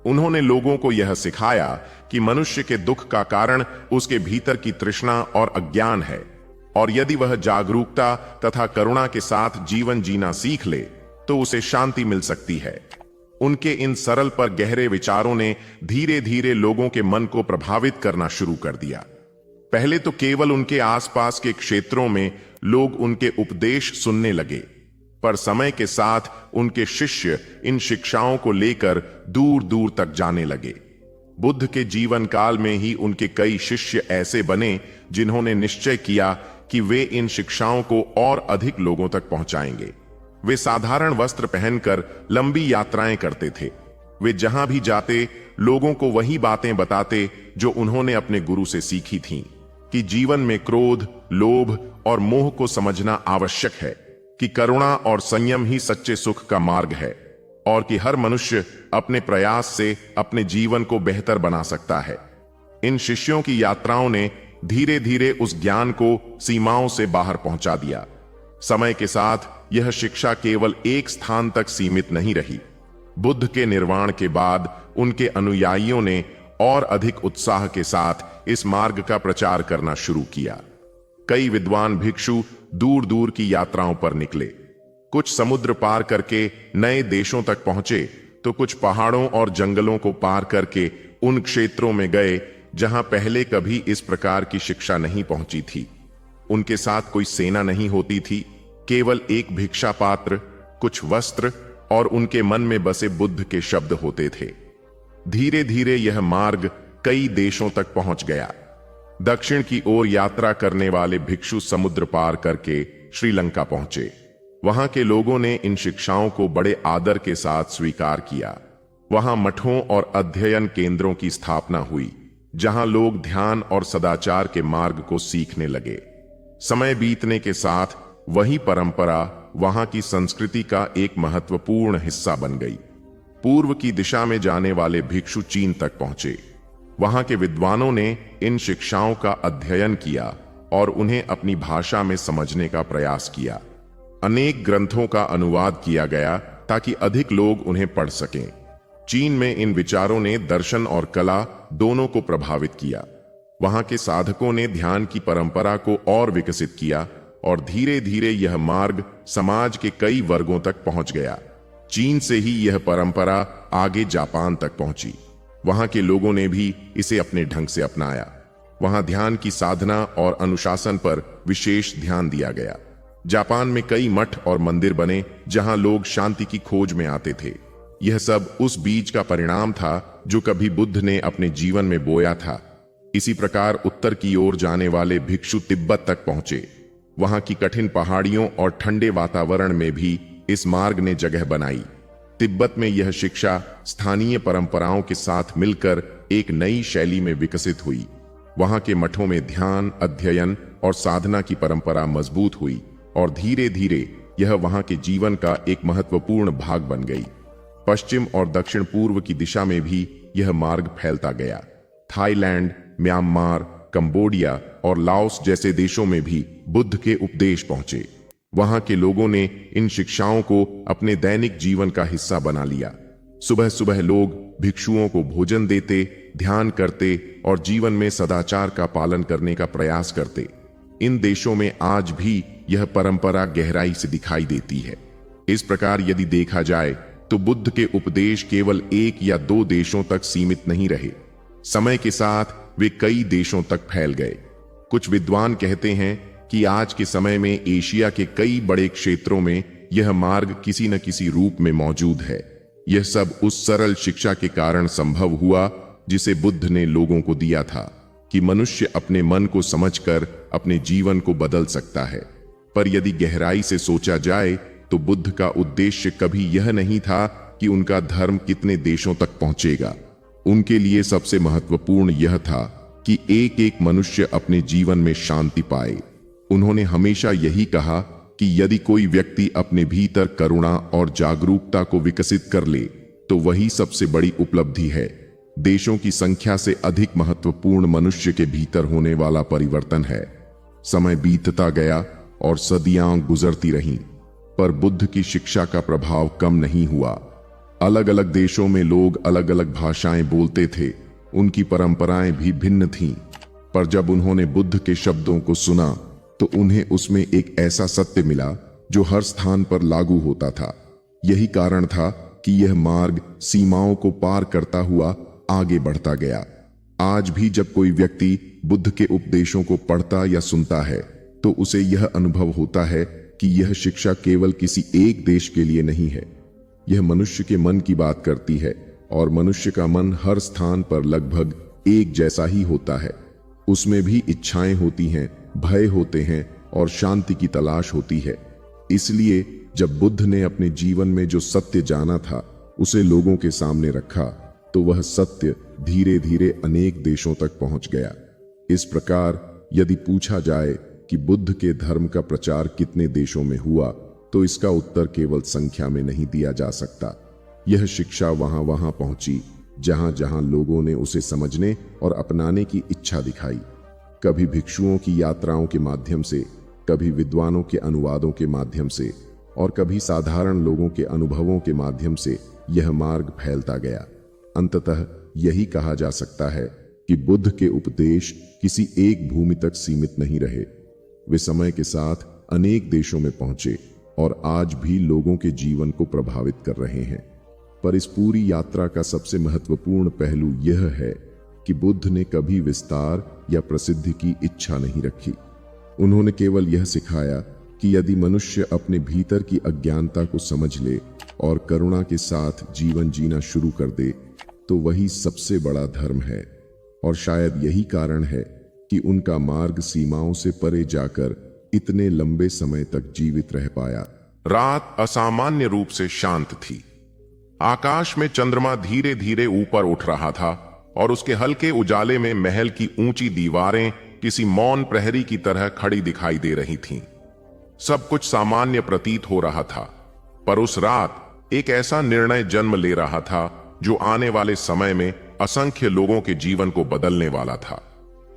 उन्होंने लोगों को यह सिखाया कि मनुष्य के दुख का कारण उसके भीतर की तृष्णा और अज्ञान है, और यदि वह जागरूकता तथा करुणा के साथ जीवन जीना सीख ले तो उसे शांति मिल सकती है। उनके इन सरल पर गहरे विचारों ने धीरे धीरे लोगों के मन को प्रभावित करना शुरू कर दिया। पहले तो केवल उनके आसपास के क्षेत्रों में लोग उनके उपदेश सुनने लगे, पर समय के साथ उनके शिष्य इन शिक्षाओं को लेकर दूर दूर तक जाने लगे। बुद्ध के जीवन काल में ही उनके कई शिष्य ऐसे बने जिन्होंने निश्चय किया कि वे इन शिक्षाओं को और अधिक लोगों तक पहुंचाएंगे। वे साधारण वस्त्र पहनकर लंबी यात्राएं करते थे। वे जहां भी जाते लोगों को वही बातें बताते जो उन्होंने अपने गुरु से सीखी थीं, कि जीवन में क्रोध, लोभ और मोह को समझना आवश्यक है, कि करुणा और संयम ही सच्चे सुख का मार्ग है, और कि हर मनुष्य अपने प्रयास से अपने जीवन को बेहतर बना सकता है। इन शिष्यों की यात्राओं ने धीरे धीरे उस ज्ञान को सीमाओं से बाहर पहुंचा दिया। समय के साथ यह शिक्षा केवल एक स्थान तक सीमित नहीं रही। बुद्ध के निर्वाण के बाद उनके अनुयायियों ने और अधिक उत्साह के साथ इस मार्ग का प्रचार करना शुरू किया। कई विद्वान भिक्षु दूर दूर की यात्राओं पर निकले। कुछ समुद्र पार करके नए देशों तक पहुंचे, तो कुछ पहाड़ों और जंगलों को पार करके उन क्षेत्रों में गए जहां पहले कभी इस प्रकार की शिक्षा नहीं पहुंची थी। उनके साथ कोई सेना नहीं होती थी, केवल एक भिक्षा पात्र, कुछ वस्त्र और उनके मन में बसे बुद्ध के शब्द होते थे। धीरे धीरे यह मार्ग कई देशों तक पहुंच गया। दक्षिण की ओर यात्रा करने वाले भिक्षु समुद्र पार करके श्रीलंका पहुंचे। वहां के लोगों ने इन शिक्षाओं को बड़े आदर के साथ स्वीकार किया। वहां मठों और अध्ययन केंद्रों की स्थापना हुई, जहां लोग ध्यान और सदाचार के मार्ग को सीखने लगे। समय बीतने के साथ वही परंपरा वहां की संस्कृति का एक महत्वपूर्ण हिस्सा बन गई। पूर्व की दिशा में जाने वाले भिक्षु चीन तक पहुंचे। वहां के विद्वानों ने इन शिक्षाओं का अध्ययन किया और उन्हें अपनी भाषा में समझने का प्रयास किया। अनेक ग्रंथों का अनुवाद किया गया ताकि अधिक लोग उन्हें पढ़ सकें। चीन में इन विचारों ने दर्शन और कला दोनों को प्रभावित किया। वहां के साधकों ने ध्यान की परंपरा को और विकसित किया और धीरे धीरे यह मार्ग समाज के कई वर्गों तक पहुंच गया। चीन से ही यह परंपरा आगे जापान तक पहुंची। वहां के लोगों ने भी इसे अपने ढंग से अपनाया। वहां ध्यान की साधना और अनुशासन पर विशेष ध्यान दिया गया। जापान में कई मठ और मंदिर बने जहां लोग शांति की खोज में आते थे। यह सब उस बीज का परिणाम था जो कभी बुद्ध ने अपने जीवन में बोया था। इसी प्रकार उत्तर की ओर जाने वाले भिक्षु तिब्बत तक पहुंचे। वहां की कठिन पहाड़ियों और ठंडे वातावरण में भी इस मार्ग ने जगह बनाई। तिब्बत में यह शिक्षा स्थानीय परंपराओं के साथ मिलकर एक नई शैली में विकसित हुई। वहां के मठों में ध्यान, अध्ययन और साधना की परंपरा मजबूत हुई और धीरे धीरे यह वहां के जीवन का एक महत्वपूर्ण भाग बन गई। पश्चिम और दक्षिण पूर्व की दिशा में भी यह मार्ग फैलता गया। थाईलैंड, म्यांमार, कंबोडिया और लाओस जैसे देशों में भी बुद्ध के उपदेश पहुंचे। वहां के लोगों ने इन शिक्षाओं को अपने दैनिक जीवन का हिस्सा बना लिया। सुबह सुबह लोग भिक्षुओं को भोजन देते, ध्यान करते और जीवन में सदाचार का पालन करने का प्रयास करते। इन देशों में आज भी यह परंपरा गहराई से दिखाई देती है। इस प्रकार यदि देखा जाए तो बुद्ध के उपदेश केवल एक या दो देशों तक सीमित नहीं रहे। समय के साथ वे कई देशों तक फैल गए। कुछ विद्वान कहते हैं कि आज के समय में एशिया के कई बड़े क्षेत्रों में यह मार्ग किसी न किसी रूप में मौजूद है। यह सब उस सरल शिक्षा के कारण संभव हुआ जिसे बुद्ध ने लोगों को दिया था, कि मनुष्य अपने मन को समझकर अपने जीवन को बदल सकता है। पर यदि गहराई से सोचा जाए तो बुद्ध का उद्देश्य कभी यह नहीं था कि उनका धर्म कितने देशों तक पहुंचेगा। उनके लिए सबसे महत्वपूर्ण यह था कि एक एक मनुष्य अपने जीवन में शांति पाए। उन्होंने हमेशा यही कहा कि यदि कोई व्यक्ति अपने भीतर करुणा और जागरूकता को विकसित कर ले तो वही सबसे बड़ी उपलब्धि है। देशों की संख्या से अधिक महत्वपूर्ण मनुष्य के भीतर होने वाला परिवर्तन है। समय बीतता गया और सदियां गुजरती रहीं, पर बुद्ध की शिक्षा का प्रभाव कम नहीं हुआ। अलग अलग देशों में लोग अलग अलग भाषाएं बोलते थे, उनकी परंपराएं भी भिन्न थीं। पर जब उन्होंने बुद्ध के शब्दों को सुना तो उन्हें उसमें एक ऐसा सत्य मिला जो हर स्थान पर लागू होता था। यही कारण था कि यह मार्ग सीमाओं को पार करता हुआ आगे बढ़ता गया। आज भी जब कोई व्यक्ति बुद्ध के उपदेशों को पढ़ता या सुनता है तो उसे यह अनुभव होता है कि यह शिक्षा केवल किसी एक देश के लिए नहीं है। यह मनुष्य के मन की बात करती है और मनुष्य का मन हर स्थान पर लगभग एक जैसा ही होता है। उसमें भी इच्छाएं होती हैं, भय होते हैं और शांति की तलाश होती है। इसलिए जब बुद्ध ने अपने जीवन में जो सत्य जाना था उसे लोगों के सामने रखा तो वह सत्य धीरे धीरे अनेक देशों तक पहुंच गया। इस प्रकार यदि पूछा जाए कि बुद्ध के धर्म का प्रचार कितने देशों में हुआ तो इसका उत्तर केवल संख्या में नहीं दिया जा सकता। यह शिक्षा वहां वहां पहुंची जहां जहां लोगों ने उसे समझने और अपनाने की इच्छा दिखाई। कभी भिक्षुओं की यात्राओं के माध्यम से, कभी विद्वानों के अनुवादों के माध्यम से और कभी साधारण लोगों के अनुभवों के माध्यम से यह मार्ग फैलता गया। अंततः यही कहा जा सकता है कि बुद्ध के उपदेश किसी एक भूमि तक सीमित नहीं रहे। वे समय के साथ अनेक देशों में पहुंचे और आज भी लोगों के जीवन को प्रभावित कर रहे हैं। पर इस पूरी यात्रा का सबसे महत्वपूर्ण पहलू यह है कि बुद्ध ने कभी विस्तार या प्रसिद्धि की इच्छा नहीं रखी। उन्होंने केवल यह सिखाया कि यदि मनुष्य अपने भीतर की अज्ञानता को समझ ले और करुणा के साथ जीवन जीना शुरू कर दे तो वही सबसे बड़ा धर्म है। और शायद यही कारण है कि उनका मार्ग सीमाओं से परे जाकर इतने लंबे समय तक जीवित रह पाया। रात असामान्य रूप से शांत थी। आकाश में चंद्रमा धीरे धीरे ऊपर उठ रहा था और उसके हल्के उजाले में महल की ऊंची दीवारें किसी मौन प्रहरी की तरह खड़ी दिखाई दे रही थीं। सब कुछ सामान्य प्रतीत हो रहा था, पर उस रात एक ऐसा निर्णय जन्म ले रहा था जो आने वाले समय में असंख्य लोगों के जीवन को बदलने वाला था।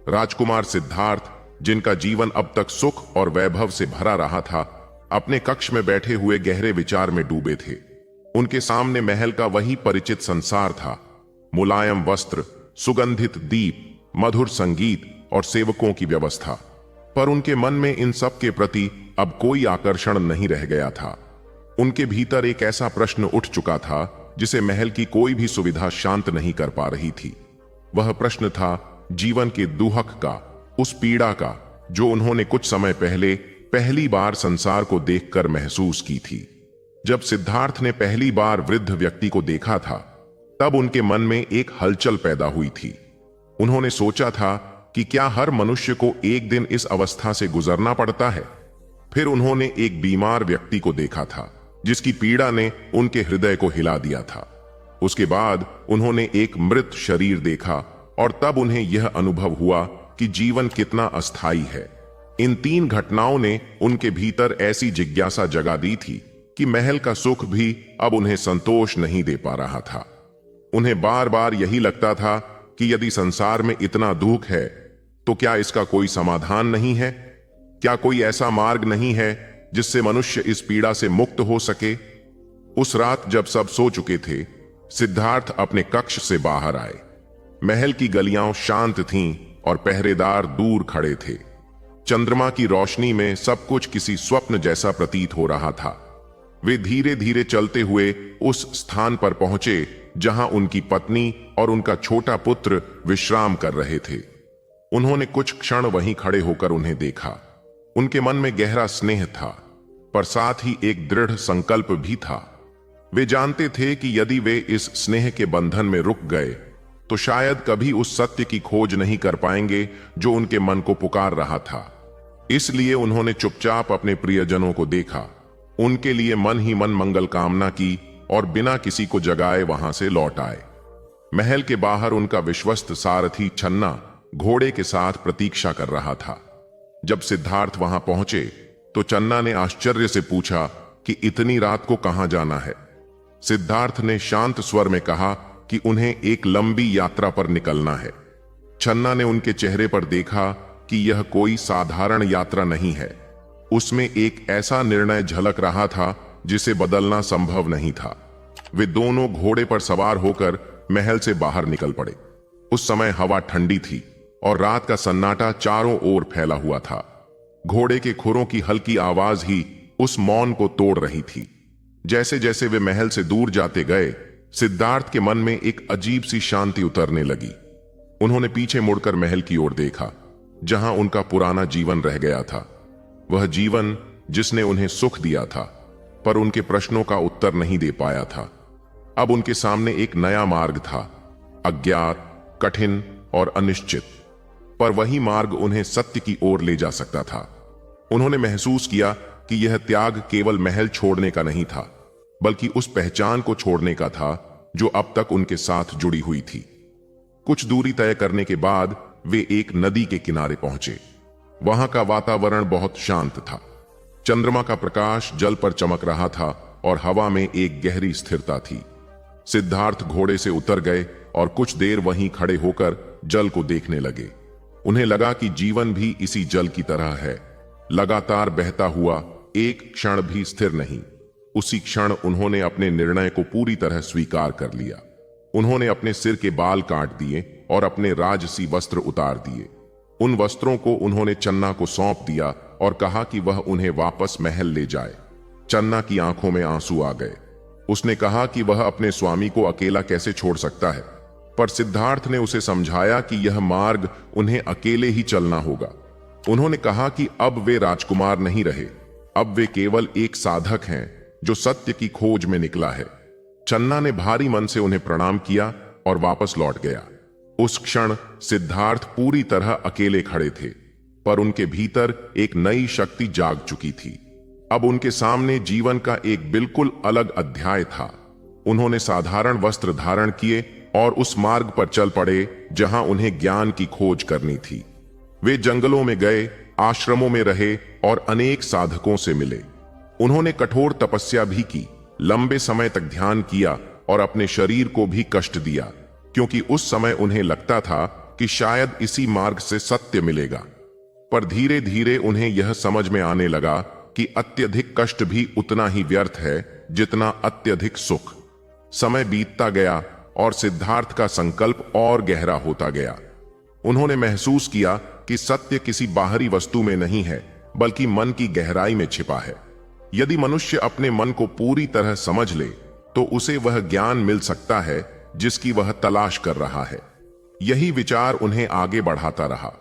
राजकुमार सिद्धार्थ, जिनका जीवन अब तक सुख और वैभव से भरा रहा था, अपने कक्ष में बैठे हुए गहरे विचार में डूबे थे। उनके सामने महल का वही परिचित संसार था, मुलायम वस्त्र, सुगंधित दीप, मधुर संगीत और सेवकों की व्यवस्था। पर उनके मन में इन सब के प्रति अब कोई आकर्षण नहीं रह गया था। उनके भीतर एक ऐसा प्रश्न उठ चुका था जिसे महल की कोई भी सुविधा शांत नहीं कर पा रही थी। वह प्रश्न था जीवन के दुहक का, उस पीड़ा का जो उन्होंने कुछ समय पहले पहली बार संसार को देखकर महसूस की थी। जब सिद्धार्थ ने पहली बार वृद्ध व्यक्ति को देखा था तब उनके मन में एक हलचल पैदा हुई थी। उन्होंने सोचा था कि क्या हर मनुष्य को एक दिन इस अवस्था से गुजरना पड़ता है। फिर उन्होंने एक बीमार व्यक्ति को देखा था जिसकी पीड़ा ने उनके हृदय को हिला दिया था। उसके बाद उन्होंने एक मृत शरीर देखा और तब उन्हें यह अनुभव हुआ कि जीवन कितना अस्थायी है। इन तीन घटनाओं ने उनके भीतर ऐसी जिज्ञासा जगा दी थी कि महल का सुख भी अब उन्हें संतोष नहीं दे पा रहा था। उन्हें बार बार यही लगता था कि यदि संसार में इतना दुख है तो क्या इसका कोई समाधान नहीं है? क्या कोई ऐसा मार्ग नहीं है जिससे मनुष्य इस पीड़ा से मुक्त हो सके? उस रात जब सब सो चुके थे, सिद्धार्थ अपने कक्ष से बाहर आए। महल की गलियां शांत थीं और पहरेदार दूर खड़े थे। चंद्रमा की रोशनी में सब कुछ किसी स्वप्न जैसा प्रतीत हो रहा था। वे धीरे धीरे चलते हुए उस स्थान पर पहुंचे जहां उनकी पत्नी और उनका छोटा पुत्र विश्राम कर रहे थे। उन्होंने कुछ क्षण वहीं खड़े होकर उन्हें देखा। उनके मन में गहरा स्नेह था, पर साथ ही एक दृढ़ संकल्प भी था। वे जानते थे कि यदि वे इस स्नेह के बंधन में रुक गए तो शायद कभी उस सत्य की खोज नहीं कर पाएंगे जो उनके मन को पुकार रहा था। इसलिए उन्होंने चुपचाप अपने प्रियजनों को देखा, उनके लिए मन ही मन मंगल कामना की और बिना किसी को जगाए वहां से लौट आए। महल के बाहर उनका विश्वस्त सारथी छन्ना घोड़े के साथ प्रतीक्षा कर रहा था। जब सिद्धार्थ वहां पहुंचे तो चन्ना ने आश्चर्य से पूछा कि इतनी रात को कहां जाना है। सिद्धार्थ ने शांत स्वर में कहा कि उन्हें एक लंबी यात्रा पर निकलना है। छन्ना ने उनके चेहरे पर देखा कि यह कोई साधारण यात्रा नहीं है। उसमें एक ऐसा निर्णय झलक रहा था जिसे बदलना संभव नहीं था। वे दोनों घोड़े पर सवार होकर महल से बाहर निकल पड़े। उस समय हवा ठंडी थी और रात का सन्नाटा चारों ओर फैला हुआ था। घोड़े के खुरों की हल्की आवाज ही उस मौन को तोड़ रही थी। जैसे जैसे वे महल से दूर जाते गए, सिद्धार्थ के मन में एक अजीब सी शांति उतरने लगी। उन्होंने पीछे मुड़कर महल की ओर देखा, जहां उनका पुराना जीवन रह गया था। वह जीवन जिसने उन्हें सुख दिया था, पर उनके प्रश्नों का उत्तर नहीं दे पाया था। अब उनके सामने एक नया मार्ग था, अज्ञात, कठिन और अनिश्चित, पर वही मार्ग उन्हें सत्य की ओर ले जा सकता था। उन्होंने महसूस किया कि यह त्याग केवल महल छोड़ने का नहीं था, बल्कि उस पहचान को छोड़ने का था जो अब तक उनके साथ जुड़ी हुई थी। कुछ दूरी तय करने के बाद वे एक नदी के किनारे पहुंचे। वहां का वातावरण बहुत शांत था। चंद्रमा का प्रकाश जल पर चमक रहा था और हवा में एक गहरी स्थिरता थी। सिद्धार्थ घोड़े से उतर गए और कुछ देर वहीं खड़े होकर जल को देखने लगे। उन्हें लगा कि जीवन भी इसी जल की तरह है, लगातार बहता हुआ, एक क्षण भी स्थिर नहीं। उसी क्षण उन्होंने अपने निर्णय को पूरी तरह स्वीकार कर लिया। उन्होंने अपने सिर के बाल काट दिए और अपने राजसी वस्त्र उतार दिए। उन वस्त्रों को उन्होंने चन्ना को सौंप दिया और कहा कि वह उन्हें वापस महल ले जाए। चन्ना की आंखों में आंसू आ गए। उसने कहा कि वह अपने स्वामी को अकेला कैसे छोड़ सकता है, पर सिद्धार्थ ने उसे समझाया कि यह मार्ग उन्हें अकेले ही चलना होगा। उन्होंने कहा कि अब वे राजकुमार नहीं रहे, अब वे केवल एक साधक हैं जो सत्य की खोज में निकला है। चन्ना ने भारी मन से उन्हें प्रणाम किया और वापस लौट गया। उस क्षण सिद्धार्थ पूरी तरह अकेले खड़े थे, पर उनके भीतर एक नई शक्ति जाग चुकी थी। अब उनके सामने जीवन का एक बिल्कुल अलग अध्याय था। उन्होंने साधारण वस्त्र धारण किए और उस मार्ग पर चल पड़े जहां उन्हें ज्ञान की खोज करनी थी। वे जंगलों में गए, आश्रमों में रहे और अनेक साधकों से मिले। उन्होंने कठोर तपस्या भी की, लंबे समय तक ध्यान किया और अपने शरीर को भी कष्ट दिया, क्योंकि उस समय उन्हें लगता था कि शायद इसी मार्ग से सत्य मिलेगा। पर धीरे धीरे उन्हें यह समझ में आने लगा कि अत्यधिक कष्ट भी उतना ही व्यर्थ है जितना अत्यधिक सुख। समय बीतता गया और सिद्धार्थ का संकल्प और गहरा होता गया। उन्होंने महसूस किया कि सत्य किसी बाहरी वस्तु में नहीं है, बल्कि मन की गहराई में छिपा है। यदि मनुष्य अपने मन को पूरी तरह समझ ले तो उसे वह ज्ञान मिल सकता है जिसकी वह तलाश कर रहा है। यही विचार उन्हें आगे बढ़ाता रहा।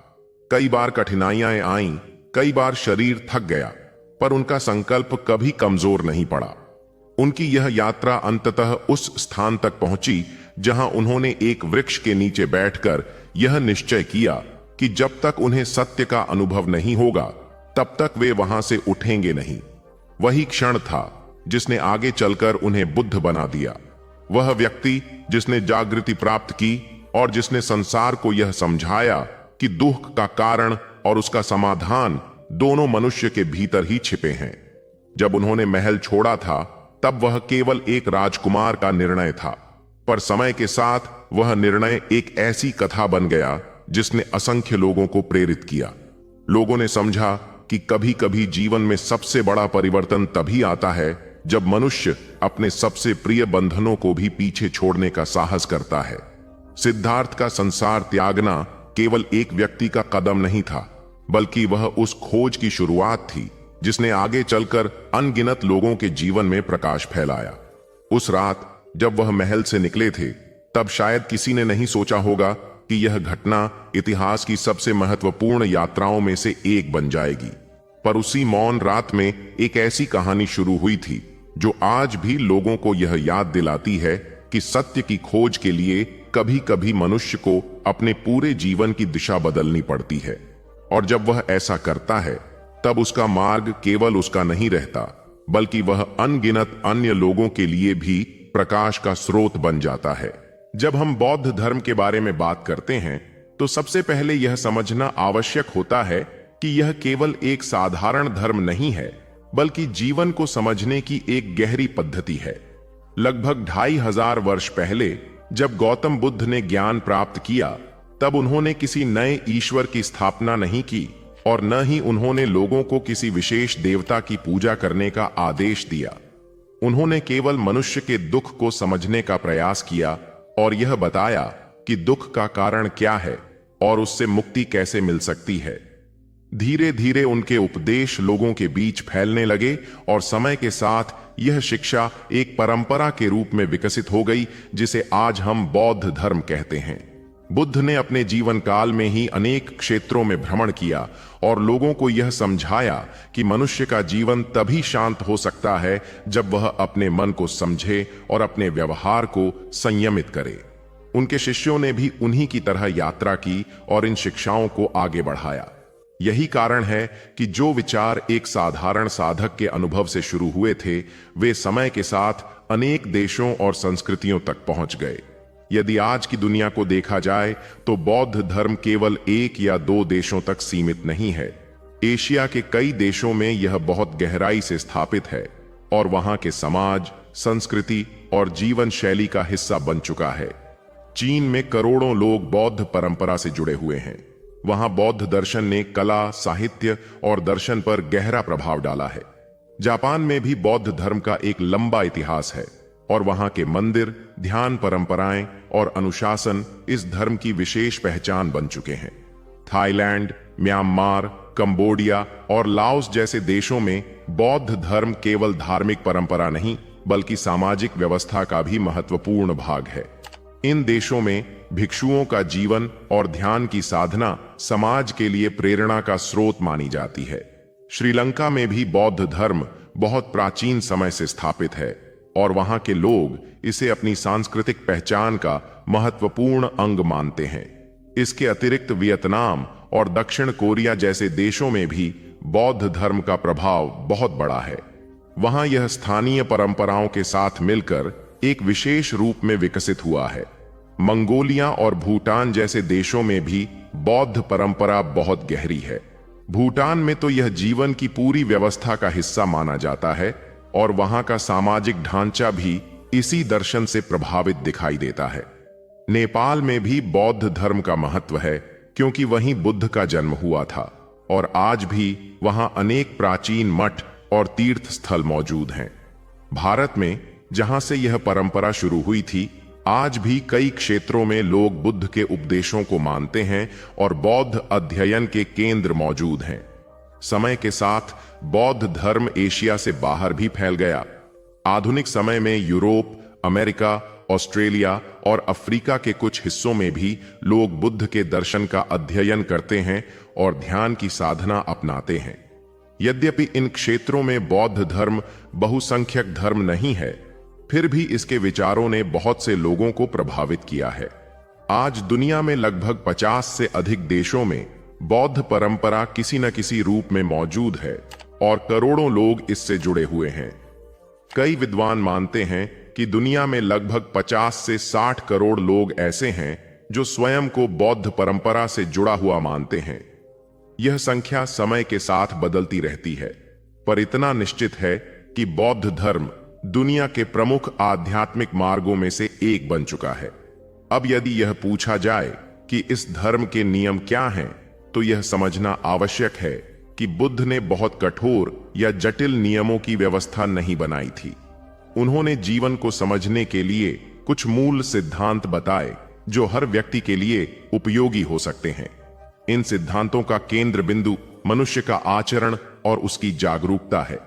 कई बार कठिनाइयां आईं, कई बार शरीर थक गया, पर उनका संकल्प कभी कमजोर नहीं पड़ा। उनकी यह यात्रा अंततः उस स्थान तक पहुंची जहां उन्होंने एक वृक्ष के नीचे बैठकर यह निश्चय किया कि जब तक उन्हें सत्य का अनुभव नहीं होगा तब तक वे वहां से उठेंगे नहीं। वही क्षण था जिसने आगे चलकर उन्हें बुद्ध बना दिया। वह व्यक्ति जिसने जागृति प्राप्त की और जिसने संसार को यह समझाया कि दुख का कारण और उसका समाधान दोनों मनुष्य के भीतर ही छिपे हैं। जब उन्होंने महल छोड़ा था तब वह केवल एक राजकुमार का निर्णय था, पर समय के साथ वह निर्णय एक ऐसी कथा बन गया जिसने असंख्य लोगों को प्रेरित किया। लोगों ने समझा कि कभी कभी जीवन में सबसे बड़ा परिवर्तन तभी आता है जब मनुष्य अपने सबसे प्रिय बंधनों को भी पीछे छोड़ने का साहस करता है। सिद्धार्थ का संसार त्यागना केवल एक व्यक्ति का कदम नहीं था, बल्कि वह उस खोज की शुरुआत थी जिसने आगे चलकर अनगिनत लोगों के जीवन में प्रकाश फैलाया। उस रात जब वह महल से निकले थे तब शायद किसी ने नहीं सोचा होगा कि यह घटना इतिहास की सबसे महत्वपूर्ण यात्राओं में से एक बन जाएगी। पर उसी मौन रात में एक ऐसी कहानी शुरू हुई थी जो आज भी लोगों को यह याद दिलाती है कि सत्य की खोज के लिए कभी कभी मनुष्य को अपने पूरे जीवन की दिशा बदलनी पड़ती है, और जब वह ऐसा करता है तब उसका मार्ग केवल उसका नहीं रहता, बल्कि वह अनगिनत अन्य लोगों के लिए भी प्रकाश का स्रोत बन जाता है। जब हम बौद्ध धर्म के बारे में बात करते हैं तो सबसे पहले यह समझना आवश्यक होता है कि यह केवल एक साधारण धर्म नहीं है, बल्कि जीवन को समझने की एक गहरी पद्धति है। लगभग 2500 वर्ष पहले जब गौतम बुद्ध ने ज्ञान प्राप्त किया तब उन्होंने किसी नए ईश्वर की स्थापना नहीं की और न ही उन्होंने लोगों को किसी विशेष देवता की पूजा करने का आदेश दिया। उन्होंने केवल मनुष्य के दुख को समझने का प्रयास किया और यह बताया कि दुख का कारण क्या है और उससे मुक्ति कैसे मिल सकती है। धीरे धीरे उनके उपदेश लोगों के बीच फैलने लगे और समय के साथ यह शिक्षा एक परंपरा के रूप में विकसित हो गई, जिसे आज हम बौद्ध धर्म कहते हैं। बुद्ध ने अपने जीवन काल में ही अनेक क्षेत्रों में भ्रमण किया और लोगों को यह समझाया कि मनुष्य का जीवन तभी शांत हो सकता है जब वह अपने मन को समझे और अपने व्यवहार को संयमित करे। उनके शिष्यों ने भी उन्हीं की तरह यात्रा की और इन शिक्षाओं को आगे बढ़ाया। यही कारण है कि जो विचार एक साधारण साधक के अनुभव से शुरू हुए थे, वे समय के साथ अनेक देशों और संस्कृतियों तक पहुंच गए। यदि आज की दुनिया को देखा जाए तो बौद्ध धर्म केवल 1 या 2 देशों तक सीमित नहीं है। एशिया के कई देशों में यह बहुत गहराई से स्थापित है और वहां के समाज, संस्कृति और जीवन शैली का हिस्सा बन चुका है। चीन में करोड़ों लोग बौद्ध परंपरा से जुड़े हुए हैं। वहां बौद्ध दर्शन ने कला, साहित्य और दर्शन पर गहरा प्रभाव डाला है। जापान में भी बौद्ध धर्म का एक लंबा इतिहास है और वहां के मंदिर, ध्यान परंपराएं और अनुशासन इस धर्म की विशेष पहचान बन चुके हैं। थाईलैंड, म्यांमार, कंबोडिया और लाओस जैसे देशों में बौद्ध धर्म केवल धार्मिक परंपरा नहीं बल्कि सामाजिक व्यवस्था का भी महत्वपूर्ण भाग है। इन देशों में भिक्षुओं का जीवन और ध्यान की साधना समाज के लिए प्रेरणा का स्रोत मानी जाती है। श्रीलंका में भी बौद्ध धर्म बहुत प्राचीन समय से स्थापित है और वहां के लोग इसे अपनी सांस्कृतिक पहचान का महत्वपूर्ण अंग मानते हैं। इसके अतिरिक्त वियतनाम और दक्षिण कोरिया जैसे देशों में भी बौद्ध धर्म का प्रभाव बहुत बड़ा है। वहां यह स्थानीय परंपराओं के साथ मिलकर एक विशेष रूप में विकसित हुआ है। मंगोलिया और भूटान जैसे देशों में भी बौद्ध परंपरा बहुत गहरी है। भूटान में तो यह जीवन की पूरी व्यवस्था का हिस्सा माना जाता है और वहां का सामाजिक ढांचा भी इसी दर्शन से प्रभावित दिखाई देता है। नेपाल में भी बौद्ध धर्म का महत्व है क्योंकि वहीं बुद्ध का जन्म हुआ था और आज भी वहां अनेक प्राचीन मठ और तीर्थ स्थल मौजूद हैं। भारत में जहां से यह परंपरा शुरू हुई थी, आज भी कई क्षेत्रों में लोग बुद्ध के उपदेशों को मानते हैं और बौद्ध अध्ययन के केंद्र मौजूद हैं। समय के साथ बौद्ध धर्म एशिया से बाहर भी फैल गया। आधुनिक समय में यूरोप, अमेरिका, ऑस्ट्रेलिया और अफ्रीका के कुछ हिस्सों में भी लोग बुद्ध के दर्शन का अध्ययन करते हैं और ध्यान की साधना अपनाते हैं। यद्यपि इन क्षेत्रों में बौद्ध धर्म बहुसंख्यक धर्म नहीं है, फिर भी इसके विचारों ने बहुत से लोगों को प्रभावित किया है। आज दुनिया में लगभग 50 से अधिक देशों में बौद्ध परंपरा किसी न किसी रूप में मौजूद है और करोड़ों लोग इससे जुड़े हुए हैं। कई विद्वान मानते हैं कि दुनिया में लगभग 50 से 60 करोड़ लोग ऐसे हैं जो स्वयं को बौद्ध परंपरा से जुड़ा हुआ मानते हैं। यह संख्या समय के साथ बदलती रहती है, पर इतना निश्चित है कि बौद्ध धर्म दुनिया के प्रमुख आध्यात्मिक मार्गों में से एक बन चुका है। अब यदि यह पूछा जाए कि इस धर्म के नियम क्या हैं, तो यह समझना आवश्यक है कि बुद्ध ने बहुत कठोर या जटिल नियमों की व्यवस्था नहीं बनाई थी। उन्होंने जीवन को समझने के लिए कुछ मूल सिद्धांत बताए जो हर व्यक्ति के लिए उपयोगी हो सकते हैं। इन सिद्धांतों का केंद्र बिंदु मनुष्य का आचरण और उसकी जागरूकता है।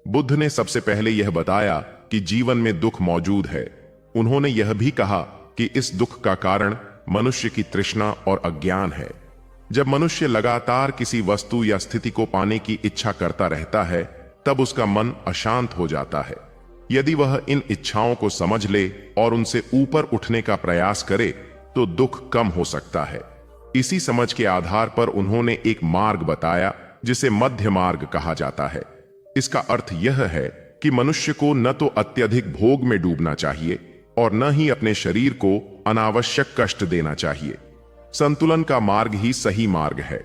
बुद्ध ने सबसे पहले यह बताया कि जीवन में दुख मौजूद है। उन्होंने यह भी कहा कि इस दुख का कारण मनुष्य की तृष्णा और अज्ञान है। जब मनुष्य लगातार किसी वस्तु या स्थिति को पाने की इच्छा करता रहता है, तब उसका मन अशांत हो जाता है। यदि वह इन इच्छाओं को समझ ले और उनसे ऊपर उठने का प्रयास करे, तो दुख कम हो सकता है। इसी समझ के आधार पर उन्होंने एक मार्ग बताया जिसे मध्य मार्ग कहा जाता है। इसका अर्थ यह है कि मनुष्य को न तो अत्यधिक भोग में डूबना चाहिए और न ही अपने शरीर को अनावश्यक कष्ट देना चाहिए। संतुलन का मार्ग ही सही मार्ग है।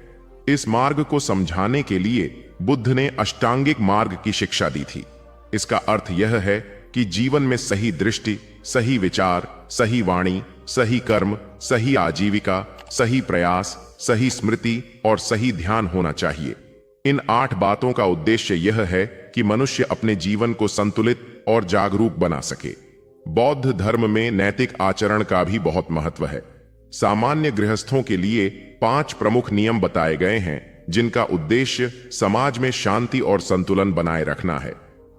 इस मार्ग को समझाने के लिए बुद्ध ने अष्टांगिक मार्ग की शिक्षा दी थी। इसका अर्थ यह है कि जीवन में सही दृष्टि, सही विचार, सही वाणी, सही कर्म, सही आजीविका, सही प्रयास, सही स्मृति और सही ध्यान होना चाहिए। इन 8 बातों का उद्देश्य यह है कि मनुष्य अपने जीवन को संतुलित और जागरूक बना सके। बौद्ध धर्म में नैतिक आचरण का भी बहुत महत्व है। सामान्य गृहस्थों के लिए 5 प्रमुख नियम बताए गए हैं जिनका उद्देश्य समाज में शांति और संतुलन बनाए रखना है।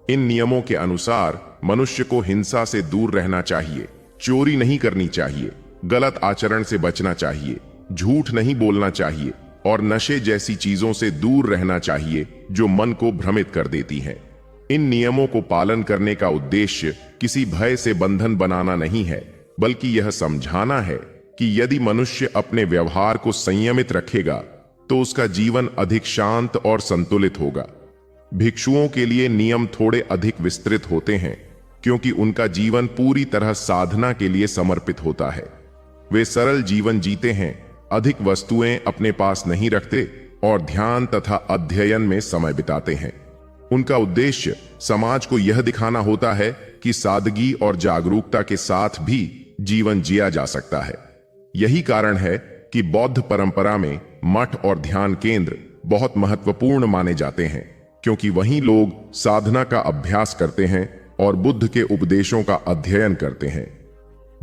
इन नियमों के अनुसार मनुष्य को हिंसा से दूर रहना चाहिए, चोरी नहीं करनी चाहिए, गलत आचरण से बचना चाहिए, झूठ नहीं बोलना चाहिए और नशे जैसी चीजों से दूर रहना चाहिए जो मन को भ्रमित कर देती हैं। इन नियमों को पालन करने का उद्देश्य किसी भय से बंधन बनाना नहीं है, बल्कि यह समझाना है कि यदि मनुष्य अपने व्यवहार को संयमित रखेगा तो उसका जीवन अधिक शांत और संतुलित होगा। भिक्षुओं के लिए नियम थोड़े अधिक विस्तृत होते हैं, क्योंकि उनका जीवन पूरी तरह साधना के लिए समर्पित होता है। वे सरल जीवन जीते हैं, अधिक वस्तुएं अपने पास नहीं रखते और ध्यान तथा अध्ययन में समय बिताते हैं। उनका उद्देश्य समाज को यह दिखाना होता है कि सादगी और जागरूकता के साथ भी जीवन जिया जा सकता है। यही कारण है कि बौद्ध परंपरा में मठ और ध्यान केंद्र बहुत महत्वपूर्ण माने जाते हैं, क्योंकि वहीं लोग साधना का अभ्यास करते हैं और बुद्ध के उपदेशों का अध्ययन करते हैं।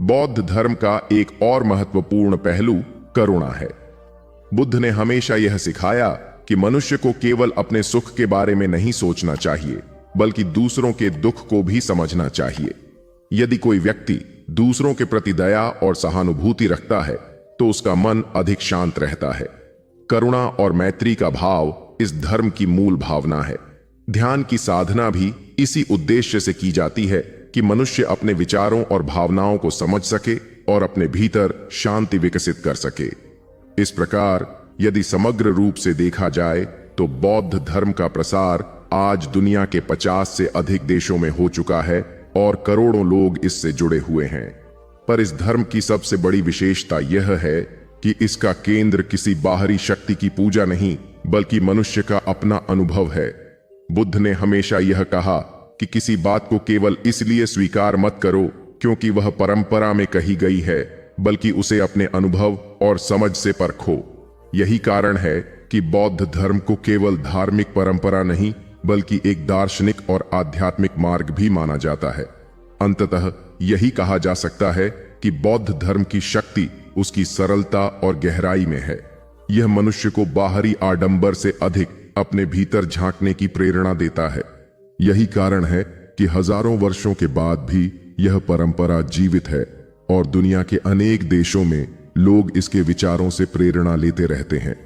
बौद्ध धर्म का एक और महत्वपूर्ण पहलू करुणा है। बुद्ध ने हमेशा यह सिखाया कि मनुष्य को केवल अपने सुख के बारे में नहीं सोचना चाहिए, बल्कि दूसरों के दुख को भी समझना चाहिए। यदि कोई व्यक्ति दूसरों के प्रति दया और सहानुभूति रखता है तो उसका मन अधिक शांत रहता है। करुणा और मैत्री का भाव इस धर्म की मूल भावना है। ध्यान की साधना भी इसी उद्देश्य से की जाती है कि मनुष्य अपने विचारों और भावनाओं को समझ सके और अपने भीतर शांति विकसित कर सके। इस प्रकार यदि समग्र रूप से देखा जाए तो बौद्ध धर्म का प्रसार आज दुनिया के 50 से अधिक देशों में हो चुका है और करोड़ों लोग इससे जुड़े हुए हैं। पर इस धर्म की सबसे बड़ी विशेषता यह है कि इसका केंद्र किसी बाहरी शक्ति की पूजा नहीं, बल्कि मनुष्य का अपना अनुभव है। बुद्ध ने हमेशा यह कहा कि किसी बात को केवल इसलिए स्वीकार मत करो क्योंकि वह परंपरा में कही गई है, बल्कि उसे अपने अनुभव और समझ से परखो। यही कारण है कि बौद्ध धर्म को केवल धार्मिक परंपरा नहीं, बल्कि एक दार्शनिक और आध्यात्मिक मार्ग भी माना जाता है। अंततः यही कहा जा सकता है कि बौद्ध धर्म की शक्ति उसकी सरलता और गहराई में है। यह मनुष्य को बाहरी आडंबर से अधिक अपने भीतर झांकने की प्रेरणा देता है। यही कारण है कि हजारों वर्षों के बाद भी यह परंपरा जीवित है और दुनिया के अनेक देशों में लोग इसके विचारों से प्रेरणा लेते रहते हैं।